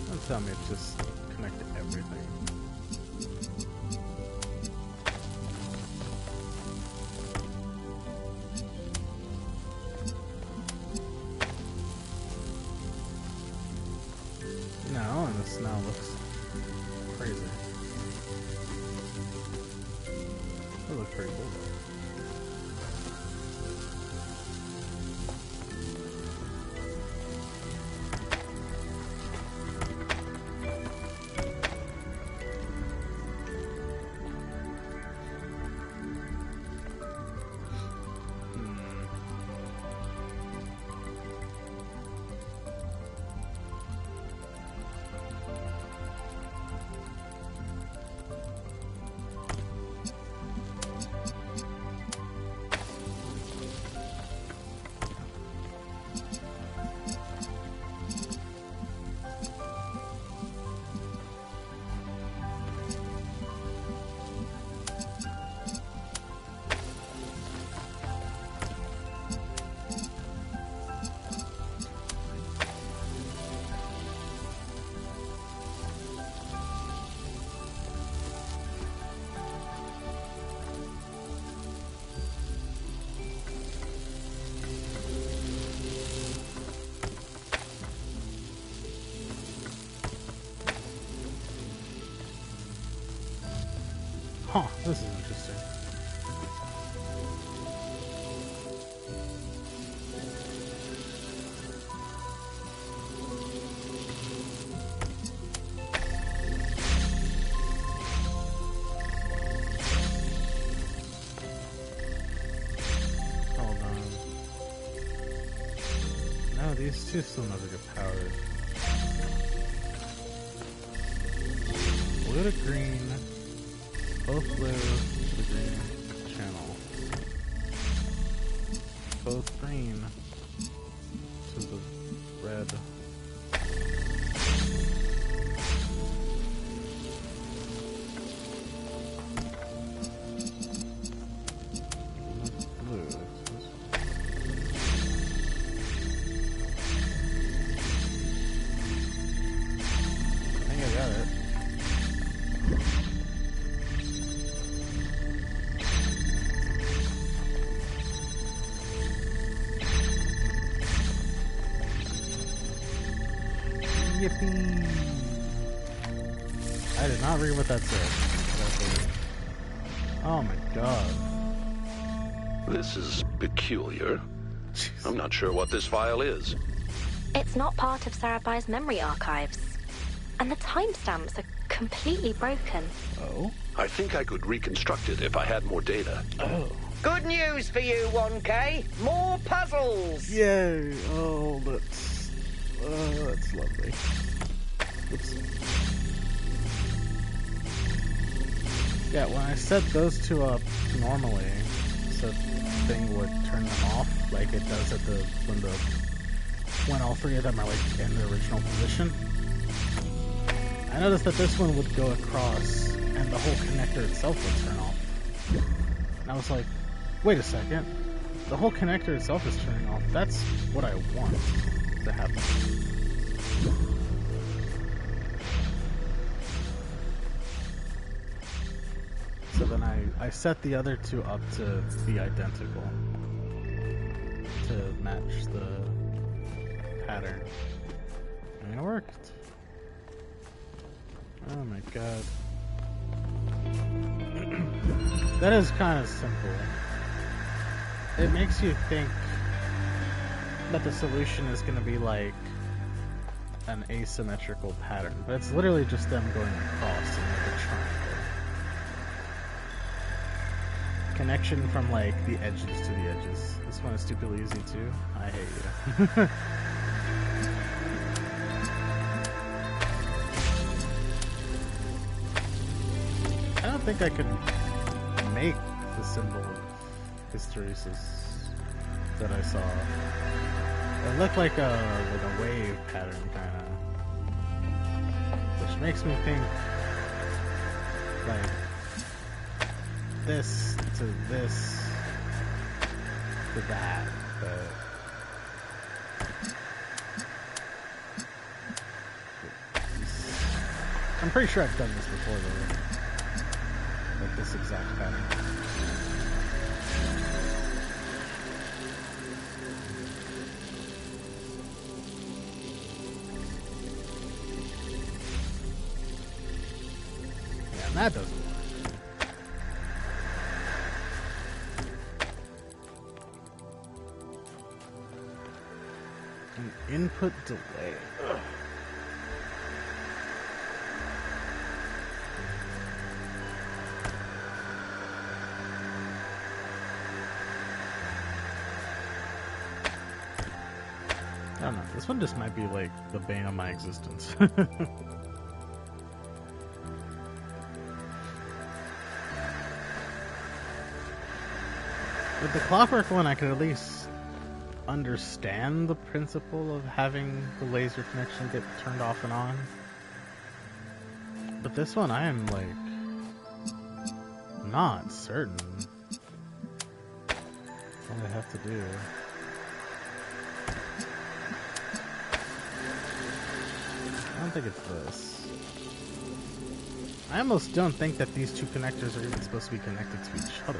Don't tell me it's just connect to everything. No, and this now looks crazy. That looks pretty cool though. Huh, this is interesting. these two still never get powered. Blue to green. Both blue to the green channel. Both green to the red. Blue. I think I got it. Yippee! I did not read what that said. Oh my god. This is peculiar. Jeez. I'm not sure what this file is. It's not part of Sarabai's memory archives. And the timestamps are completely broken. Oh? I think I could reconstruct it if I had more data. Oh. Good news for you, 1K. More puzzles. Yay! Oh, that's lovely. Oops. Yeah, when I set those two up normally, so the thing would turn them off like it does at when all three of them are like in the original position. I noticed that this one would go across and the whole connector itself would turn off. And I was like, wait a second. The whole connector itself is turning off. That's what I want to happen. So then I set the other two up to be identical, to match the pattern. And it worked. Oh my god. That is kind of simple. It makes you think that the solution is going to be like an asymmetrical pattern, but it's literally just them going across in like a triangle. Connection from like the edges to the edges. This one is stupidly easy too. I hate you. I don't think I could make the symbol of hysteresis that I saw. It looked like a wave pattern kind of, which makes me think like this to this to that, but I'm pretty sure I've done this before though. Like this exact pattern. Yeah, and that doesn't work. An input delay. Ugh. I don't know. This one just might be like the bane of my existence. With the clockwork one, I could at least understand the principle of having the laser connection get turned off and on. But this one, I am like not certain what I have to do. I don't think it's this. I almost don't think that these two connectors are even supposed to be connected to each other.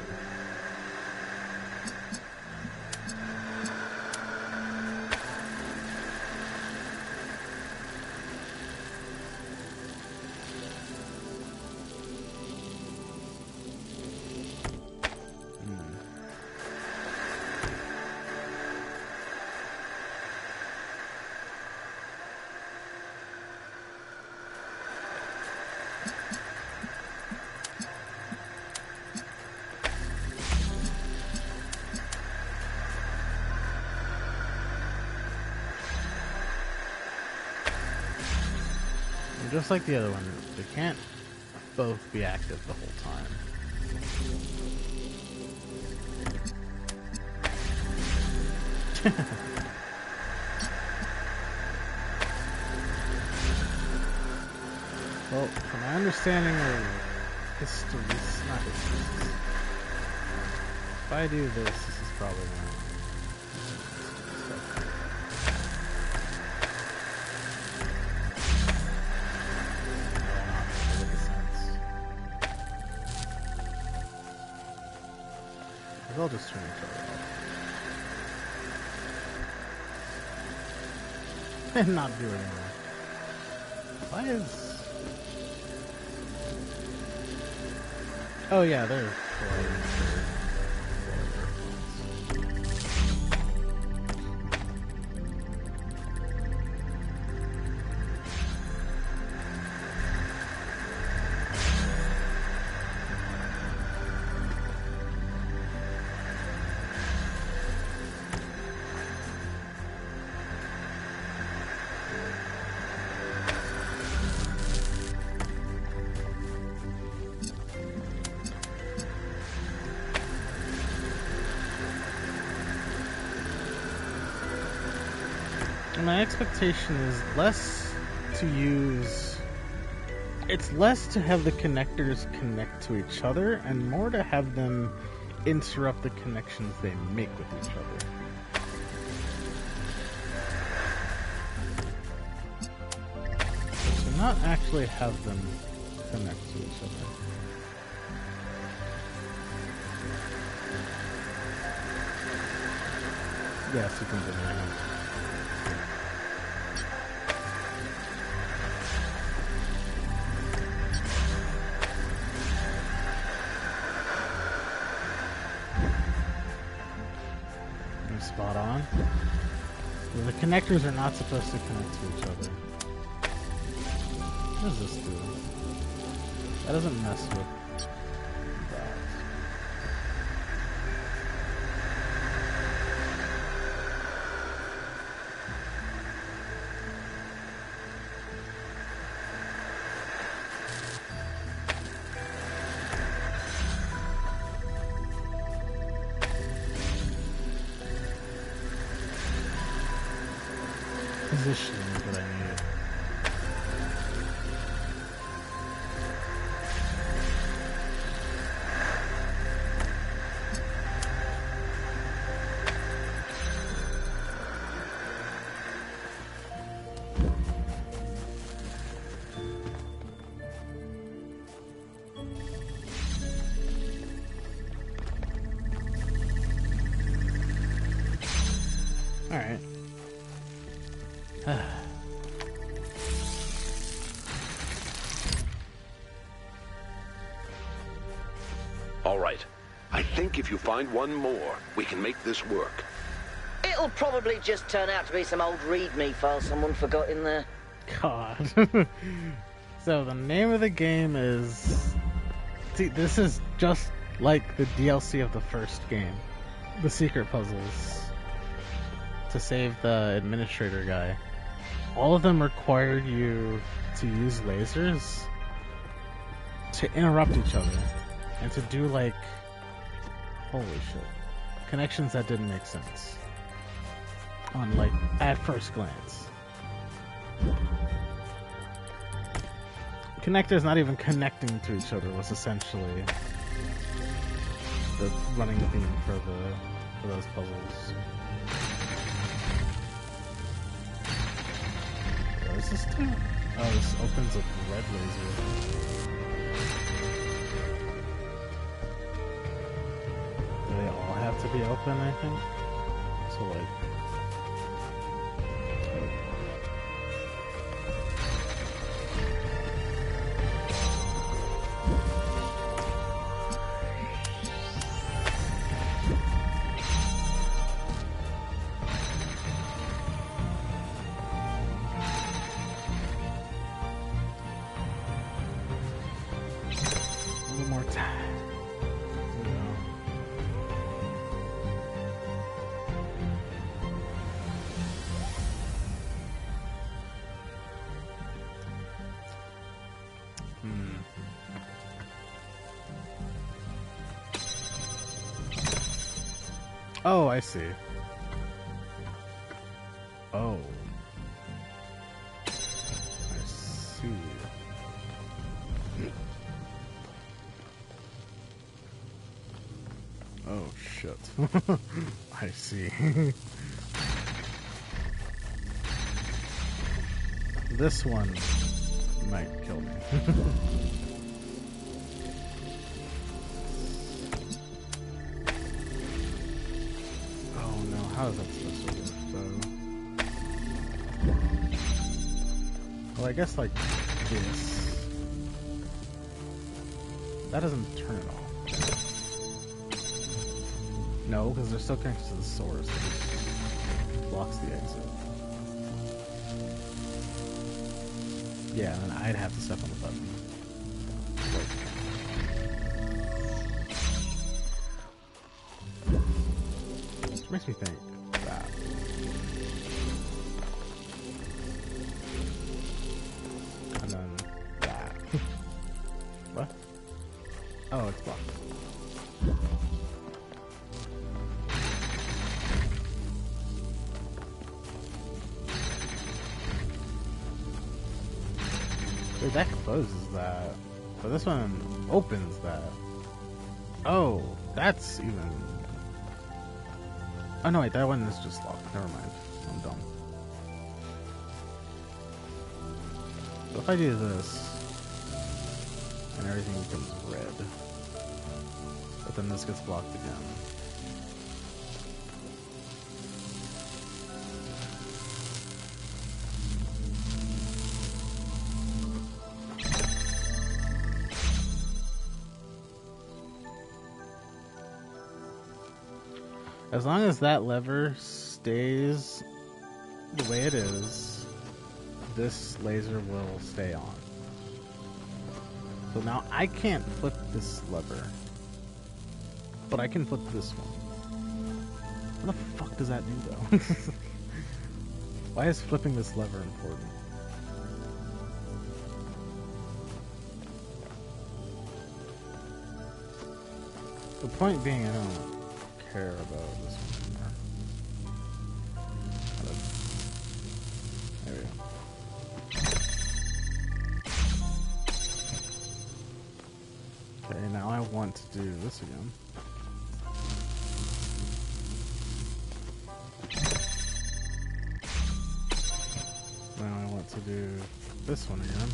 And just like the other one, they can't both be active the whole time. Well, from my understanding of history, not history. If I do this, this is probably not. They'll just turn each other off. And not do anything. Why is... Oh yeah, they're flying. My expectation is less to use... It's less to have the connectors connect to each other and more to have them interrupt the connections they make with each other. So to not actually have them connect to each other. Yes, you can do that. Spot on. So the connectors are not supposed to connect to each other. What does this do? That doesn't mess with that. Positioning is what I need. All right. All right. I think if you find one more, we can make this work. It'll probably just turn out to be some old README file someone forgot in there. God. So the name of the game is... See, this is just like the DLC of the first game. The secret puzzles. To save the administrator guy. All of them required you to use lasers to interrupt each other. And to do like... Holy shit. Connections that didn't make sense. On like, at first glance. Connectors not even connecting to each other was essentially the running theme for those puzzles. What does this do? Oh, this opens a red laser. Do they all have to be open, I think? So like... Oh, I see. Oh. I see. Oh, shit. I see. This one might kill me. Oh no, how is that supposed to work though? Well, I guess like this. That doesn't turn it off. No, because they're still connected to the source. It blocks the exit. Yeah, and then I'd have to step on the button. Which makes me think that. And then that. What? Oh, it's blocked. Wait, that closes that. But this one opens that. Oh, that's even... Oh no, wait, that one is just locked. Never mind. I'm dumb. So if I do this, and everything becomes red, but then this gets blocked again. As long as that lever stays the way it is, this laser will stay on. So now I can't flip this lever, but I can flip this one. What the fuck does that do though? Why is flipping this lever important? The point being, I don't care about this one anymore. There we go. Okay, now I want to do this again. Now I want to do this one again.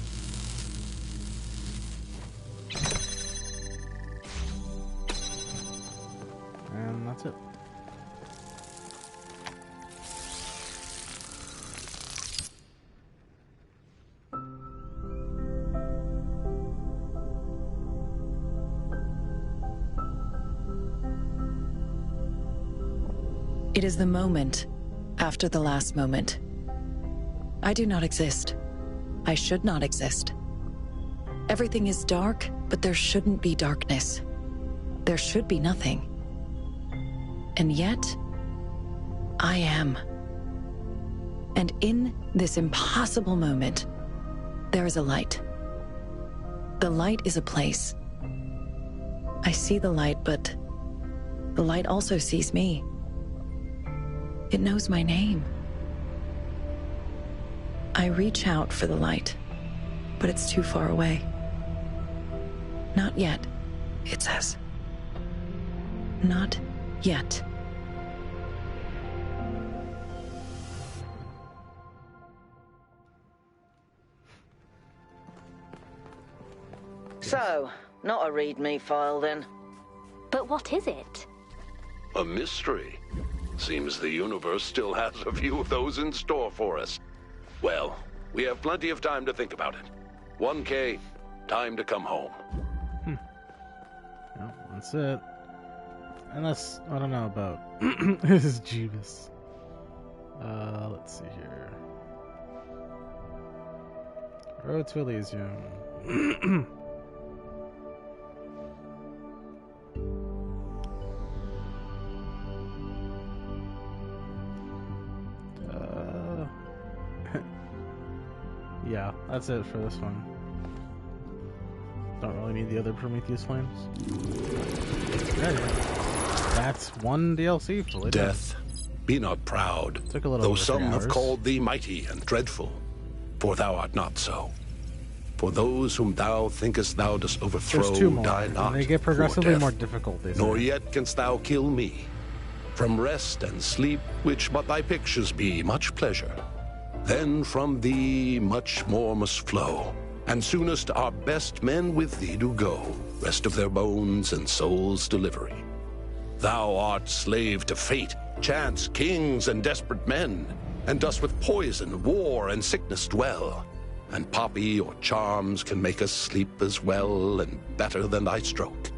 And that's it. It is the moment after the last moment. I do not exist. I should not exist. Everything is dark, but there shouldn't be darkness. There should be nothing. And yet, I am. And in this impossible moment, there is a light. The light is a place. I see the light, but the light also sees me. It knows my name. I reach out for the light, but it's too far away. Not yet, it says. Not yet. So, not a readme file then. But what is it? A mystery. Seems the universe still has a few of those in store for us. Well, we have plenty of time to think about it. 1K, time to come home. No, that's it. Unless, I don't know about... This is Jeebus. Let's see here. Road to Elysium. Yeah, that's it for this one. Don't really need the other Prometheus flames. Yeah. That's one DLC fully done. Death, be not proud, Took a little though over 3 some have hours. called thee mighty and dreadful, for thou art not so. For those whom thou thinkest thou dost overthrow There's 2 more, die and not, they get poor progressively death, more difficult. nor yet canst thou kill me. From rest and sleep, which but thy pictures be, much pleasure. Then from thee much more must flow, and soonest our best men with thee do go, rest of their bones and souls' delivery. Thou art slave to fate, chance, kings, and desperate men, and dost with poison, war, and sickness dwell. And poppy or charms can make us sleep as well and better than thy stroke.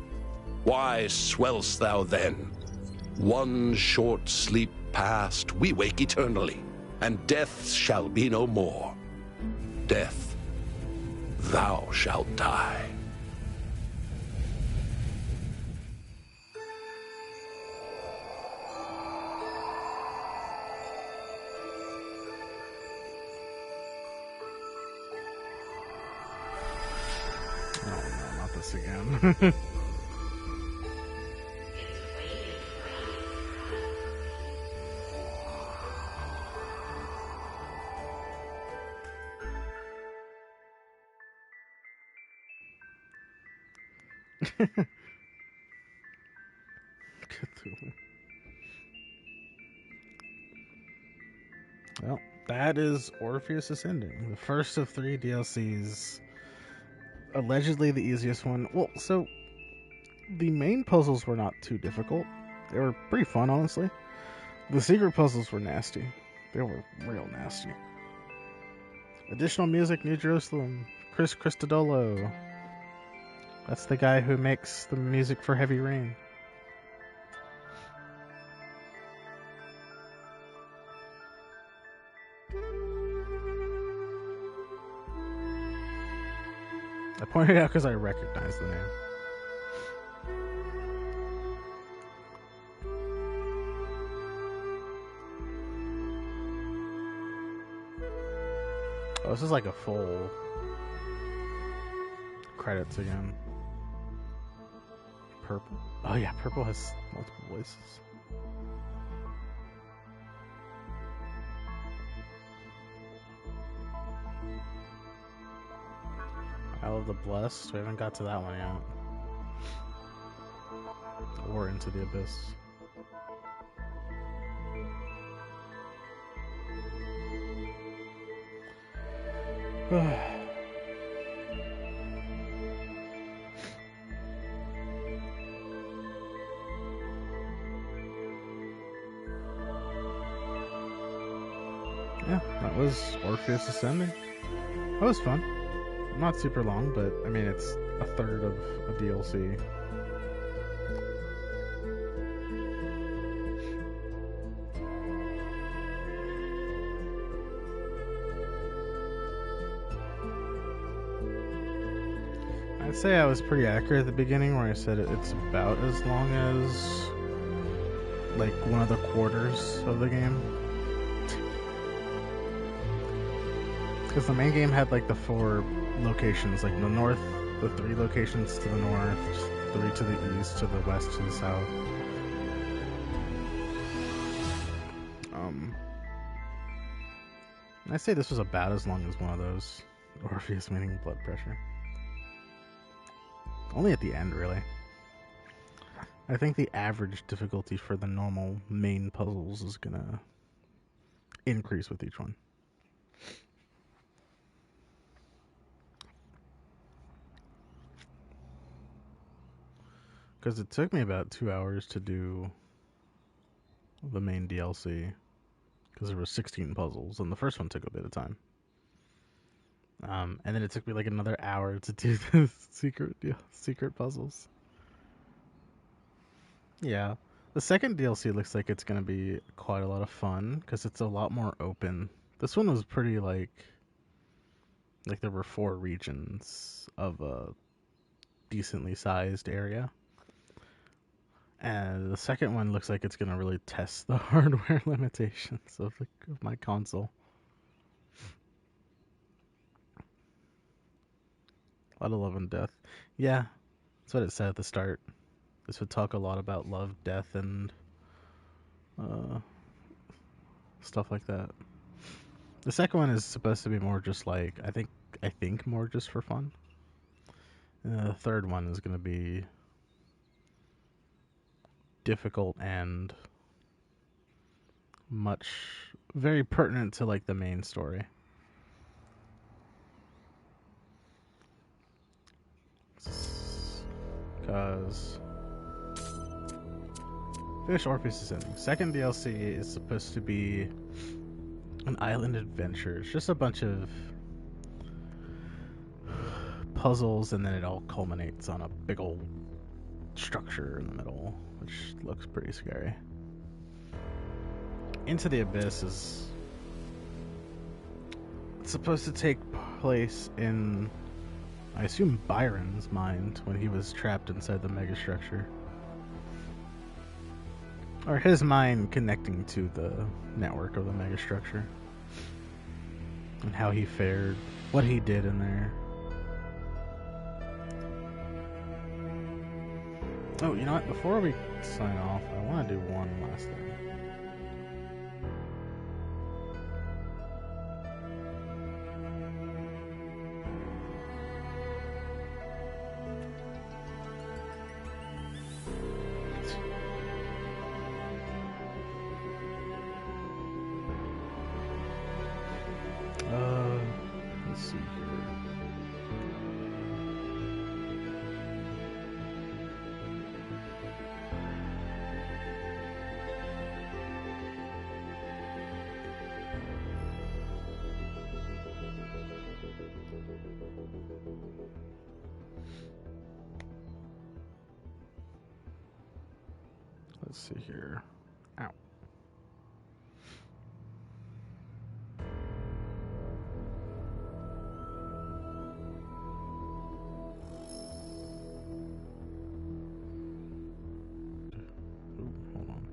Why swell'st thou then? One short sleep past, we wake eternally, and death shall be no more. Death, thou shalt die. Oh no, not this again. Cthulhu. Well, that is Orpheus Ascending, the first of 3 DLCs. Allegedly the easiest one. Well, so the main puzzles were not too difficult. They were pretty fun, honestly. The secret puzzles were nasty. They were real nasty. Additional music, New Jerusalem, Chris Christodolo. That's the guy who makes the music for Heavy Rain. I pointed out because I recognized the name. Oh, this is like a full credits again. Purple. Oh yeah, purple has multiple voices. Isle of the Blessed. We haven't got to that one yet. Or Into the Abyss. Yeah, that was Orpheus Ascending. That was fun. Not super long, but I mean, it's a third of a DLC. I'd say I was pretty accurate at the beginning where I said it's about as long as like one of the quarters of the game. Because the main game had like the 4 locations, like the north, the 3 locations to the north, 3 to the east, to the west, to the south. I say this was about as long as one of those. Orpheus meaning blood pressure. Only at the end, really. I think the average difficulty for the normal main puzzles is gonna increase with each one. Because it took me about 2 hours to do the main DLC. Because there were 16 puzzles, and the first one took a bit of time. And then it took me like another hour to do the secret puzzles. Yeah. The second DLC looks like it's going to be quite a lot of fun, because it's a lot more open. This one was pretty like there were 4 regions of a decently sized area. And the second one looks like it's going to really test the hardware limitations of my console. A lot of love and death. Yeah, that's what it said at the start. This would talk a lot about love, death, and stuff like that. The second one is supposed to be more just like I think more just for fun. And the third one is going to be difficult and very pertinent to like the main story. Because finish Orpheus Ascending. Second DLC is supposed to be an island adventure. It's just a bunch of puzzles, and then it all culminates on a big old structure in the middle, which looks pretty scary. Into the Abyss is supposed to take place in, I assume, Byron's mind when he was trapped inside the megastructure. Or his mind connecting to the network of the megastructure. And how he fared, what he did in there. Oh, you know what? Before we sign off, I want to do one last thing. Let's see here. Let's see here. Ow. Ooh, hold on.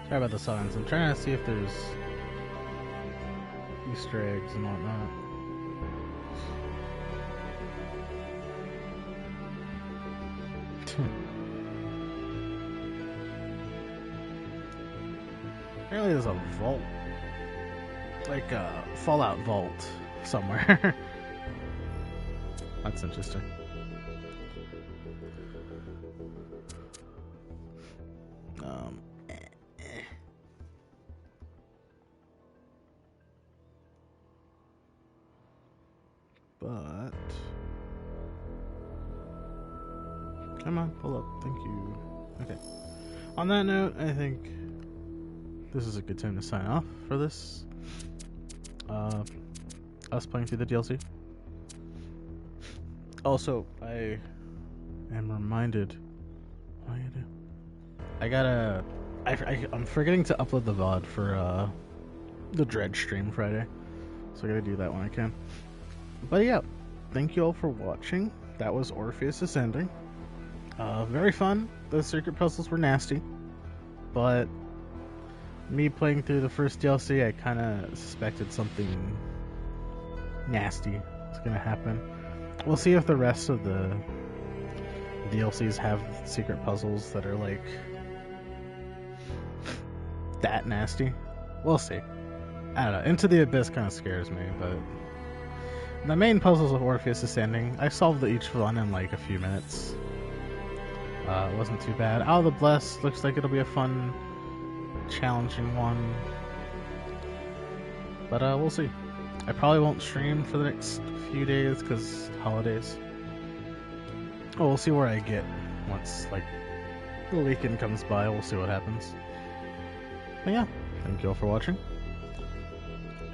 Sorry about the silence. I'm trying to see if there's Easter eggs and whatnot. Apparently there's a vault. Like a Fallout vault somewhere. That's interesting. But come on, pull up. Thank you. Okay. On that note, I think this is a good time to sign off for this. Us playing through the DLC. Also, I am reminded. What do I gotta. I'm forgetting to upload the VOD for the Dredge stream Friday, so I gotta do that when I can. But yeah, thank you all for watching. That was Orpheus Ascending. Very fun. The secret puzzles were nasty, but me playing through the first DLC, I kind of suspected something nasty was gonna happen. We'll see if the rest of the DLCs have secret puzzles that are like that nasty. We'll see. I don't know. Into the Abyss kind of scares me, but the main puzzles of Orpheus Ascending, I solved each one in like a few minutes. It wasn't too bad. Out of the Blessed looks like it'll be a fun, challenging one. But we'll see. I probably won't stream for the next few days because holidays. Oh, we'll see where I get Once, like, the weekend comes by, we'll see what happens. But yeah, thank you all for watching.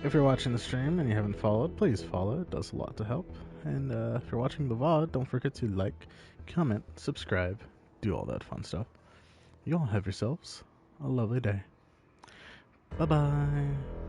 If you're watching the stream and you haven't followed, please follow. It does a lot to help. And if you're watching the VOD, don't forget to like, comment, subscribe, do all that fun stuff. You all have yourselves a lovely day. Bye-bye.